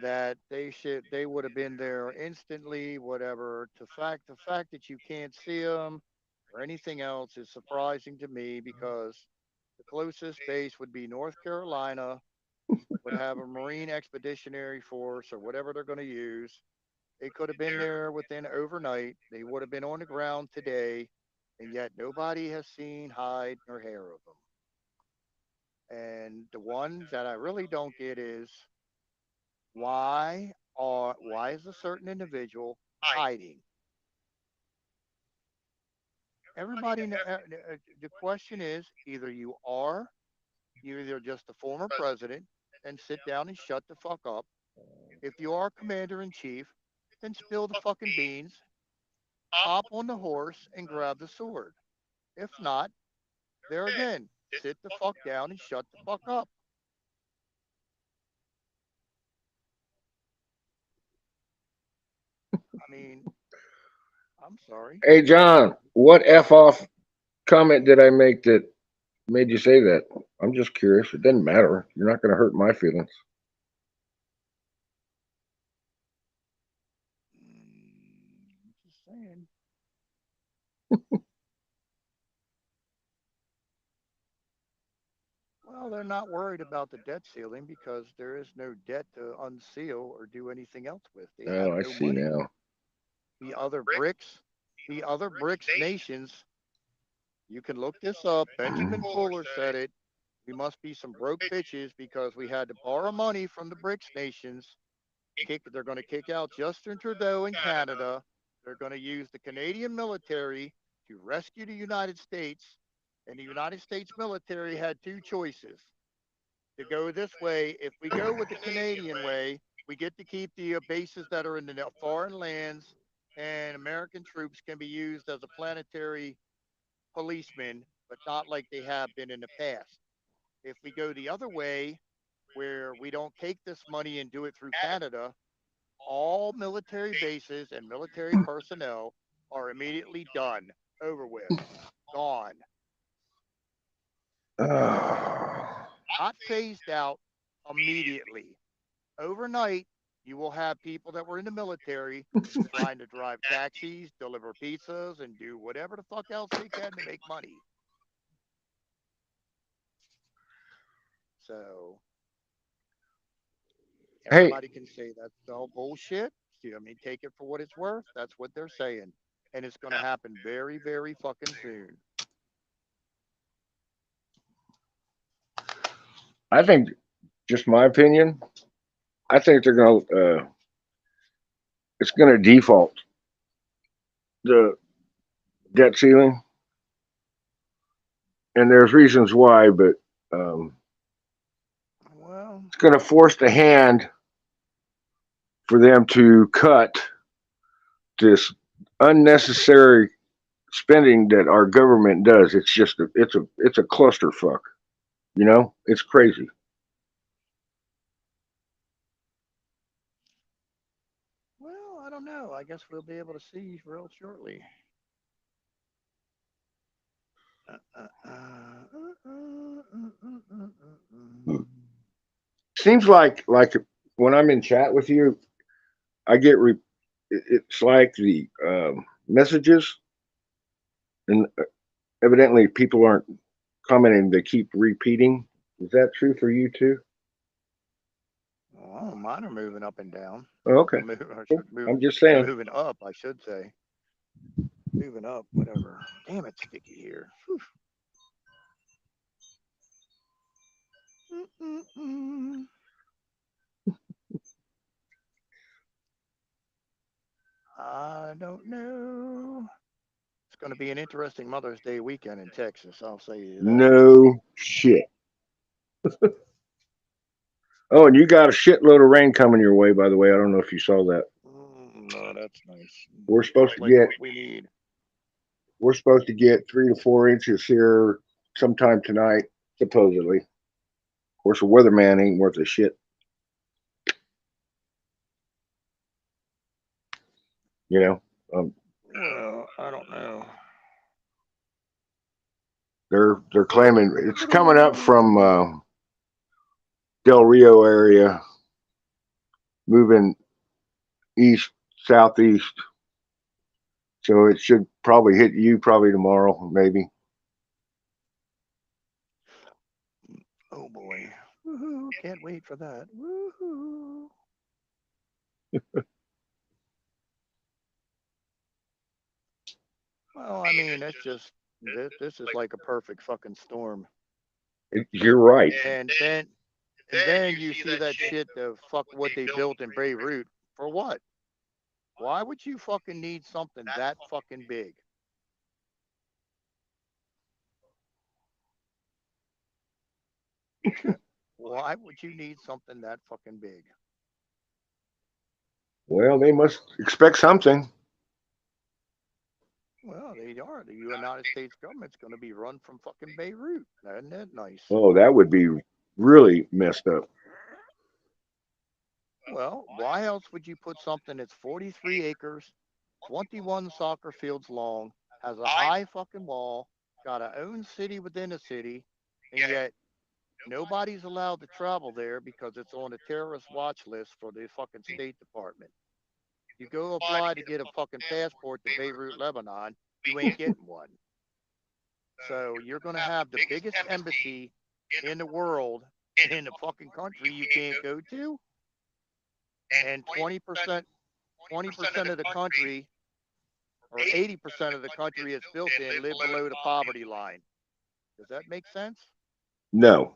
that they would have been there instantly, whatever. The fact that you can't see them or anything else is surprising to me because the closest base would be North Carolina, would have a Marine Expeditionary Force or whatever they're going to use. They could have been there within overnight. They would have been on the ground today, and yet nobody has seen hide nor hair of them. And the one that I really don't get is why is a certain individual hiding? The question is you're either just a former president and sit down and shut the fuck up. If you are commander in chief, then spill the fucking beans, hop on the horse, and grab the sword. If not, there again, sit the fuck down and shut the fuck up. I mean, I'm sorry. Hey, John, what F off comment did I make that made you say that? I'm just curious. It doesn't matter. You're not going to hurt my feelings. Just saying. Well, they're not worried about the debt ceiling because there is no debt to unseal or do anything else with. They Oh, have I no see money. now. The other BRICS, the other BRICS nations, you can look this up. Benjamin Fuller said it. We must be some broke bitches because we had to borrow money from the BRICS nations. They're going to kick out Justin Trudeau in Canada. They're going to use the Canadian military to rescue the United States. And the United States military had two choices to go this way. If we go with the Canadian way, we get to keep the bases that are in the foreign lands, and American troops can be used as a planetary policemen, but not like they have been in the past. If we go the other way, where we don't take this money and do it through Canada, all military bases and military personnel are immediately done, over with, gone, Oh. not phased out immediately. Overnight, you will have people that were in the military trying to drive taxis, deliver pizzas, and do whatever the fuck else they can to make money. So Hey, everybody can say that's all bullshit. See, I mean, take it for what it's worth. That's what they're saying. And it's going to happen very, very fucking soon. I think, just my opinion, I think they're going to, it's going to default the debt ceiling. And there's reasons why, but um, Well, it's going to force the hand for them to cut this unnecessary spending that our government does. It's just it's a clusterfuck. You know, it's crazy. well, I don't know. I guess we'll be able to see real shortly. Seems like when I'm in chat with you, I get it's like the messages, and evidently people aren't commenting; they keep repeating. Is that true for you too? Well, mine are moving up and down. Oh, okay, Or cool. should move. I'm just They're saying. moving up, I should say. moving up, whatever. Damn, it's sticky here. I don't know. It's going to be an interesting Mother's Day weekend in Texas. I'll say you that. No shit. Oh, and you got a shitload of rain coming your way, by the way. I don't know if you saw that. No, that's nice. We're supposed Just to like get what we need. we're supposed to get 3 to 4 inches here sometime tonight, supposedly. Of course, a weatherman ain't worth a shit. You know, Well, I don't know. they're claiming it's coming up from Del Rio area, moving east southeast. So it should probably hit you probably tomorrow, maybe. Oh boy. Woohoo. Can't wait for that. Woohoo. Well, I mean, it's just this is like a perfect fucking storm. You're right. And then you see that shit of fuck what they built in Beirut for what? Why would you fucking need something that fucking big? Why would you need something that fucking big? Well, they must expect something. Well, they are. The United States government's going to be run from fucking Beirut. Isn't that nice? Oh, that would be really messed up. Well, why else would you put something that's 43 acres, 21 soccer fields long, has a high fucking wall, got a own city within a city, and yet nobody's allowed to travel there because it's on a terrorist watch list for the fucking State Department. You go apply to get a fucking passport to Beirut, Lebanon, you ain't getting one. So you're going to have the biggest embassy in the world in the fucking country you can't go to, and 20% of the country or 80% of the country it's built in live below the poverty line. Does that make sense? No.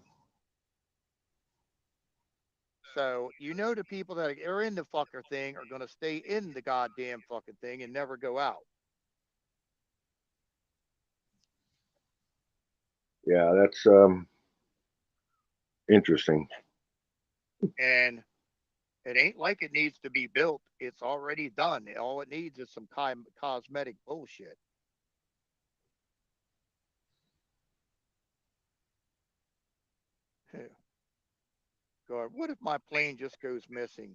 So you know the people that are in the fucker thing are going to stay in the goddamn fucking thing and never go out. Yeah, that's interesting. And it ain't like it needs to be built. It's already done. All it needs is some cosmetic bullshit. God, what if my plane just goes missing?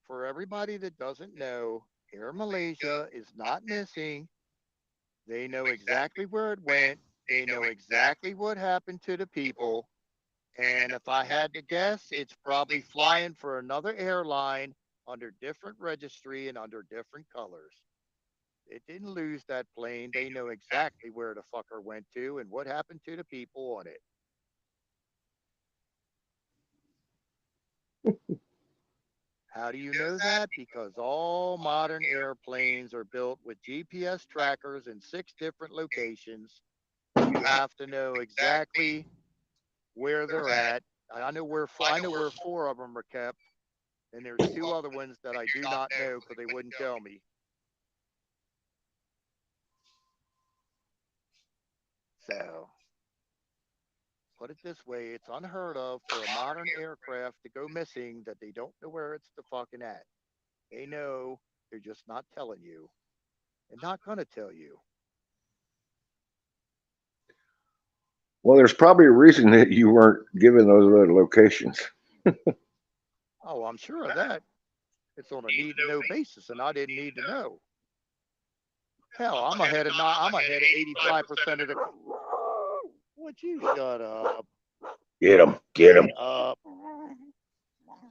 For everybody that doesn't know, Air Malaysia is not missing. They know exactly where it went. They know exactly what happened to the people. And if I had to guess, it's probably flying for another airline under different registry and under different colors. It didn't lose that plane. They know exactly where the fucker went to and what happened to the people on it. How do you know that? Because all modern airplanes are built with GPS trackers in 6 different locations. You have to know exactly where they're at. I know where 4 of them are kept, and there's 2 other ones that I do not know because they wouldn't tell me. So, put it this way, it's unheard of for a modern aircraft to go missing that they don't know where it's the fucking at. They know, they're just not telling you and not going to tell you. Well, there's probably a reason that you weren't given those other locations. Oh, I'm sure of that. It's on a need to know basis, and I didn't need to know. Hell, I'm ahead of 85% of the. Would you shut up? Get them, get them. Shut up.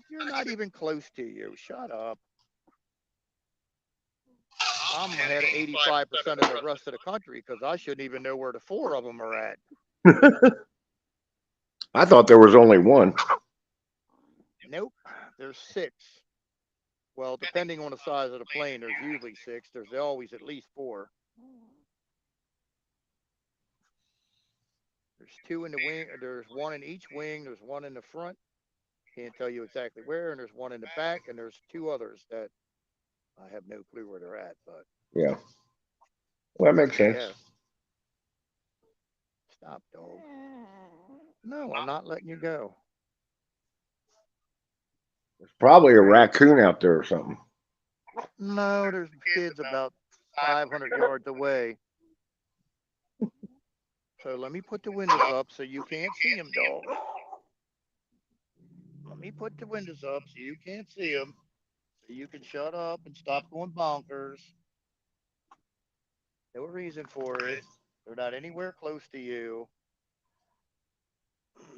You're not even close to you. Shut up. I'm ahead of 85% of the rest of the country because I shouldn't even know where the 4 of them are at. I thought there was only one. Nope, there's 6. Well, depending on the size of the plane, there's usually six. There's always at least four. There's two in the wing. There's one in each wing. There's one in the front. Can't tell you exactly where. And there's one in the back. And there's two others that I have no clue where they're at. But Yeah. Well, that makes sense. yes. Stop, dog. No, I'm not letting you go. There's probably a raccoon out there or something. No, there's kids about 500 yards away. So let me put the windows up so you can't see them, dog. Let me put the windows up so you can't see them. So you can shut up and stop going bonkers. No reason for it. They're not anywhere close to you.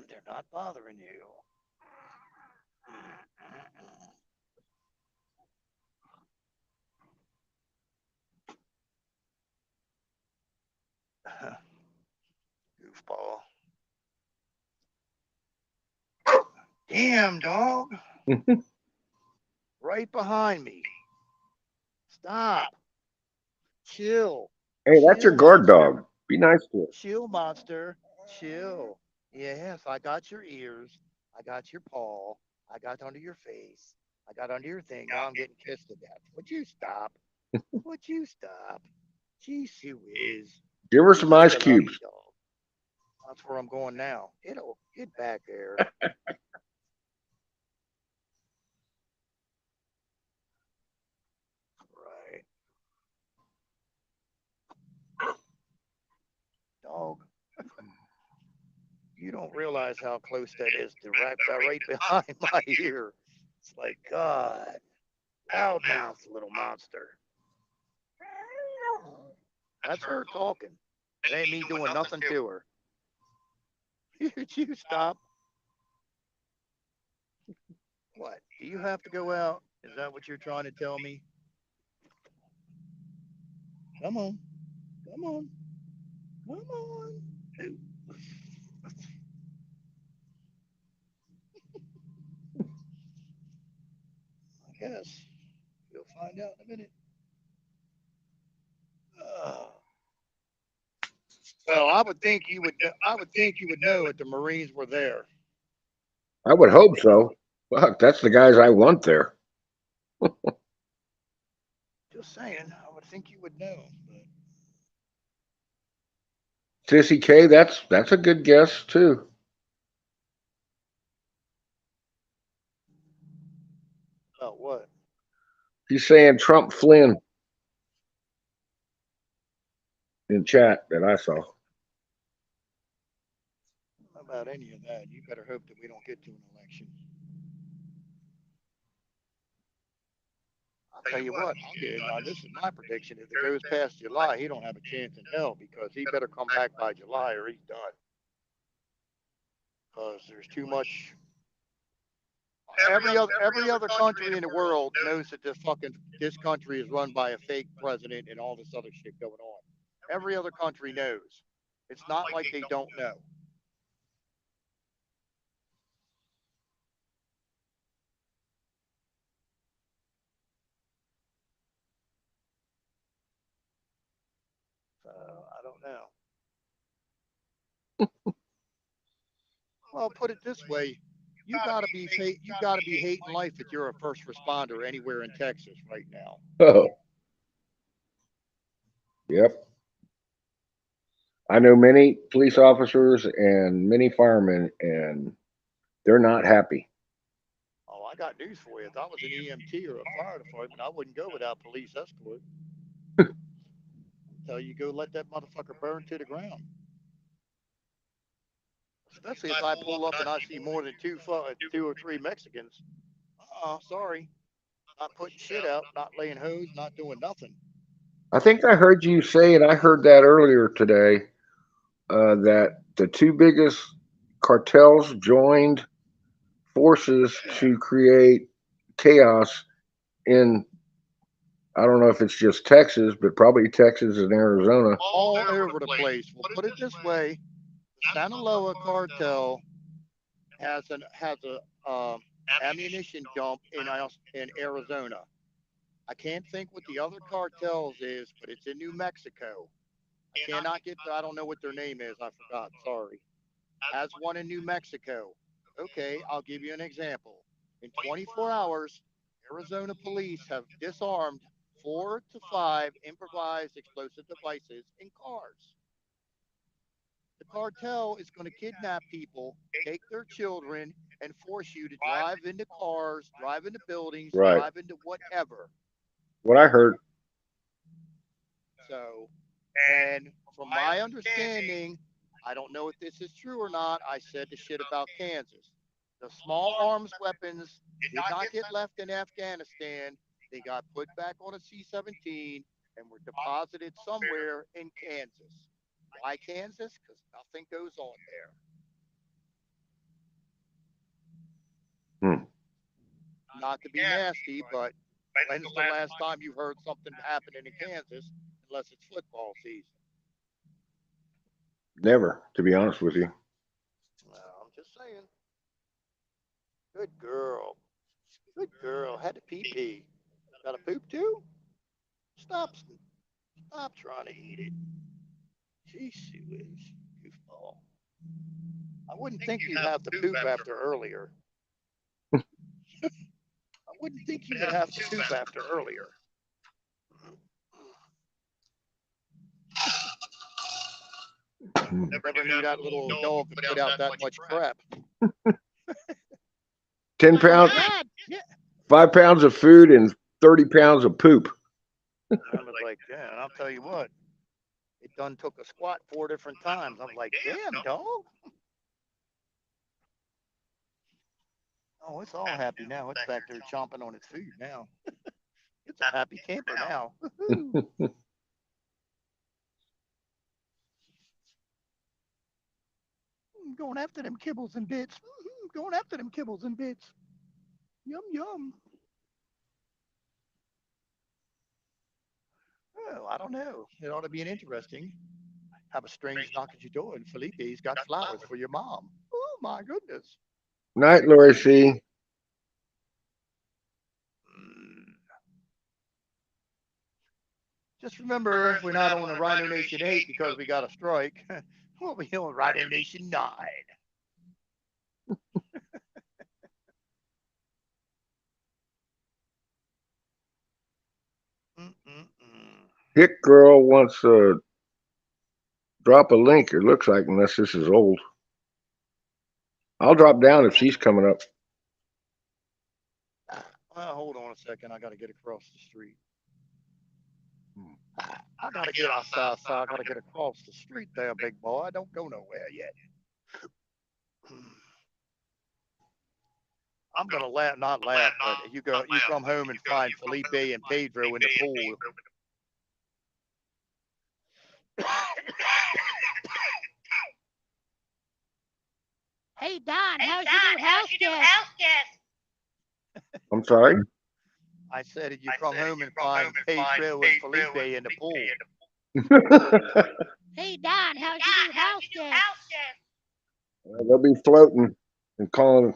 They're not bothering you. Goofball. Damn, dog. Right behind me. Stop. Chill. Hey, that's your Chill, guard monster. dog. Be nice to it. Chill, monster. Chill. Yes, I got your ears. I got your paw. I got under your face. I got under your thing. Now I'm getting kissed to death. Would you stop? Would you stop? Jeez, who is? Give her some ice Such a lovely cubes. dog. That's where I'm going now. Get back there. Right. Dog. You don't realize how close that is to right behind my ear. It's like, God. Loudmouth, little monster. That's her talking. It ain't me doing nothing to her. Did you stop? What? Do you have to go out? Is that what you're trying to tell me? Come on. Come on. Come on. I guess. You'll find out in a minute. Uh, well, I would think you would. I would think you would know if the Marines were there. I would hope so. Fuck, that's the guys I want there. Just saying. I would think you would know. But Sissy K, that's a good guess too. about what? He's saying Trump Flynn in chat that I saw. About any of that? You better hope that we don't get to an election. I'll tell you what. Now this is my prediction. If it goes past July, he don't have a chance in hell because he better come back by July or he's done. Because there's too much. Every other country in the world knows that this country is run by a fake president and all this other shit going on. Every other country knows. It's not like they don't know. So I don't know. Well, put it this way: you gotta be hating life if you're a first responder anywhere in Texas right now. Oh, yep. I know many police officers and many firemen, and they're not happy. Oh, I got news for you. If I was an EMT or a fire department, I wouldn't go without police escort. So you go let that motherfucker burn to the ground. Especially if I pull up and I see more than two or three Mexicans. Sorry, not putting shit out, not laying hose, not doing nothing. I think I heard you say, and I heard that earlier today, that the two biggest cartels joined forces to create chaos in, I don't know if it's just Texas, but probably Texas and Arizona. All over the place. We'll put it this way: the Sinaloa cartel has a ammunition dump in Arizona. I can't think what the other cartels is, but it's in New Mexico. I cannot get. I don't know what their name is. I forgot. Sorry. Has one in New Mexico. Okay, I'll give you an example. In 24 hours, Arizona police have disarmed 4 to 5 improvised explosive devices in cars. The cartel is going to kidnap people, take their children, and force you to drive into cars, drive into buildings, Right. drive into whatever. What I heard. So, and from my understanding, I don't know if this is true or not. I said the shit about Kansas. The small arms weapons did not get left in Afghanistan. They got put back on a C 17 and were deposited somewhere in Kansas. Why Kansas? Because nothing goes on there. Hmm. Not to be nasty, but when's the last time you heard something happening in Kansas unless it's football season? Never, to be honest with you. Well, I'm just saying. Good girl. Good girl. Had to pee pee. Got a poop too? Stop. Stop trying to eat it. Jeez, she is. Goofball. I wouldn't think you'd have to poop after earlier. I wouldn't think you would have to poop after earlier. Never knew that little dog could put out that much crap. 10 pounds, God, yeah. 5 pounds of food and 30 pounds of poop. I was like, yeah, I'll tell you what. It done took a squat 4 different times. I'm like, damn, dog. Oh, it's all happy now. It's back there chomping on its food now. It's a happy camper now. Going after them kibbles and bits. Going after them kibbles and bits. Yum, yum. Oh, I don't know. It ought to be an interesting. Have a strange knock at your door, and Felipe's got flowers for your mom. Oh, my goodness. Night, Lori C. Just remember, we're not on a Rhino Nation 8 because we got a strike. We'll be on Rhino Nation 9. Hit girl wants to drop a link, it looks like, unless this is old. I'll drop down if she's coming up. Well, hold on a second. I got to get across the street. I got to get outside. So I got to get across the street there, big boy. I don't go nowhere yet. I'm gonna laugh, not laugh, but you come home and find Felipe and Pedro in the pool. Hey Don, how's your new house guest? I'm sorry? I said you come home and find Pedro and Felipe in the pool. Hey Don, how's your new house guest? They'll be floating and calling.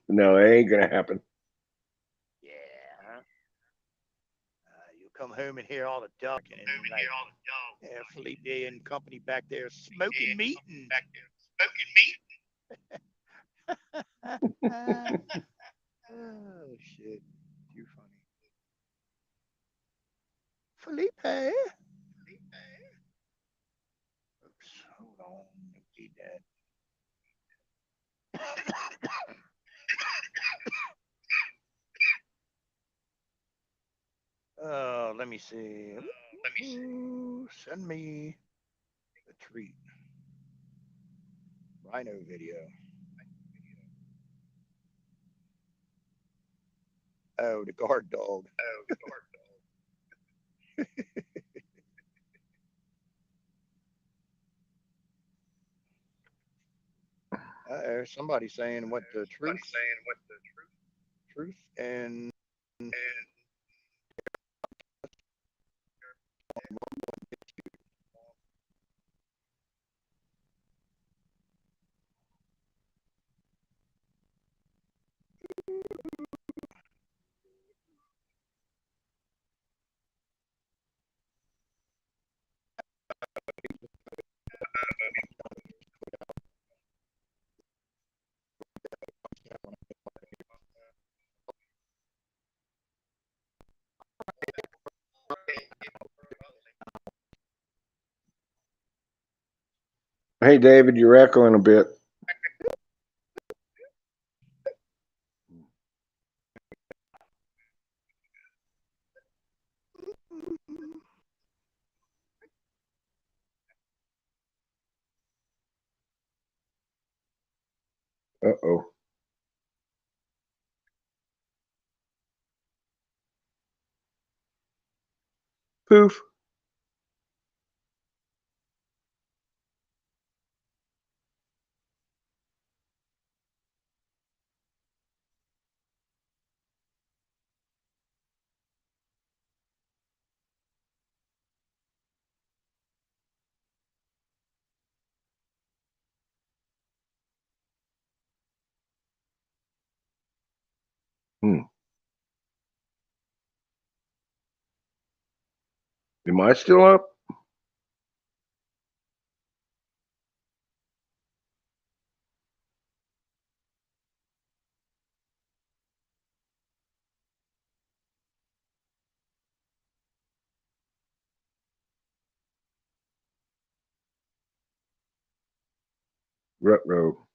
No, it ain't gonna happen. Yeah. You come home and hear all the ducking and like, yeah, Felipe and company back there smoking meat and oh shit, too funny. Felipe. Oops, hold on. Need that. Let me see. Ooh, send me a treat. Rhino video. Oh, the guard dog. Somebody saying what the truth and Hey, David, you're echoing a bit. Uh-oh. Poof. Hmm. Am I still up? Ruh-roh.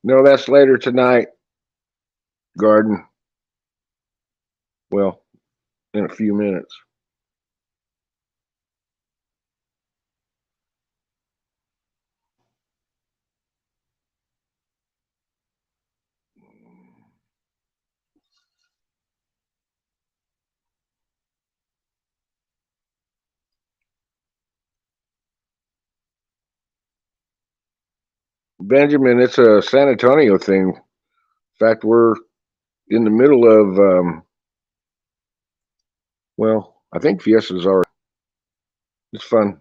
No, that's later tonight, Garden. Well, in a few minutes. Benjamin, it's a San Antonio thing. In fact, we're in the middle of, well, I think Fiesta's already. It's fun.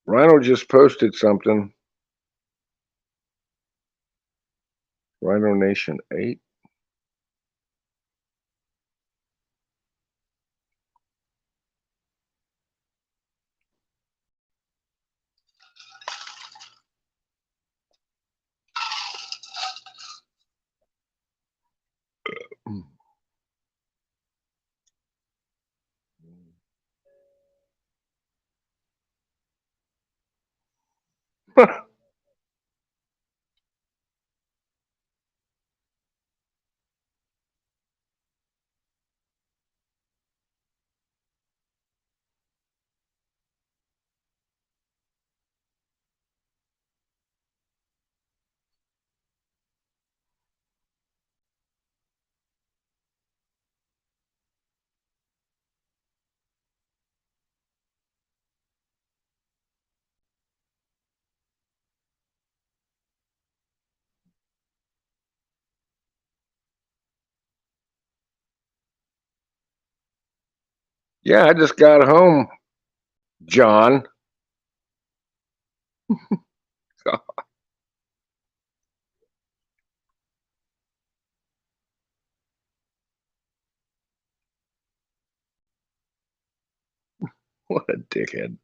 Rhino just posted something. Rhino Nation 8. Yeah, I just got home, John. What a dickhead.